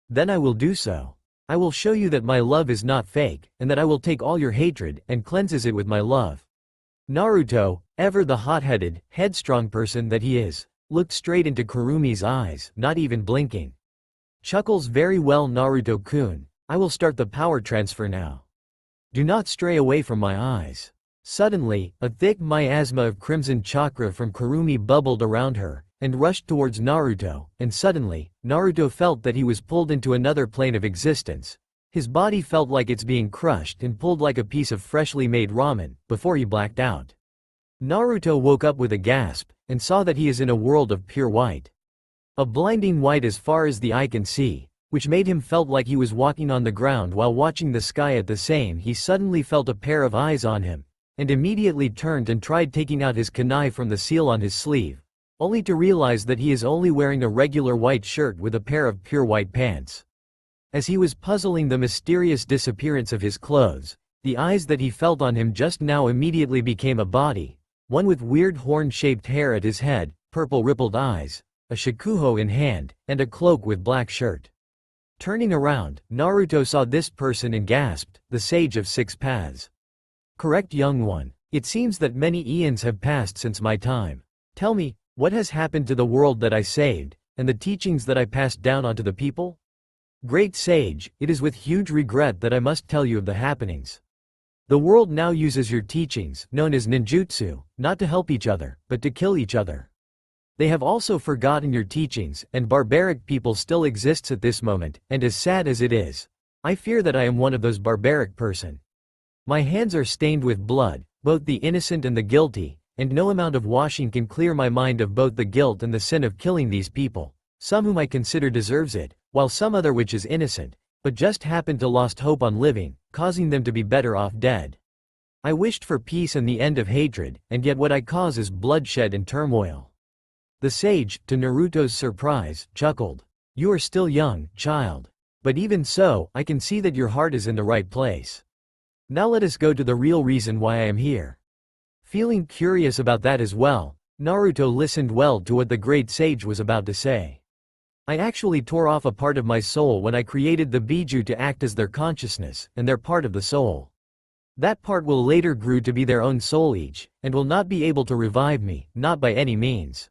Then I will do so. I will show you that my love is not fake, and that I will take all your hatred and cleanses it with my love. Naruto, ever the hot-headed, headstrong person that he is, looked straight into Kurumi's eyes, not even blinking. Chuckles, very well Naruto-kun, I will start the power transfer now. Do not stray away from my eyes. Suddenly, a thick miasma of crimson chakra from Kurumi bubbled around her, and rushed towards Naruto, and suddenly, Naruto felt that he was pulled into another plane of existence. His body felt like it's being crushed and pulled like a piece of freshly made ramen, before he blacked out. Naruto woke up with a gasp, and saw that he is in a world of pure white. A blinding white as far as the eye can see, which made him felt like he was walking on the ground while watching the sky. At the same he suddenly felt a pair of eyes on him, and immediately turned and tried taking out his kunai from the seal on his sleeve, only to realize that he is only wearing a regular white shirt with a pair of pure white pants. As he was puzzling the mysterious disappearance of his clothes, the eyes that he felt on him just now immediately became a body, one with weird horn-shaped hair at his head, purple rippled eyes, a shakuho in hand, and a cloak with black shirt. Turning around, Naruto saw this person and gasped, the Sage of Six Paths. Correct, young one. It seems that many eons have passed since my time. Tell me, what has happened to the world that I saved, and the teachings that I passed down onto the people? Great Sage, it is with huge regret that I must tell you of the happenings. The world now uses your teachings, known as ninjutsu, not to help each other, but to kill each other. They have also forgotten your teachings, and barbaric people still exists at this moment, and as sad as it is, I fear that I am one of those barbaric person. My hands are stained with blood, both the innocent and the guilty, and no amount of washing can clear my mind of both the guilt and the sin of killing these people, some whom I consider deserves it, while some other which is innocent, but just happened to lost hope on living, causing them to be better off dead. I wished for peace and the end of hatred, and yet what I cause is bloodshed and turmoil." The sage, to Naruto's surprise, chuckled. "You are still young, child. But even so, I can see that your heart is in the right place. Now let us go to the real reason why I am here." Feeling curious about that as well, Naruto listened well to what the great sage was about to say. "I actually tore off a part of my soul when I created the Biju to act as their consciousness, and their part of the soul. That part will later grow to be their own soul each, and will not be able to revive me, not by any means.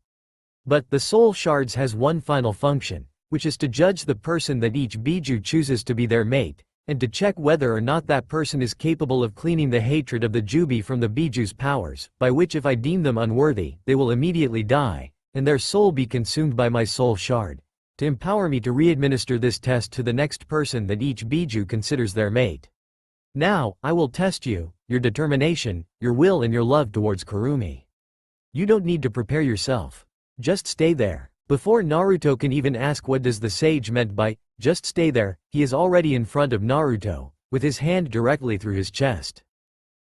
But the soul shards has one final function, which is to judge the person that each Biju chooses to be their mate, and to check whether or not that person is capable of cleaning the hatred of the Jubi from the Biju's powers, by which if I deem them unworthy, they will immediately die, and their soul be consumed by my soul shard, to empower me to re-administer this test to the next person that each Biju considers their mate. Now, I will test you, your determination, your will and your love towards Kurumi. You don't need to prepare yourself. Just stay there." Before Naruto can even ask what does the sage meant by, "just stay there," he is already in front of Naruto, with his hand directly through his chest.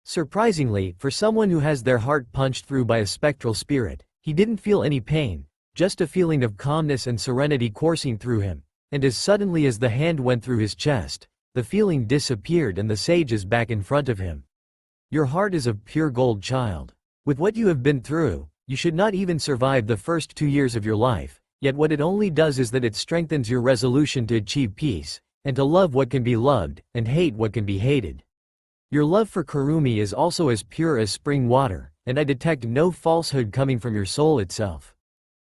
Surprisingly, for someone who has their heart punched through by a spectral spirit, he didn't feel any pain, just a feeling of calmness and serenity coursing through him, and as suddenly as the hand went through his chest, the feeling disappeared and the sage is back in front of him. "Your heart is of pure gold, child. With what you have been through, you should not even survive the first 2 years of your life, yet what it only does is that it strengthens your resolution to achieve peace, and to love what can be loved, and hate what can be hated. Your love for Kurumi is also as pure as spring water, and I detect no falsehood coming from your soul itself.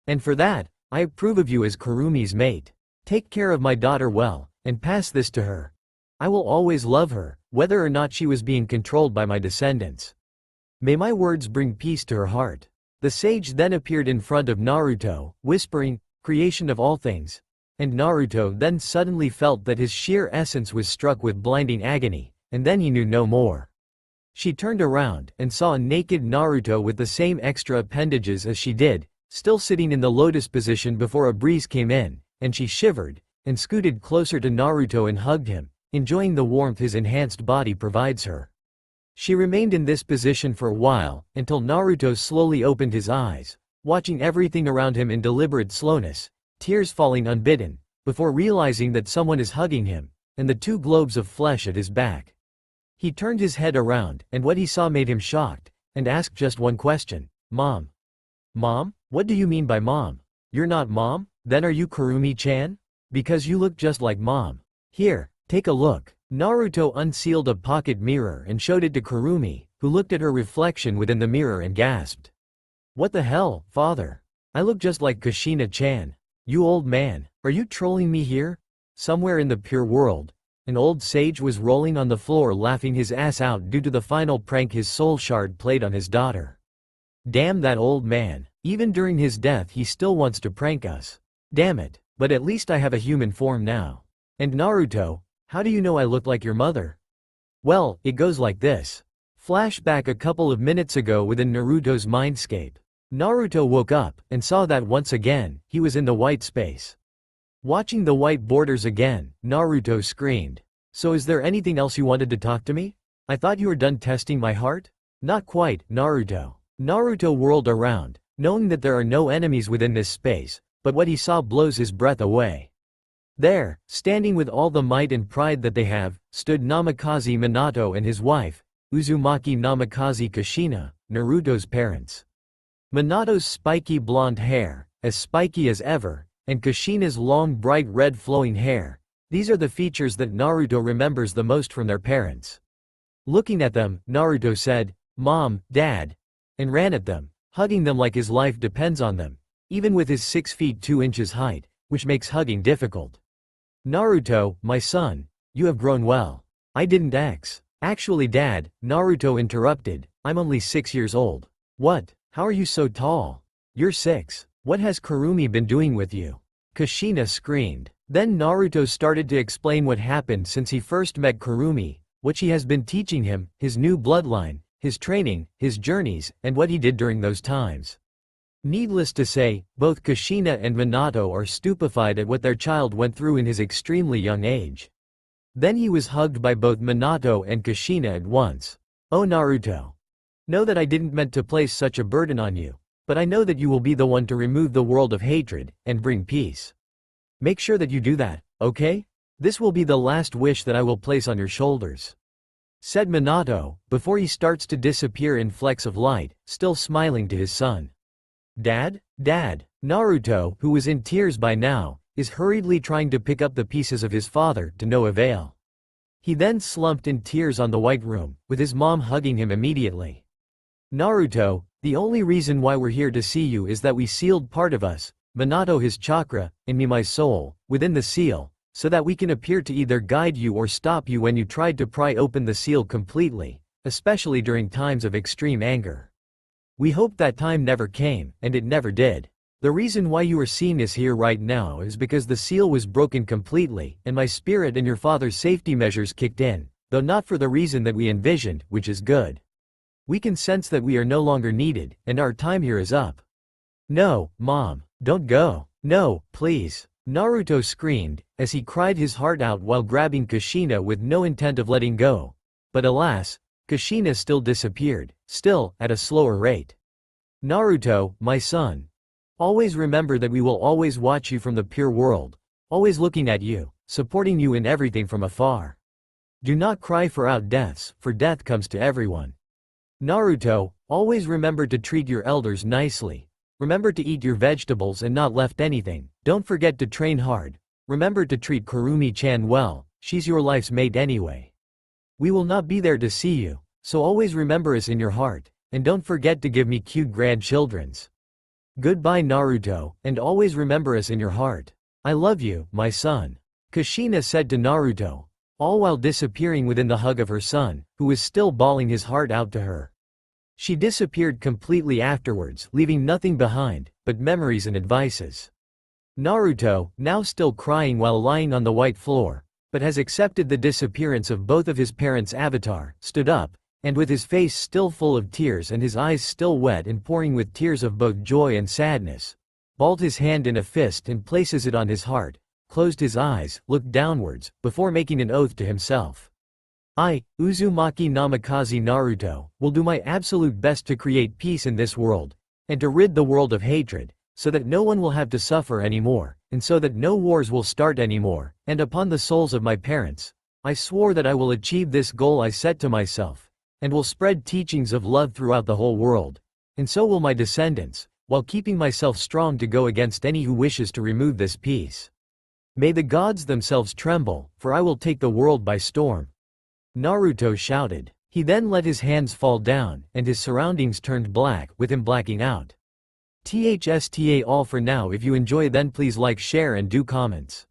And for that, I approve of you as Kurumi's mate. Take care of my daughter well, and pass this to her. I will always love her, whether or not she was being controlled by my descendants. May my words bring peace to her heart." The sage then appeared in front of Naruto, whispering, "Creation of all things." And Naruto then suddenly felt that his sheer essence was struck with blinding agony, and then he knew no more. She turned around, and saw a naked Naruto with the same extra appendages as she did, still sitting in the lotus position before a breeze came in, and she shivered, and scooted closer to Naruto and hugged him, enjoying the warmth his enhanced body provides her. She remained in this position for a while, until Naruto slowly opened his eyes, watching everything around him in deliberate slowness, tears falling unbidden, before realizing that someone is hugging him, and the 2 globes of flesh at his back. He turned his head around, and what he saw made him shocked, and asked just one question, "Mom? Mom? What do you mean by mom? You're not mom? Then are you Kurumi-chan? Because you look just like mom. Here, take a look." Naruto unsealed a pocket mirror and showed it to Kurumi, who looked at her reflection within the mirror and gasped. "What the hell, father? I look just like Kushina-chan. You old man, are you trolling me here?" Somewhere in the pure world, an old sage was rolling on the floor laughing his ass out due to the final prank his soul shard played on his daughter. "Damn that old man, even during his death he still wants to prank us. Damn it, but at least I have a human form now. And Naruto, how do you know I look like your mother?" Well, it goes like this. Flashback a couple of minutes ago within Naruto's mindscape. Naruto woke up, and saw that once again, he was in the white space. Watching the white borders again, Naruto screamed. "So is there anything else you wanted to talk to me? I thought you were done testing my heart?" "Not quite, Naruto." Naruto whirled around, knowing that there are no enemies within this space, but what he saw blows his breath away. There, standing with all the might and pride that they have, stood Namikaze Minato and his wife, Uzumaki Namikaze Kushina, Naruto's parents. Minato's spiky blonde hair, as spiky as ever, and Kushina's long bright red flowing hair, these are the features that Naruto remembers the most from their parents. Looking at them, Naruto said, "Mom, Dad," and ran at them, hugging them like his life depends on them, even with his 6 feet 2 inches height, which makes hugging difficult. "Naruto, my son, you have grown well. I didn't Actually Dad," Naruto interrupted, "I'm only 6 years old." "What? How are you so tall? You're 6. What has Kurumi been doing with you?" Kushina screamed. Then Naruto started to explain what happened since he first met Kurumi, what she has been teaching him, his new bloodline, his training, his journeys, and what he did during those times. Needless to say, both Kushina and Minato are stupefied at what their child went through in his extremely young age. Then he was hugged by both Minato and Kushina at once. "Oh Naruto. Know that I didn't meant to place such a burden on you, but I know that you will be the one to remove the world of hatred and bring peace. Make sure that you do that, okay? This will be the last wish that I will place on your shoulders," said Minato, before he starts to disappear in flecks of light, still smiling to his son. "Dad? Dad!" Naruto, who was in tears by now, is hurriedly trying to pick up the pieces of his father to no avail. He then slumped in tears on the white room, with his mom hugging him immediately. "Naruto, the only reason why we're here to see you is that we sealed part of us, Minato his chakra, and me my soul, within the seal, so that we can appear to either guide you or stop you when you tried to pry open the seal completely, especially during times of extreme anger. We hope that time never came, and it never did. The reason why you are seeing us here right now is because the seal was broken completely, and my spirit and your father's safety measures kicked in, though not for the reason that we envisioned, which is good. We can sense that we are no longer needed, and our time here is up." "No, Mom, don't go. No, please," Naruto screamed, as he cried his heart out while grabbing Kushina with no intent of letting go. But alas, Kushina still disappeared, still, at a slower rate. "Naruto, my son. Always remember that we will always watch you from the pure world, always looking at you, supporting you in everything from afar. Do not cry for out deaths, for death comes to everyone. Naruto, always remember to treat your elders nicely. Remember to eat your vegetables and not left anything. Don't forget to train hard. Remember to treat Kurumi-chan well, she's your life's mate anyway. We will not be there to see you, so always remember us in your heart, and don't forget to give me cute grandchildrens. Goodbye Naruto, and always remember us in your heart. I love you, my son," Kushina said to Naruto, all while disappearing within the hug of her son, who was still bawling his heart out to her. She disappeared completely afterwards, leaving nothing behind, but memories and advices. Naruto, now still crying while lying on the white floor, but has accepted the disappearance of both of his parents' avatar, stood up, and with his face still full of tears and his eyes still wet and pouring with tears of both joy and sadness, balled his hand in a fist and places it on his heart, closed his eyes, looked downwards, before making an oath to himself. "I, Uzumaki Namikaze Naruto, will do my absolute best to create peace in this world, and to rid the world of hatred, so that no one will have to suffer anymore, and so that no wars will start anymore, and upon the souls of my parents, I swore that I will achieve this goal I set to myself, and will spread teachings of love throughout the whole world, and so will my descendants, while keeping myself strong to go against any who wishes to remove this peace. May the gods themselves tremble, for I will take the world by storm," Naruto shouted. He then let his hands fall down, and his surroundings turned black, with him blacking out. THSTA all for now. If you enjoy then please like, share and do comments.